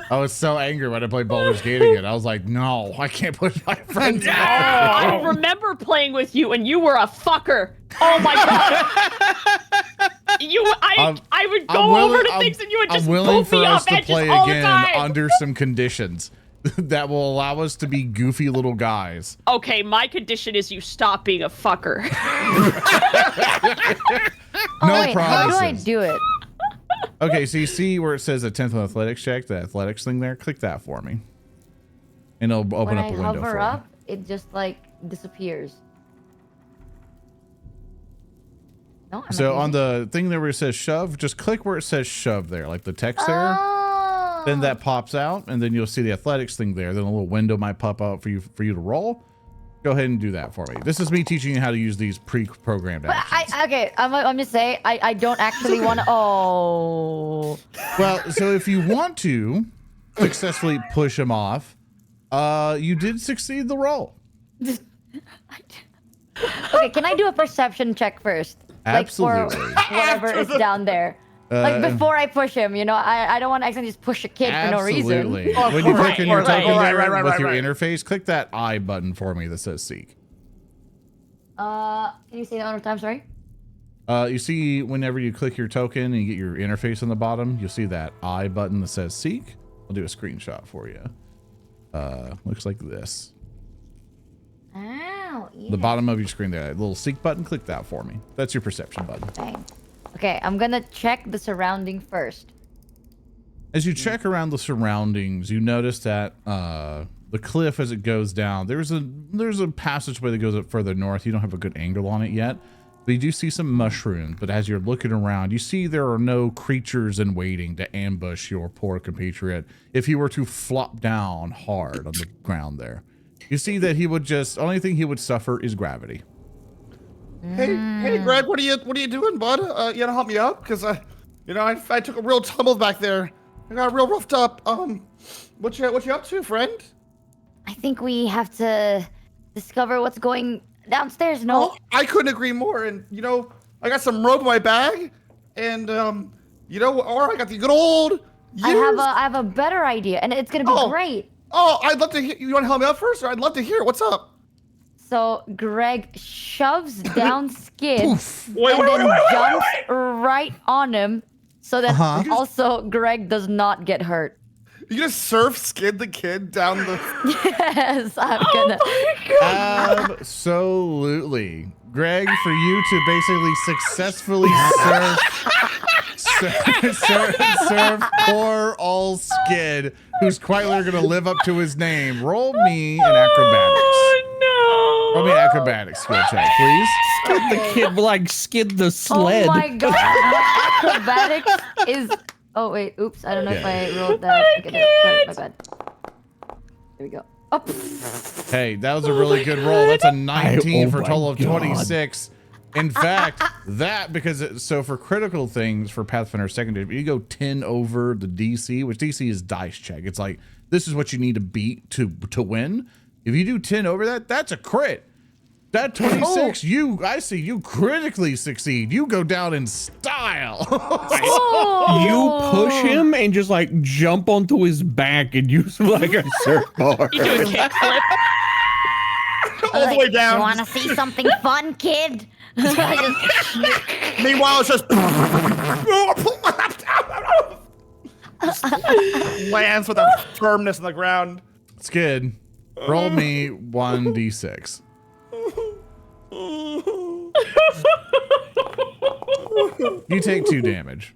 I was so angry when I played Baldur's Gate again. I was like, no, I can't push my friends Oh, off. I remember playing with you, and you were a fucker. Oh my god! I would go over to things, and you would just I'm willing move for me us off to edges play all the again time. under some conditions that will allow us to be goofy little guys. Okay, my condition is you stop being a fucker. Oh, No wait, how do I promises. do it? Okay, so you see where it says a 10th on athletics check, the athletics thing there? Click that for me. And it'll open When up I a window hover for up, it just like disappears. No, I'm you. So not on using the thing there where it says shove, just click where it says shove there, like the text there. Oh. Then that pops out, and then you'll see the athletics thing there. Then a little window might pop out for you to roll. Go ahead and do that for me. This is me teaching you how to use these pre-programmed But actions. I'm just saying, I don't actually want to. Oh. Well, so if you want to successfully push him off, you did succeed the roll. Okay, can I do a perception check first? Absolutely. Like for whatever is down there. Like before I push him, you know, I don't want to accidentally just push a kid for no reason. Absolutely. When you click on your right, token right, there right, with right, your right. interface, click that I button for me that says seek. Can you say that one more time? Sorry. You see whenever you click your token and you get your interface on the bottom, you'll see that I button that says seek. I'll do a screenshot for you. Looks like this. Ow. Yeah. The bottom of your screen there, that little seek button, click that for me. That's your perception button. Bang. Okay, I'm gonna check the surrounding first. As you check around the surroundings, you notice that the cliff as it goes down, there's a passageway that goes up further north. You don't have a good angle on it yet, but you do see some mushrooms. But as you're looking around, you see there are no creatures in waiting to ambush your poor compatriot if he were to flop down hard on the ground there. You see that he would just, only thing he would suffer is gravity. Hey, Greg, what are you doing, bud? You gonna help me out? Cause I took a real tumble back there. I got real roughed up. What you up to, friend? I think we have to discover what's going downstairs. No. Oh, I couldn't agree more. And I got some rope in my bag, and or I got the good old. I have a better idea, and it's gonna be great. Oh, I'd love to hear. You want to help me out first, or I'd love to hear. What's up? So Greg shoves down Skid Wait, and then jumps right on him, so that Uh-huh. also Greg does not get hurt. You just surf skid the kid down the. Yes, I'm gonna. Absolutely. Greg, for you to basically successfully serve poor old Skid, who's quite literally going to live up to his name, roll me an acrobatics. Oh Roll me an acrobatics skill check, please. The kid will like skid the sled. Oh my god! My acrobatics is. Oh wait, oops! I don't know if I rolled that. Okay, no, sorry, my bad. There we go. Oh, Hey, that was a really good roll. That's a 19 Oh for a my total of God. 26. In fact, so for critical things for Pathfinder Second Edition, you go 10 over the DC, which DC is dice check. It's like, this is what you need to beat to win. If you do 10 over that, that's a crit. That 26, I see you critically succeed. You go down in style. You push him and just like jump onto his back and use him like a surfboard. You do a kickflip. all the way down. You want to see something fun, kid? Meanwhile, it's just lands with a firmness on the ground. Skid, roll me 1d6. You take 2 damage.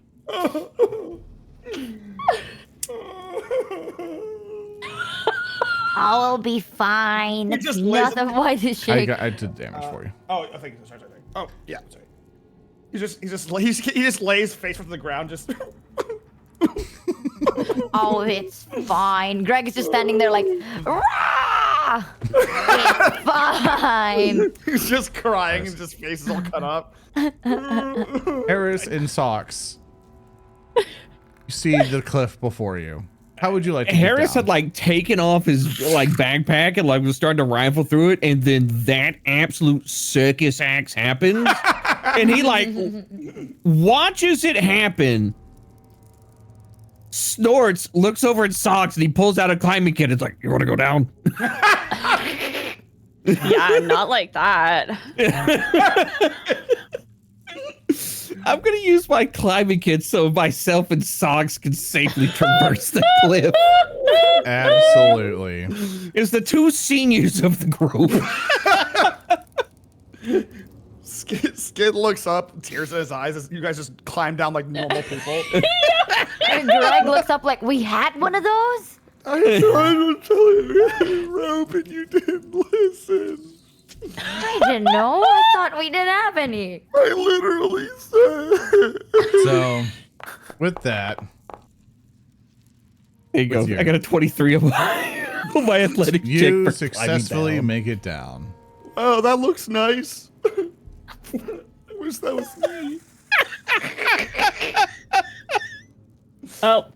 I'll be fine. He just lays Nothing. Why the shake? I did damage for you. Oh, I think. Sorry. Oh, yeah. Sorry. He just lays face from the ground. Just. Oh, it's fine. Greg is just standing there like, rah! It's fine. He's just crying and his face is all cut up. Herace in socks. You see the cliff before you. How would you like to get Herace down? had like taken off his like backpack and like was starting to rifle through it, and then that absolute circus axe happens, and he like watches it happen, snorts, looks over at Socks, and he pulls out a climbing kit. It's like, you want to go down? Yeah, not like that. I'm gonna use my climbing kit so myself and Socks can safely traverse the cliff. Absolutely. It's the 2 seniors of the group. Skid looks up, tears in his eyes as you guys just climb down like normal people. And Greg looks up like, we had one of those? I tried to tell you, rope, and you didn't listen. I didn't know. I thought we didn't have any. I literally said. So, with that, There you go. With your- I got a 23 on my athletic check you for successfully climbing down. make it down. Oh, that looks nice. I wish that was me. Help.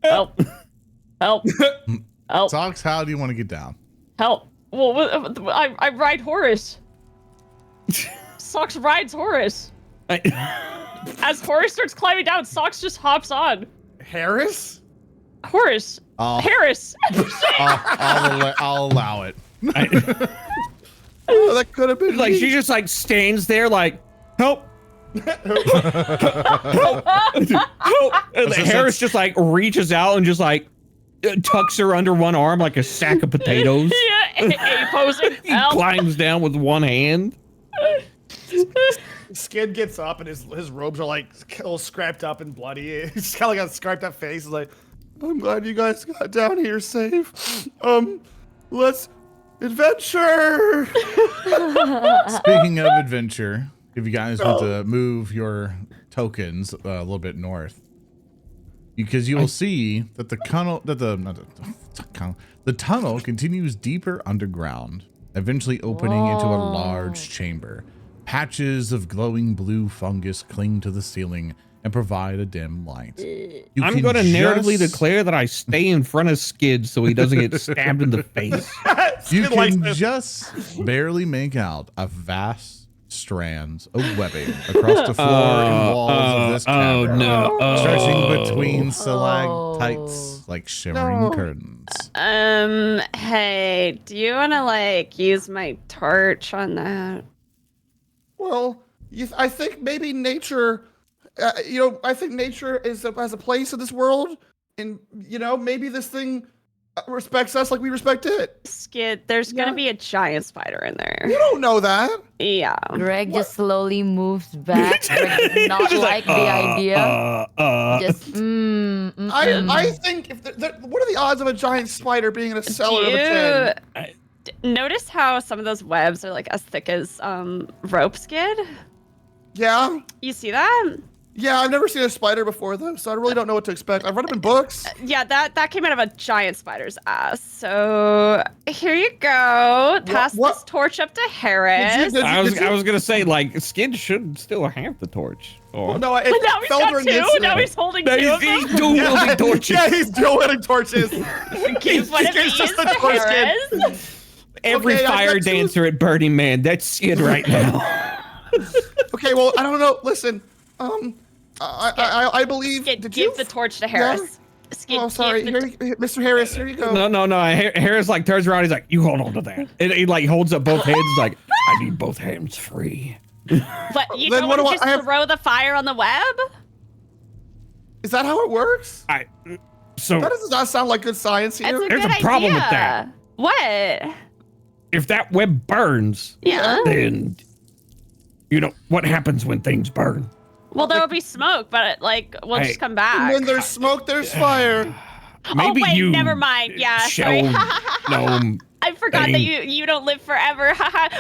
Help. Help. Help. Socks, how do you want to get down? Help. Well, I ride Horace. Socks rides Horace. As Horace starts climbing down, Socks just hops on. Harris? Horace. Harris. I'll allow it. Oh, that could have been Like me. she just like stands there like, help. Help. And Harris just like reaches out and just like tucks her under one arm like a sack of potatoes. Yeah, A posing. He Help. climbs down with one hand. Skid gets up and his robes are like all scrapped up and bloody. He's kind of got a scraped up face. He's like, I'm glad you guys got down here safe. Let's adventure. Speaking of adventure, if you guys want to move your tokens a little bit north, because you will see that the tunnel continues deeper underground, eventually opening into a large chamber. Patches of glowing blue fungus cling to the ceiling and provide a dim light. You I'm can going to narratively just- declare that I stay in front of Skid so he doesn't get stabbed in the face. You Skid likes can this. just barely make out a vast strands of webbing across the floor and walls of this cavern, no. stretching between stalactites like shimmering curtains. Hey, do you want to like use my torch on that? Well, I think maybe nature, I think nature has a place in this world, and maybe this thing respects us like we respect it. Skid, there's gonna be a giant spider in there. You don't know that. Yeah. Greg just slowly moves back. Greg does not like the idea. Just, I think if what are the odds of a giant spider being in a cellar of a tin? Notice how some of those webs are like as thick as rope, Skid? Yeah, You see that? yeah. I've never seen a spider before though, so I really don't know what to expect. I've read them in books. Yeah, that came out of a giant spider's ass. So here you go. Pass what? this torch up to Harris. Did you- I was gonna say like Skid should still have the torch. Or Well, no, it But now he's fell got during two. the incident. Now he's holding No, two of them. he's dual wielding torches. Yeah, he's dual wielding torches. Give one of It's these just to a torch, Skid. Harris. Every Okay, I've fire got two. dancer at Burning Man, that's Skid right now. Okay, well, I don't know. Listen, I believe. Skid, Did give you? the torch to Harris. Skid, Oh, sorry. give the Here, Mr. Harris, here you go. No. Harris like turns around. He's like, "You hold on to that." And he like holds up both hands. He's like, "I need both hands free." But you Then don't what want do to I just have- throw the fire on the web? Is that how it works? So That does not sound like good science That's here. a There's good a problem with idea. that. What? if that web burns, Yeah. then you know what happens when things burn. Well, there will be smoke, but like we'll just come back. And when there's smoke, there's fire. Maybe oh wait, you never mind. Yeah, sorry. Gnome. I forgot that thing. you don't live forever.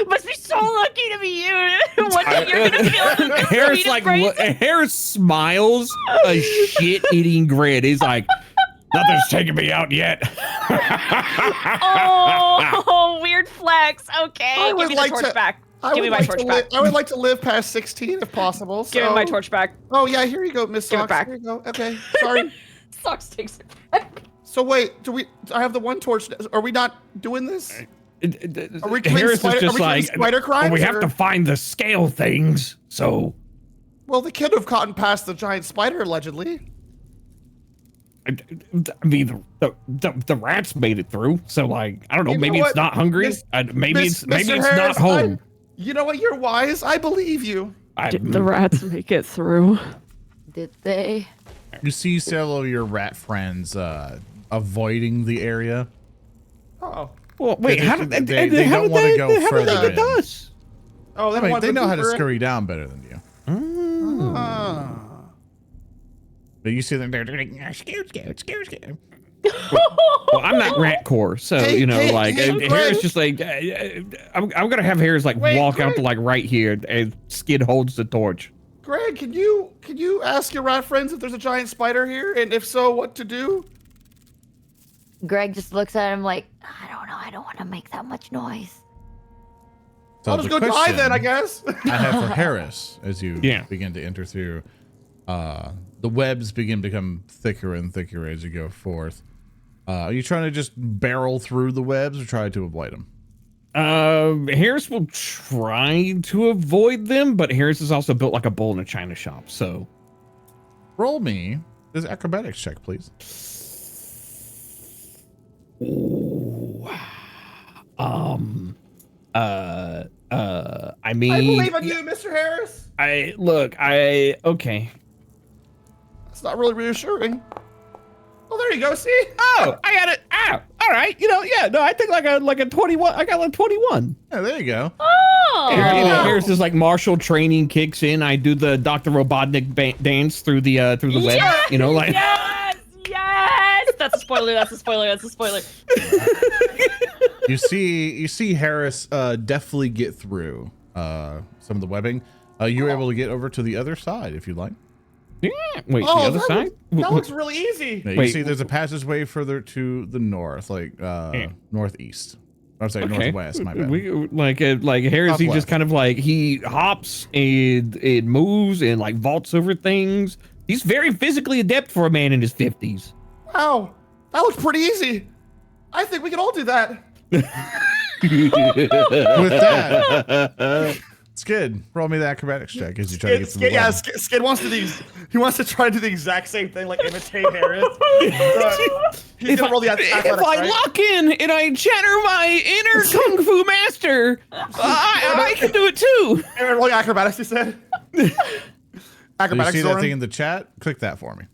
Must be so lucky to be you. One day you're gonna feel the Harris sweetest brains. Harris smiles a shit-eating grin. He's like, nothing's taking me out yet. Oh, weird flex. Okay, I give would me the like torch to- back. I Give me would my like torch to back. I would like to live past 16 if possible. Give me my torch back. Oh yeah, here you go, Miss Give it Socks. back. Here you go. Okay, sorry. Socks takes it back. So wait, I have the one torch. Are we not doing this? Are we committing Harris spider, is just are we like, committing spider crimes? we have or- to find the scale things. So, Well, the kid have gotten past the giant spider allegedly. I mean, the rats made it through. So, like, I don't know. You know Maybe it's what? not hungry. Miss- Maybe Miss- it's Mr. not Harris, home. You know what? You're wise. I believe you. Did the rats make it through? Did they? You see several of your rat friends avoiding the area. Oh. Well, wait, They- how did they how don't did wanna they- go how did further they get to in. us? Oh, I mean, they know how to scurry. scurry down better than you. But you see them there, they're like, scoot. Well, I'm not rat core, so Hey, hey, Greg. Harris just like I'm gonna have Harris like Wait, walk out to Greg. like right here, and Skid holds the torch. Greg, can you ask your rat friends if there's a giant spider here, and if so, what to do? Greg just looks at him like, I don't know. I don't want to make that much noise. So I'll just the go die question then, I guess. I have for Harris as you Yeah. begin to enter through. The webs begin to become thicker and thicker as you go forth. Are you trying to just barrel through the webs or try to avoid them? Harris will try to avoid them, but Harris is also built like a bull in a china shop. So Roll me this acrobatics check, please. I mean, I believe in you, Mr. Harris. okay. It's not really reassuring. Oh, there you go. See? Oh, I got it. Ah, all right. I think like a 21. I got like 21. Yeah, there you go. Oh, Here's this like martial training kicks in. I do the Dr. Robotnik dance through the web. Yes! Like yes. That's a spoiler. That's a spoiler. That's a spoiler. You see Harris deftly get through some of the webbing. You're able to get over to the other side if you'd like. yeah. Wait, the Oh, other side. That looks really easy. Yeah, you Wait. see there's a passageway further to the north, like northeast. I'm sorry, northwest. My bad. We like Harris. Top He left. just kind of like he hops and it moves and like vaults over things. He's very physically adept for a man in his 50s. Wow, that looks pretty easy. I think we can all do that. With that, Skid, roll me the acrobatics check as you try to get to the web. Skid wants to do. He wants to try to do the exact same thing, like imitate Harris. He's gonna roll the If athletics, I right? lock in and I channel my inner kung fu master, I can do it too. Aaron, roll acrobatics. You said. Do you Acrobatics. see that Zoran? thing in the chat? Click that for me.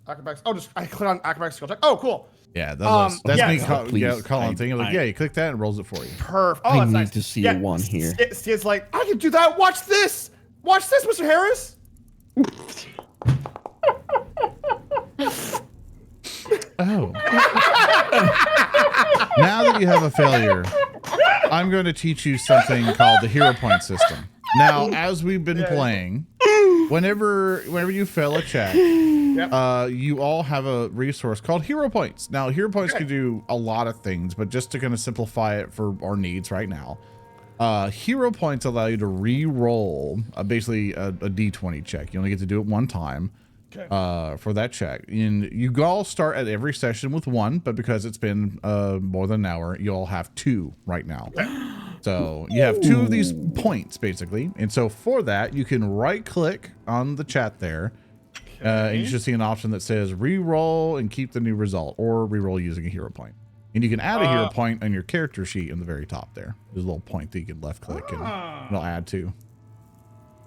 Acrobatics. Oh, just I click on acrobatics skill check. Oh, cool. Yeah, that's yeah. me Please. calling thing. I'm like, yeah, you click that and it rolls it for you. Perfect. Oh, I that's need nice. to see a one here. Skid's like, I can do that. Watch this. Watch this, Mr. Harris. Oh. Now that you have a failure, I'm going to teach you something called the hero point system. Now, as we've been playing, whenever you fail a check, you all have a resource called hero points. Now, hero points can do a lot of things, but just to kind of simplify it for our needs right now, hero points allow you to re-roll basically a d20 check. You only get to do it one time. For that check, and you all start at every session with one, but because it's been more than an hour, you all have two right now. So you have two of these points basically, and so for that you can right click on the chat there, and you should see an option that says re-roll and keep the new result, or re-roll using a hero point. And you can add a hero point on your character sheet in the very top there. There's a little point that you can left click and it'll add to.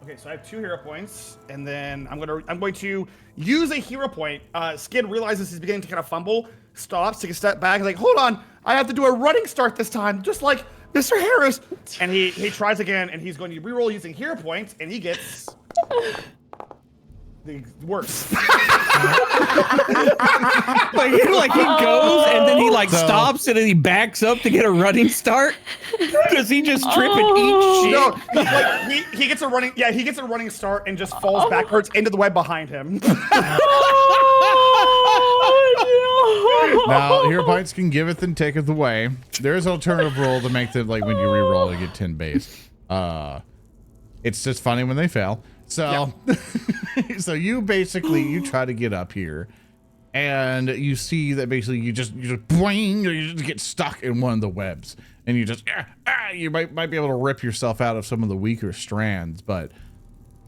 Okay, so I have 2 hero points, and then I'm going to use a hero point. Skid realizes he's beginning to kind of fumble, stops, take a step back, like, hold on, I have to do a running start this time, just like Mr. Herace, and he tries again, and he's going to reroll using hero points, and he gets the worst. like he goes and then he stops and then he backs up to get a running start. Does he just trip and eat shit? No, he gets a running. Yeah, he gets a running start and just falls backwards into the web behind him. Now, hero points can giveth and taketh away. There is an alternative roll to make them when you re-roll, you get 10 base. It's just funny when they fail. So, so you try to get up here, and you see that basically you just boing, you just get stuck in one of the webs, and you just you might be able to rip yourself out of some of the weaker strands, but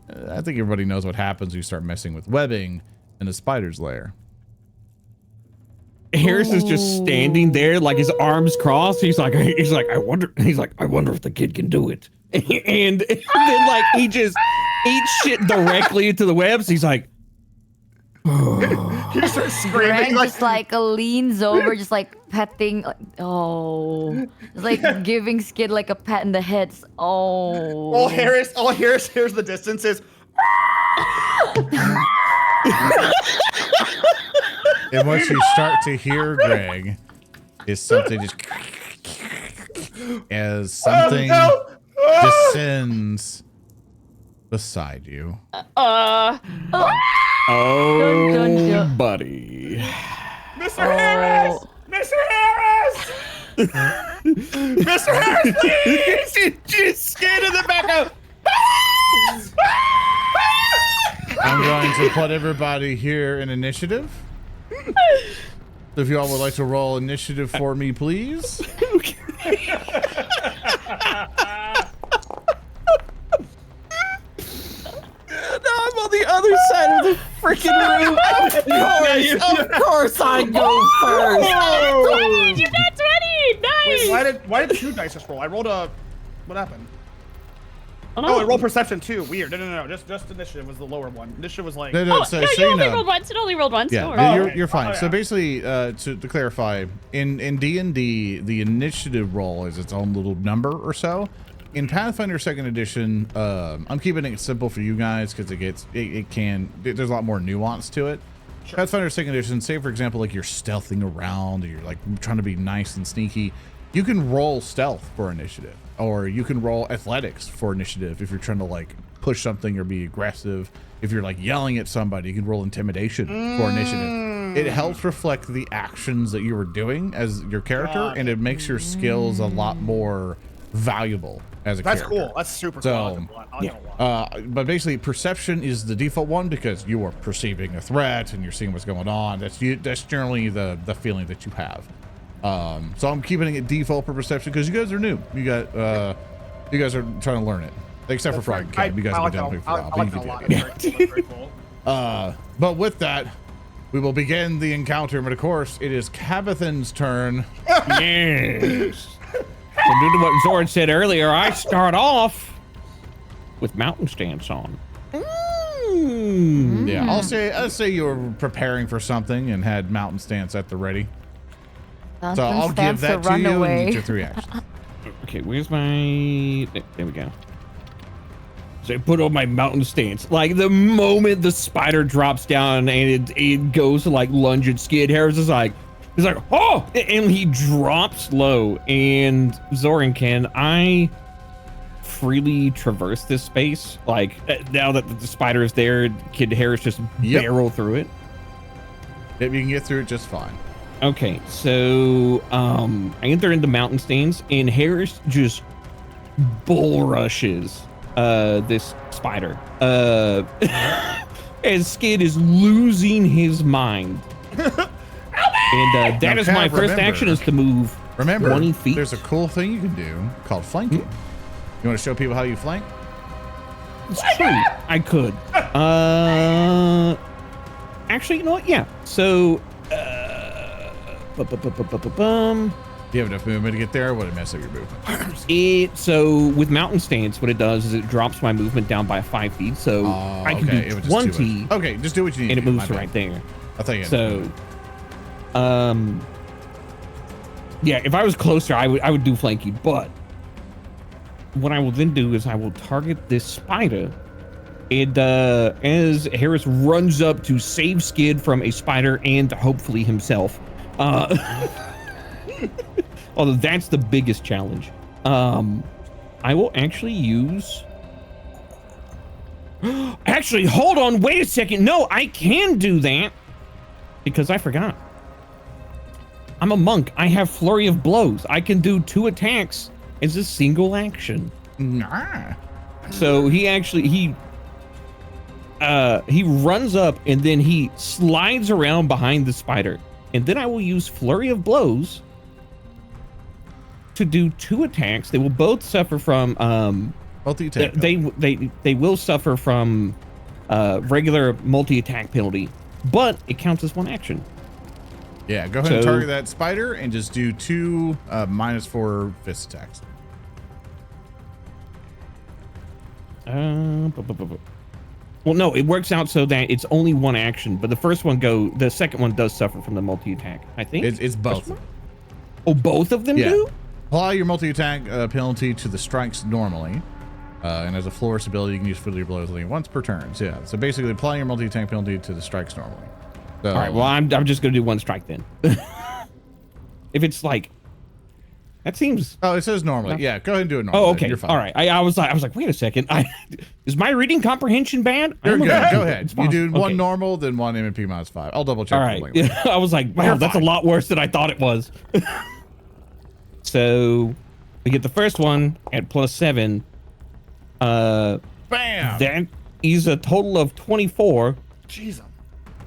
I think everybody knows what happens when you start messing with webbing in a spider's lair. Harris is just standing there, like his arms crossed. He's like, I wonder if the kid can do it. And then he just eats shit directly into the webs. He's like, he starts screaming. Greg just leans over, just petting. Just giving Skid a pat in the head. All Harris hears the distance is. And once you start to hear Greg, is something just as something descends beside you. Oh, buddy. Mr. Herace! Mr. Herace! Mr. Herace, please! Just stand in the back of. I'm going to put everybody here in initiative. So if you all would like to roll initiative for me, please. No, I'm on the other side of the freaking room. Of course I go first. You got 20! Nice! Wait, why did 2 dice just roll? I rolled a... What happened? Oh, I rolled perception too. Weird. No. Just initiative was the lower one. Initiative was like. No, you only rolled once. It only rolled once. Yeah, Don't worry. you're fine. Oh, yeah. So basically, to clarify, in D&D, the initiative roll is its own little number or so. In Pathfinder Second Edition, I'm keeping it simple for you guys because there's a lot more nuance to it. Sure. Pathfinder Second Edition, say for example, you're stealthing around, or you're trying to be nice and sneaky, you can roll stealth for initiative. Or you can roll athletics for initiative if you're trying to push something or be aggressive. If you're yelling at somebody, you can roll intimidation for initiative. It helps reflect the actions that you were doing as your character, and it makes your skills a lot more valuable as a character. That's cool. That's super So, cool. but basically perception is the default one because you are perceiving a threat and you're seeing what's going on. That's generally the feeling that you have. So I'm keeping it default for perception because you guys are new. You guys are trying to learn it. Except for Frog and Cam. You guys have been doing it for a while. I like that a lot. That's very cool. But with that, we will begin the encounter. But of course, it is Cabothan's turn. Yes. So due to what Zoran said earlier, I start off with mountain stance on. Yeah, I'll say you were preparing for something and had mountain stance at the ready. So I'll give that to you and get your 3 actions. Okay, where's my... There we go. So I put on my mountain stance. The moment the spider drops down and it goes to lunge at Skid, Harris is he's like, oh! And he drops low. And Zoran, can I freely traverse this space? Now that the spider is there, Kid Harris just barrel through it? Yep, you can get through it just fine. Okay, so I enter into mountain stance, and Harris just bull rushes this spider. As Skid is losing his mind. And that is my first action, is to move 20 feet. There's a cool thing you can do called flanking. You want to show people how you flank? It's true. I could. Actually, you know what? Yeah. So, Do you have enough movement to get there? Or would it mess up your movement? So with mountain stance, what it does is it drops my movement down by 5 feet. So I can do 20. Okay, just do what you need. And it moves right there. I'll tell you. So, yeah, if I was closer, I would do flanky, but what I will then do is I will target this spider. And as Herace runs up to save Skid from a spider and hopefully himself, although that's the biggest challenge, I will actually use... Actually, hold on, wait a second. No, I can do that because I forgot. I'm a monk. I have Flurry of Blows. I can do 2 attacks as a single action. Nah. So he runs up and then he slides around behind the spider. And then I will use Flurry of Blows to do 2 attacks. They will both suffer from Multi-attack. they will suffer from regular multi-attack penalty, but it counts as 1 action. Yeah, go ahead and target that spider and just do 2 -4 fist attacks. Well, no, it works out so that it's only 1 action, but the second one does suffer from the multi-attack, I think. It's both. Oh, both of them do? Apply your multi-attack penalty to the strikes normally. And as a Florist ability, you can use Fiddly Blows only once per turn. So, yeah, so basically apply your multi-attack penalty to the strikes normally. So, all right, well, I'm just going to do 1 strike then. If it's like... That seems... Oh, it says normally. Yeah, go ahead and do it normally. Oh, okay. You're fine. All right. I was like, wait a second. Is my reading comprehension bad? You're good. Go ahead. It's You do possible. 1 Okay. normal, then 1 MP -5. I'll double check. All right. Yeah, I was like, wow, that's a lot worse than I thought it was. So we get the first one at +7. Bam! That is a total of 24. Jesus.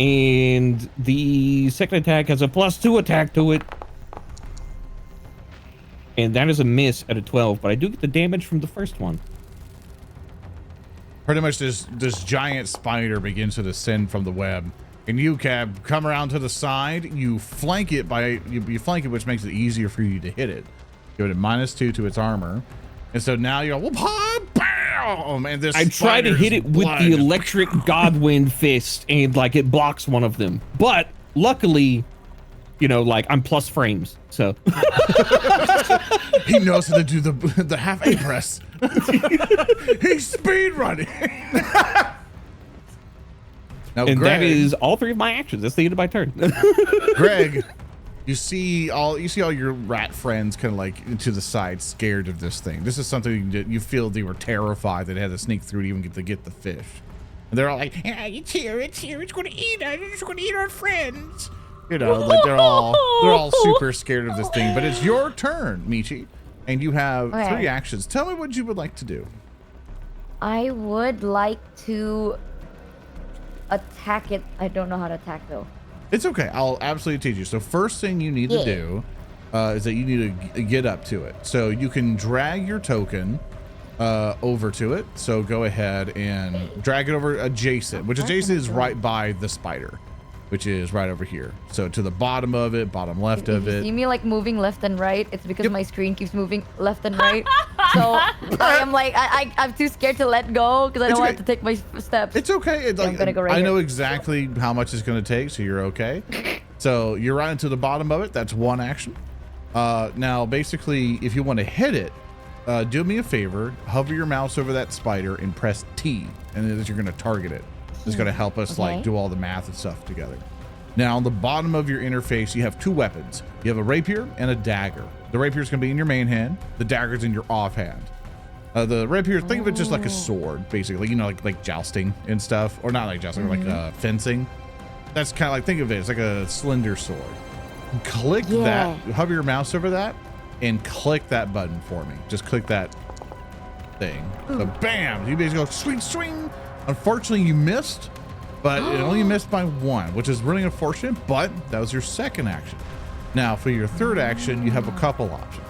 And the second attack has a +2 attack to it. And that is a miss at a 12, but I do get the damage from the first one. Pretty much this giant spider begins to descend from the web. And you, Cab, come around to the side. You flank it which makes it easier for you to hit it. Give it a -2 to its armor. And so now you're like, bam! And this I try to hit it with the electric Godwind fist, and like it blocks one of them. But luckily, you know, like I'm plus frames, so he knows how to do the half A press. He's speed running. Now, and Greg, that is all 3 of my actions. That's the end of my turn. Greg, you see all your rat friends kind of like to the side, scared of this thing. This is something that you feel they were terrified that they had to sneak through to even get the fish. And they're all like, Yeah, it's here, it's going to eat us, it's going to eat our friends. you know, like they're all super scared of this thing. But it's your turn, Michi, and you have 3 actions. Tell me what you would like to do. I would like to attack it. I don't know how to attack though. It's okay. I'll absolutely teach you. So first thing you need to do is that you need to get up to it. So you can drag your token over to it. So go ahead and drag it over adjacent, which adjacent is right by the spider, which is right over here. So to the bottom of it, bottom left of it. You see me like moving left and right? It's because my screen keeps moving left and right. So I am like, I'm too scared to let go because I don't want to take my steps. It's okay. It's like, I'm gonna go right I know here. exactly how much it's going to take, so you're okay. So you're right into the bottom of it. That's 1 action. Now, basically, if you want to hit it, do me a favor, hover your mouse over that spider and press T, and then you're going to target it. It's going to help us like do all the math and stuff together. Now, on the bottom of your interface, you have 2 weapons. You have a rapier and a dagger. The rapier is going to be in your main hand. The dagger's in your offhand. The rapier, think of it just like a sword, basically. You know, like jousting and stuff, or not like jousting, like fencing. That's kind of like, think of it as like a slender sword. Click that, hover your mouse over that, and click that button for me. Just click that thing. So bam, you basically go swing, swing. Unfortunately, you missed, but it only missed by 1, which is really unfortunate, but that was your second action. Now, for your third action, you have a couple options.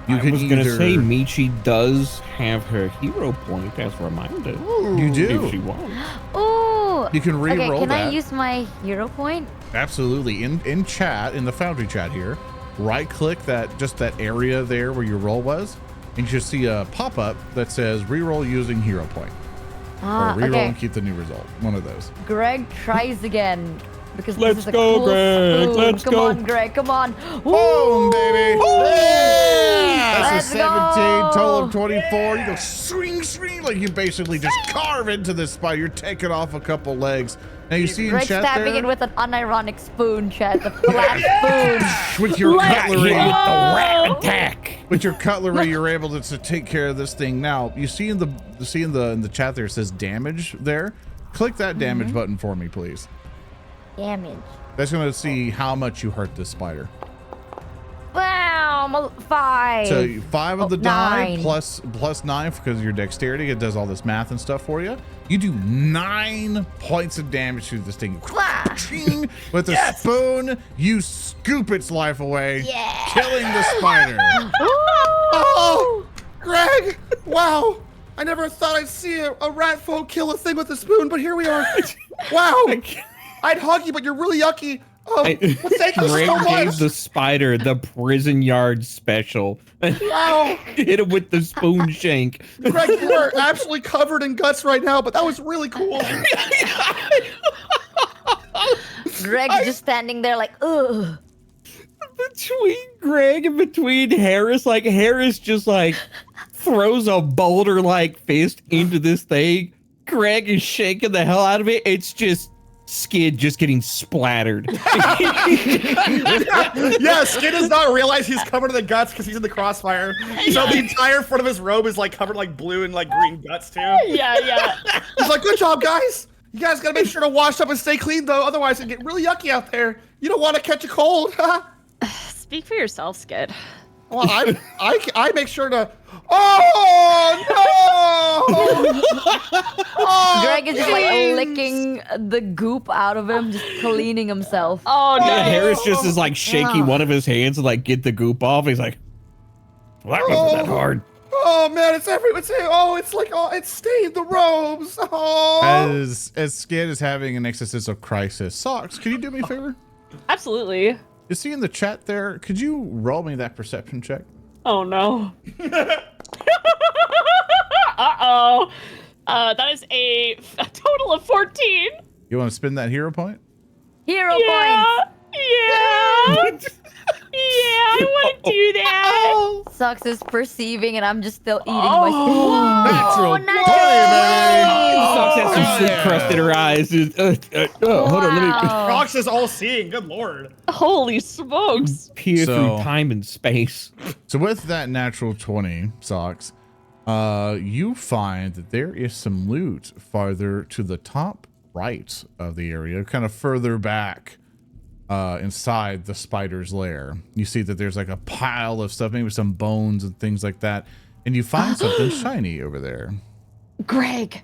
I was going to say, Michi does have her hero point as a reminder. You do. If she wants. Ooh. You can re-roll can that. I use my hero point? Absolutely. In chat, in the Foundry chat here, right-click that area there where your roll was, and you should see a pop-up that says re-roll using hero point. Or re-roll and keep the new result. One of those. Greg tries again. Because Let's this is a go, cool Greg. spoon. Let's come go. on, Greg. Come on. Boom, baby. That's a Let's 17, go. total of 24. You go swing, swing, like you basically just carve into this spider. You're taking off a couple legs. Now you see in Greg chat stabbing there, it with an unironic spoon, chat. The flat spoon. with your cutlery, With the rat attack. with your cutlery, you're able to take care of this thing. Now you see in the chat there, it says damage there. Click that damage button for me, please. Damage. That's going to see how much you hurt this spider. Wow, 5. So 5 of the die 9. plus 9 because of your dexterity. It does all this math and stuff for you. You do 9 points of damage to this thing. With a spoon, you scoop its life away, killing the spider. Oh, Greg! Wow! I never thought I'd see a Ratfolk kill a thing with a spoon, but here we are. Wow! I'd hug you, but you're really yucky. Oh, well, thank you Greg so much. gave the spider the prison yard special. Wow. Hit him with the spoon shank. Greg, you are absolutely covered in guts right now, but that was really cool. Greg's just standing there like, ugh. Between Greg and between Herace, like Herace just like throws a boulder like fist into this thing. Greg is shaking the hell out of it. It's just Skid just getting splattered. Yeah, Skid does not realize he's covered in the guts because he's in the crossfire. So the entire front of his robe is like covered like blue and like green guts too. Yeah. He's like, good job, guys. You guys gotta make sure to wash up and stay clean though, otherwise it'll get really yucky out there. You don't want to catch a cold. Speak for yourself, Skid. Well, I make sure to. Oh no! Oh, Greg is just like jeez. licking the goop out of him, just cleaning himself. Oh no. Yeah, Herace just is like shaking one of his hands to like get the goop off. He's like, well, that wasn't that hard. Oh man, it's it's stained the robes. Oh. As Skid is having an existential crisis. Socks, can you do me a favor? Absolutely. You see in the chat there, could you roll me that perception check? Oh no. Uh-oh. That is a total of 14. You want to spend that hero point? Hero Yeah. points. Yeah. Yeah, I want to do that. Sucks is perceiving, and I'm just still eating Oh. Natural nice. Socks has some sleep crust in her eyes. Hold on, let me Rox is all seeing. Good lord. Holy smokes. peer So- through time and space. So with that natural 20, Socks, you find that there is some loot farther to the top right of the area, kind of further back inside the spider's lair. You see that there's like a pile of stuff, maybe some bones and things like that, and you find something shiny over there. Greg,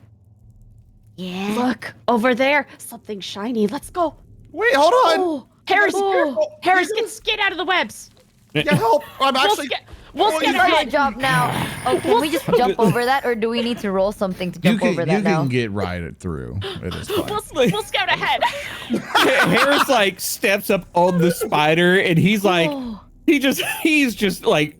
Yeah. look over there. Something shiny. Let's go. Wait, hold on. Oh, Harris, Oh. Harris, get out of the webs. Get help. I'm actually. We'll Oh, get you My ahead. job now. Oh, can we just jump over that, or do we need to roll something to jump over that you now? can get right through. It is fine. We'll scout ahead. Harris like steps up on the spider and he's like, he's just like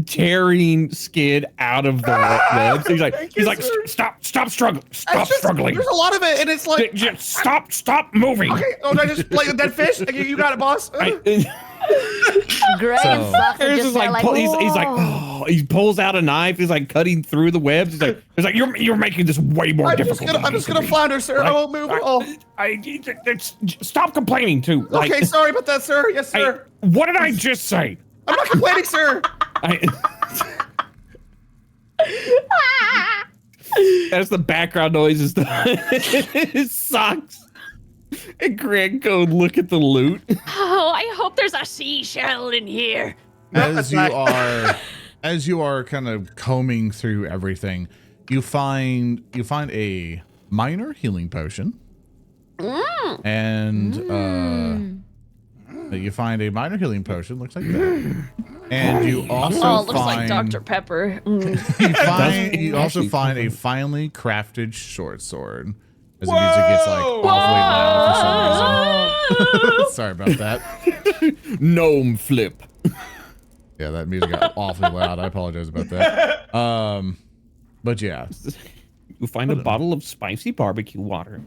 tearing Skid out of the webs. He's like, sir. stop struggling, stop It's just- struggling. There's a lot of it, and it's like. Just stop moving. Okay. Oh, did I just play the dead fish? Okay, you got it, boss. Greg and So- Sucks are Harris just is there like, like, he's like, "Whoa." oh, he pulls out a knife. He's like cutting through the webs. He's like, you're making this way more difficult. I'm just gonna flounder, sir. I won't move at all. Stop complaining too. Like, Okay, sorry about that, sir. Yes, sir. what did I just say? I'm not complaining, sir. That's the background noise. Is the socks. And Greg go look at the loot. Oh, I hope there's a seashell in here. As you are kind of combing through everything, you find a minor healing potion, and you find a minor healing potion. Looks like that, and you also Oh, it looks like find Dr. Pepper. you also find a finely crafted short sword. As the music gets like awfully loud for some reason. Sorry about that. Gnome flip. Yeah, that music got awfully loud. I apologize about that. But yeah. You find a bottle of spicy barbecue water.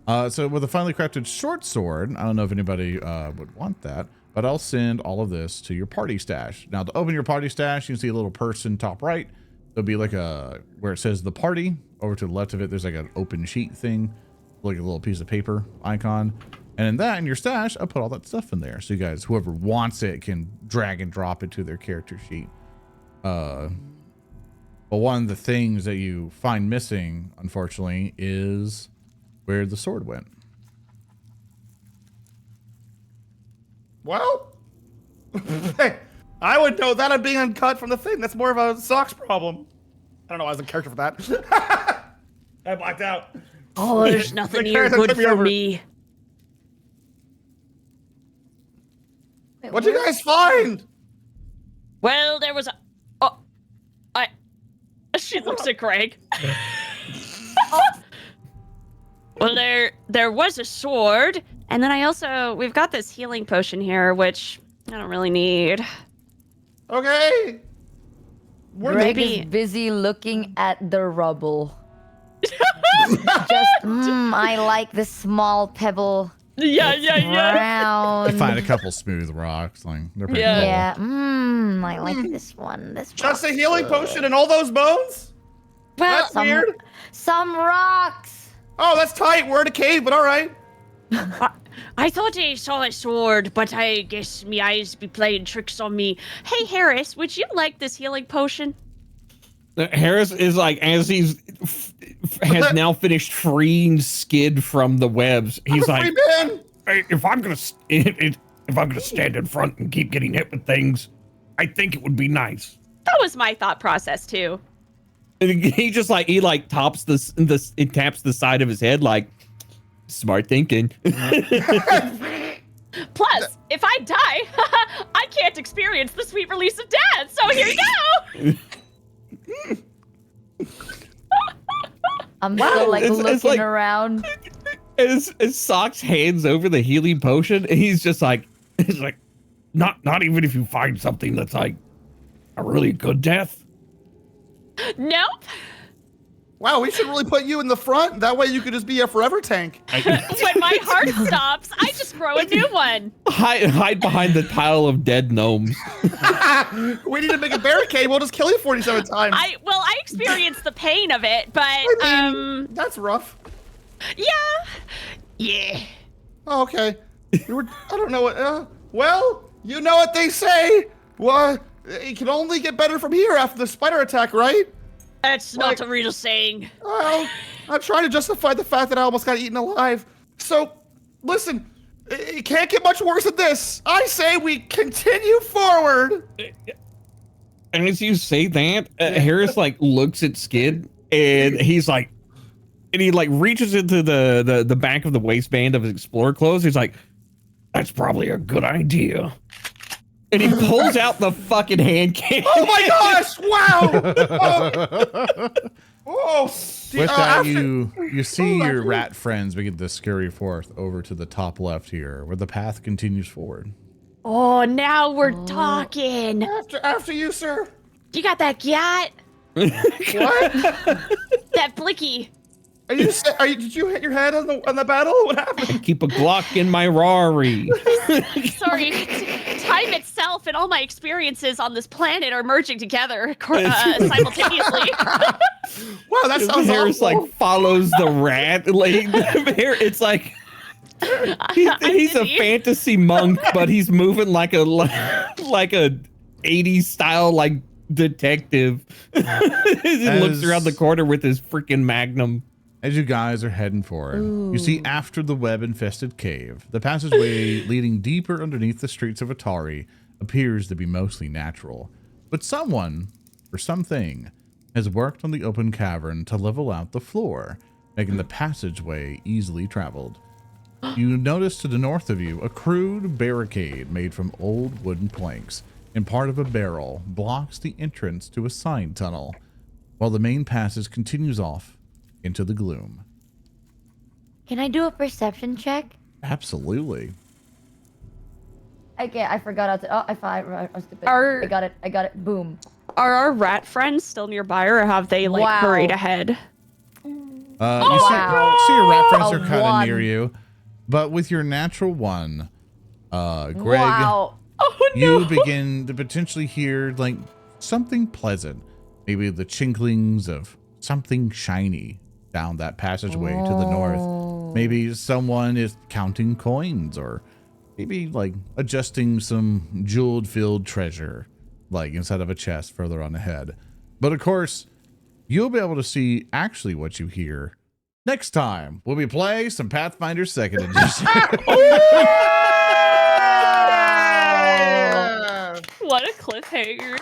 So with a finely crafted short sword, I don't know if anybody would want that. but I'll send all of this to your party stash. Now, to open your party stash, you can see a little person top right. There'll be like where it says the party. Over to the left of it, there's like an open sheet thing, like a little piece of paper icon. And in that, in your stash, I put all that stuff in there. So you guys, whoever wants it, can drag and drop it to their character sheet. But one of the things that you find missing, unfortunately, is where the sword went. Well, hey, I would know that I'm being uncut from the thing. That's more of a Socks problem. I don't know why I was a character for that. I blacked out. Oh, there's nothing The here character good took me for over. me. Wait, What'd you guys find? Well, there was a. Oh, she looks at Greg. Well, there was a sword, and then we've got this healing potion here, which I don't really need. Okay. Greg maybe- is busy looking at the rubble. I like this small pebble. Yeah. Brown. You find a couple smooth rocks. Like, they're pretty cool. Yeah, I like this one. Just a healing potion and all those bones? Well, That's weird. Some rocks. Oh, that's tight. We're in a cave, but all right. I thought I saw a sword, but I guess me eyes be playing tricks on me. Hey, Herace, would you like this healing potion? Herace is like, as has now finished freeing Skid from the webs. He's like, Free man. "Hey, if I'm gonna stand in front and keep getting hit with things, I think it would be nice." That was my thought process too. And he just like taps it taps the side of his head like, smart thinking. Plus, if I die, I can't experience the sweet release of death. So here you go. I'm still like It's looking like- around. As Socks hands over the healing potion, he's like, not even if you find something that's like a really good death. Nope. Wow, we should really put you in the front. That way you could just be a forever tank. When my heart stops, I just grow a new one. Hide behind the pile of dead gnomes. We need to make a barricade. We'll just kill you 47 times. I experienced the pain of it, but I mean, that's rough. yeah. Oh, okay. I don't know what. Well, you know what they say. Well, it can only get better from here after the spider attack, right? That's not a real saying. Well, I'm trying to justify the fact that I almost got eaten alive. So, listen, it can't get much worse than this. I say we continue forward. And as you say that, Herace like looks at Skid and he's like, and he like reaches into the back of the waistband of his explorer clothes. He's like, that's probably a good idea. And he pulls out the fucking hand cannon. Oh my gosh! Wow! Oh. With that, you see your rat friends begin to scurry forth over to the top left here, where the path continues forward. Oh, now we're talking. After you, sir. You got that yacht? What? That blicky. Did you hit your head on the battle? What happened? Keep a Glock in my Rari. Sorry. Time itself and all my experiences on this planet are merging together simultaneously. Wow, that sounds Herace awful. like follows the rat. Like, it's like he's a fantasy monk, but he's moving like a 80s style like detective. He looks around the corner with his freaking magnum. As you guys are heading forward, you see after the web-infested cave, the passageway leading deeper underneath the streets of Otari appears to be mostly natural. But someone, or something, has worked on the open cavern to level out the floor, making the passageway easily traveled. You notice to the north of you a crude barricade made from old wooden planks, and part of a barrel blocks the entrance to a side tunnel, while the main passage continues off into the gloom. Can I do a perception check? Absolutely. Okay, I forgot how to. Oh, I was stupid. Are- I got it. Boom. Are our rat friends still nearby, or have they Wow. hurried ahead? You wow. see your rat friends A are kind of one. near you, but with your natural one, Greg, Wow. Oh no. you begin to potentially hear like something pleasant, maybe the chinklings of something shiny down that passageway to the north. Maybe someone is counting coins, or maybe like adjusting some jeweled filled treasure, like inside of a chest further on ahead. But of course, you'll be able to see actually what you hear next time when we play some Pathfinder Second Edition. What a cliffhanger.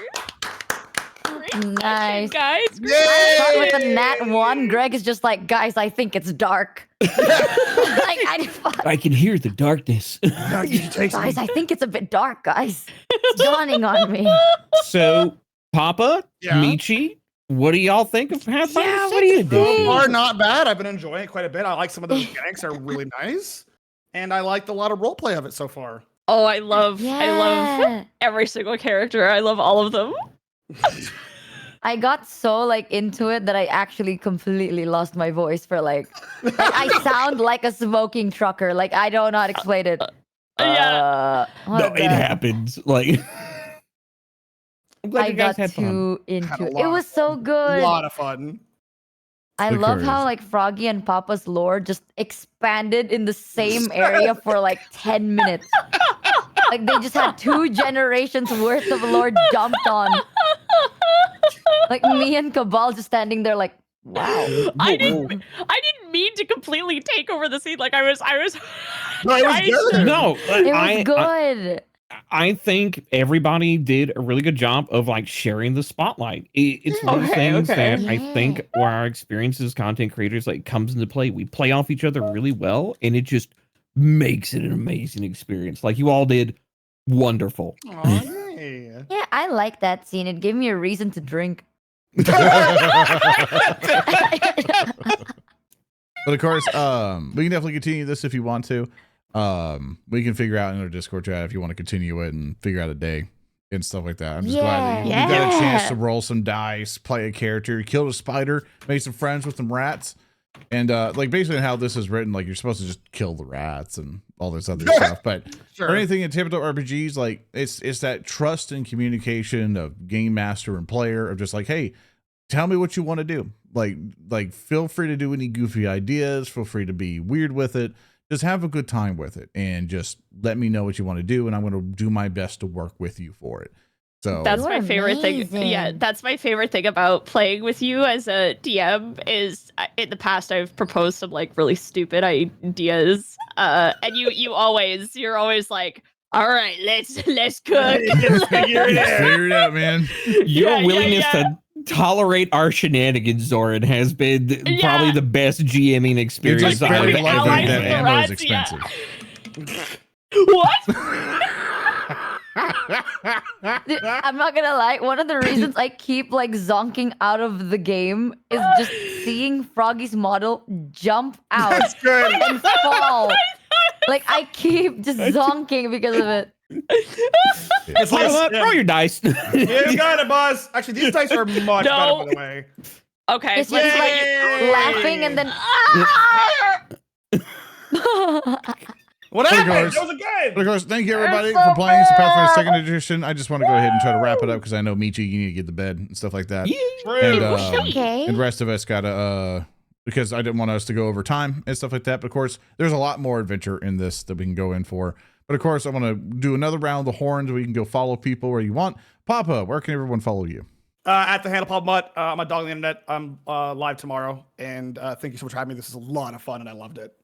Great Nice. session, guys. Great I thought with session. the nat 1, Greg is just like, guys, I think it's dark. I can hear the darkness. Guys, I think it's a bit dark, guys. It's dawning on me. So, Papa, Yeah? Michi, what do y'all think of Pathfinder? Yeah, Second what do you Edition? think? Are not bad. I've been enjoying it quite a bit. I like some of the mechanics are really nice, and I liked a lot of roleplay of it so far. Oh, I love Yeah. every single character. I love all of them. I got so like into it that I actually completely lost my voice for like I sound like a smoking trucker. Like I don't know how to explain it. Yeah. What No, the- it happens. Like, I'm glad I you guys got had fun. too into Had a it. lot It of was so A good. lot of fun. I The love how courage. like Froggy and Papa's lore just expanded in the same area for like 10 minutes. Like they just had 2 generations worth of lore dumped on. Like me and Cabal just standing there like, wow. I didn't mean to completely take over the scene. Like I was No, it was trying good. to- No, It was good. I think everybody did a really good job of like sharing the spotlight. It's one of the Okay, things okay. that I think where our experience as content creators like comes into play. We play off each other really well, and it just makes it an amazing experience. Like you all did wonderful. Aw, yay. Yeah, I like that scene. It gave me a reason to drink. But of course, we can definitely continue this if you want to. We can figure out in our Discord chat if you want to continue it and figure out a day and stuff like that. I'm just glad that you got a chance to roll some dice, play a character, killed a spider, made some friends with some rats, and like basically how this is written, like you're supposed to just kill the rats and all this other stuff. But Sure. or anything in tabletop RPGs, like it's that trust and communication of game master and player of just like, hey, tell me what you want to do. Like feel free to do any goofy ideas, feel free to be weird with it. Just have a good time with it and just let me know what you want to do, and I'm going to do my best to work with you for it. So That's You're my favorite thing. Yeah, amazing. that's my favorite thing about playing with you as a DM is in the past I've proposed some like really stupid ideas, and you're always like, all right, let's cook. Figure it out. figure it out, man. Your Yeah, willingness yeah. to tolerate our shenanigans, Zoran, has been probably the best GMing It's experience like I've very Becoming ever lucky allies that with the had. ammo is rats, yeah. expensive. What? Dude, I'm not gonna lie, one of the reasons I keep like zonking out of the game is just seeing Froggy's model jump out That's good. and fall. Like I keep just zonking because of it. It's like a Roll your dice. You got it, boss. Actually, these dice are much better, by the way. Okay, It's let's just like Yay! laughing and then What Hey, happened? guys. That was a good. But of course, thank you everybody for playing some Pathfinder Second Edition. I just want to go ahead and try to wrap it up because I know Michi, you need to get to bed and stuff like that. And, okay. and the rest of us gotta because I didn't want us to go over time and stuff like that. But of course, there's a lot more adventure in this that we can go in for. But of course, I want to do another round of the horns where you can go follow people where you want. Papa, where can everyone follow you? At the handle Pop Mutt, I'm a dog on the internet. I'm live tomorrow, and thank you so much for having me. This is a lot of fun, and I loved it.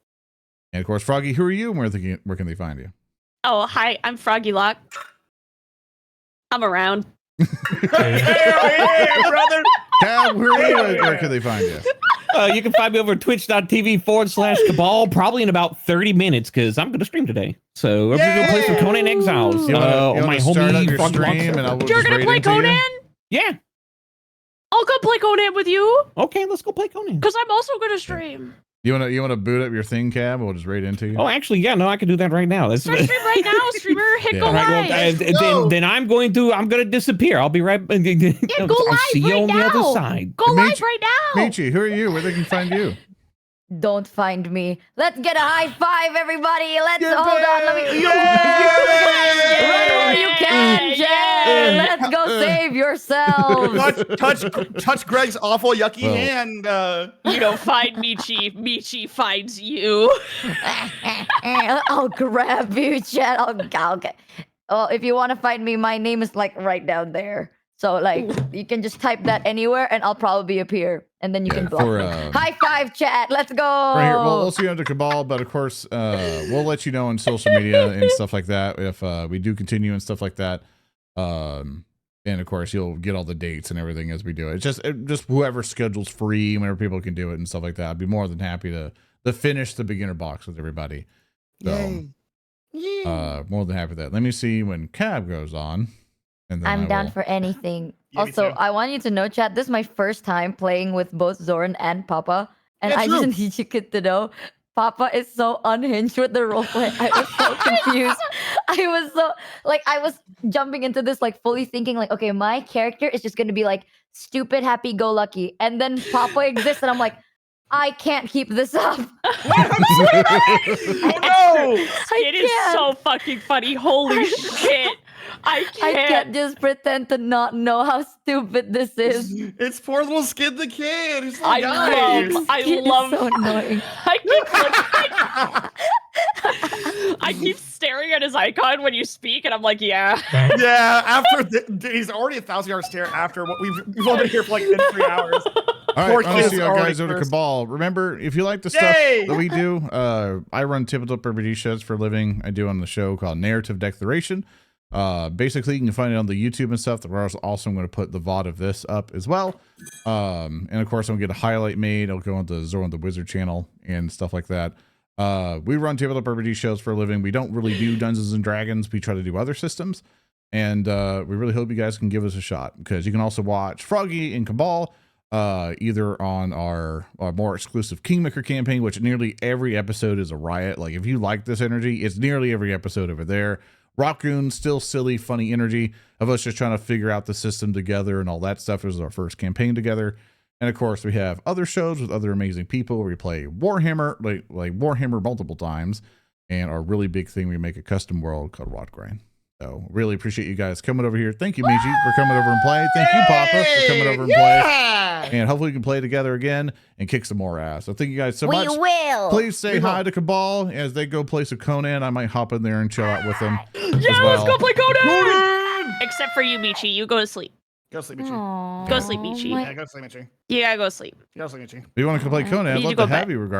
And of course, Froggy, who are you? And where can they find you? Oh, hi, I'm Froggy Lock. I'm around. Hell yeah, brother! Tab, who are you? And where can they find you? You can find me over at twitch.tv/Cabal, probably in about 30 minutes, because I'm going to stream today. So I'm going to go play some Conan Exiles. You wanna My start up homie your Froggy Lock stream and server. I will You're just gonna raid play into you? Conan? Yeah. I'll come play Conan with you Okay, let's go play Conan. because I'm also gonna stream. You wanna boot up your thing, Cab? We'll just raid into you. Oh, actually, yeah, no, I can do that right now. That's Start stream right now, streamer. Hit Yeah. go All right, live. well, then I'm gonna disappear. I'll be right. Go I'll live see you right on the other now. side. Go live Michi- right now. Michi, who are you? Where they can find you? don't find me. Let's get a high five, everybody. Let's hold on. Let me. Run while you can, Jen. Let's go save yourselves. touch Greg's awful yucky hand. You don't find Michi. Michi finds you. I'll grab you, Jen. Okay. Oh, if you want to find me, my name is like right down there. So like you can just type that anywhere and I'll probably appear. And then you can block me. High five, chat. Let's go. Right here. Well, we'll see you under Cabal, but of course, we'll let you know on social media and stuff like that if we do continue and stuff like that. And of course, you'll get all the dates and everything as we do it. Just whoever schedules free, whenever people can do it and stuff like that. I'd be more than happy to finish the beginner box with everybody. So, more than happy with that. Let me see when Cab goes on. And then I'm down for anything. Also, I want you to know, chat, this is my first time playing with both Zoran and Papa. And I just need you to know, Papa is so unhinged with the roleplay. I was so confused. I was jumping into this, like, fully thinking, like, okay, my character is just going to be, like, stupid, happy-go-lucky. And then Papa exists, and I'm like, I can't keep this up. It is so fucking funny. Holy shit. I can't just pretend to not know how stupid this is. It's poor little Skid the Kid. He's I love so annoying. I keep staring at his icon when you speak, and I'm like, yeah. Yeah, after he's already 1,000-yard stare after what we've only been here for like 3 hours. All right, I'll see you guys over to Cabal. Remember, if you like the stuff that we do, I run tabletop RPG shows for a living. I do on the show called Narrative Declaration. Basically, you can find it on the YouTube and stuff. We're also going to put the VOD of this up as well. And of course, I'm going to get a highlight made. I'll go on the ZoranTheWizard channel and stuff like that. We run tabletop RPG shows for a living. We don't really do Dungeons and Dragons. We try to do other systems. And we really hope you guys can give us a shot, because you can also watch Froggy and Cabal either on our more exclusive Kingmaker campaign, which nearly every episode is a riot. Like, if you like this energy, it's nearly every episode over there. Raccoon, still silly, funny energy of us just trying to figure out the system together and all that stuff. It was our first campaign together. And of course, we have other shows with other amazing people where we play Warhammer, like Warhammer multiple times. And our really big thing, we make a custom world called Rod Grind. So really appreciate you guys coming over here. Thank you, Michi, for coming over and playing. Thank you, Papa, for coming over and playing. And hopefully we can play together again and kick some more ass. So thank you guys so much. We will. Please say hi to Cabal as they go play some Conan. I might hop in there and chill out with them. Yeah, let's go play Conan! Except for you, Michi. You go to sleep. Go sleep, Michi. Aww, go sleep, Michi. Yeah, go sleep, Michi. Yeah, go sleep. Go sleep, Michi. If you want to play Conan, I'd love to have you regardless.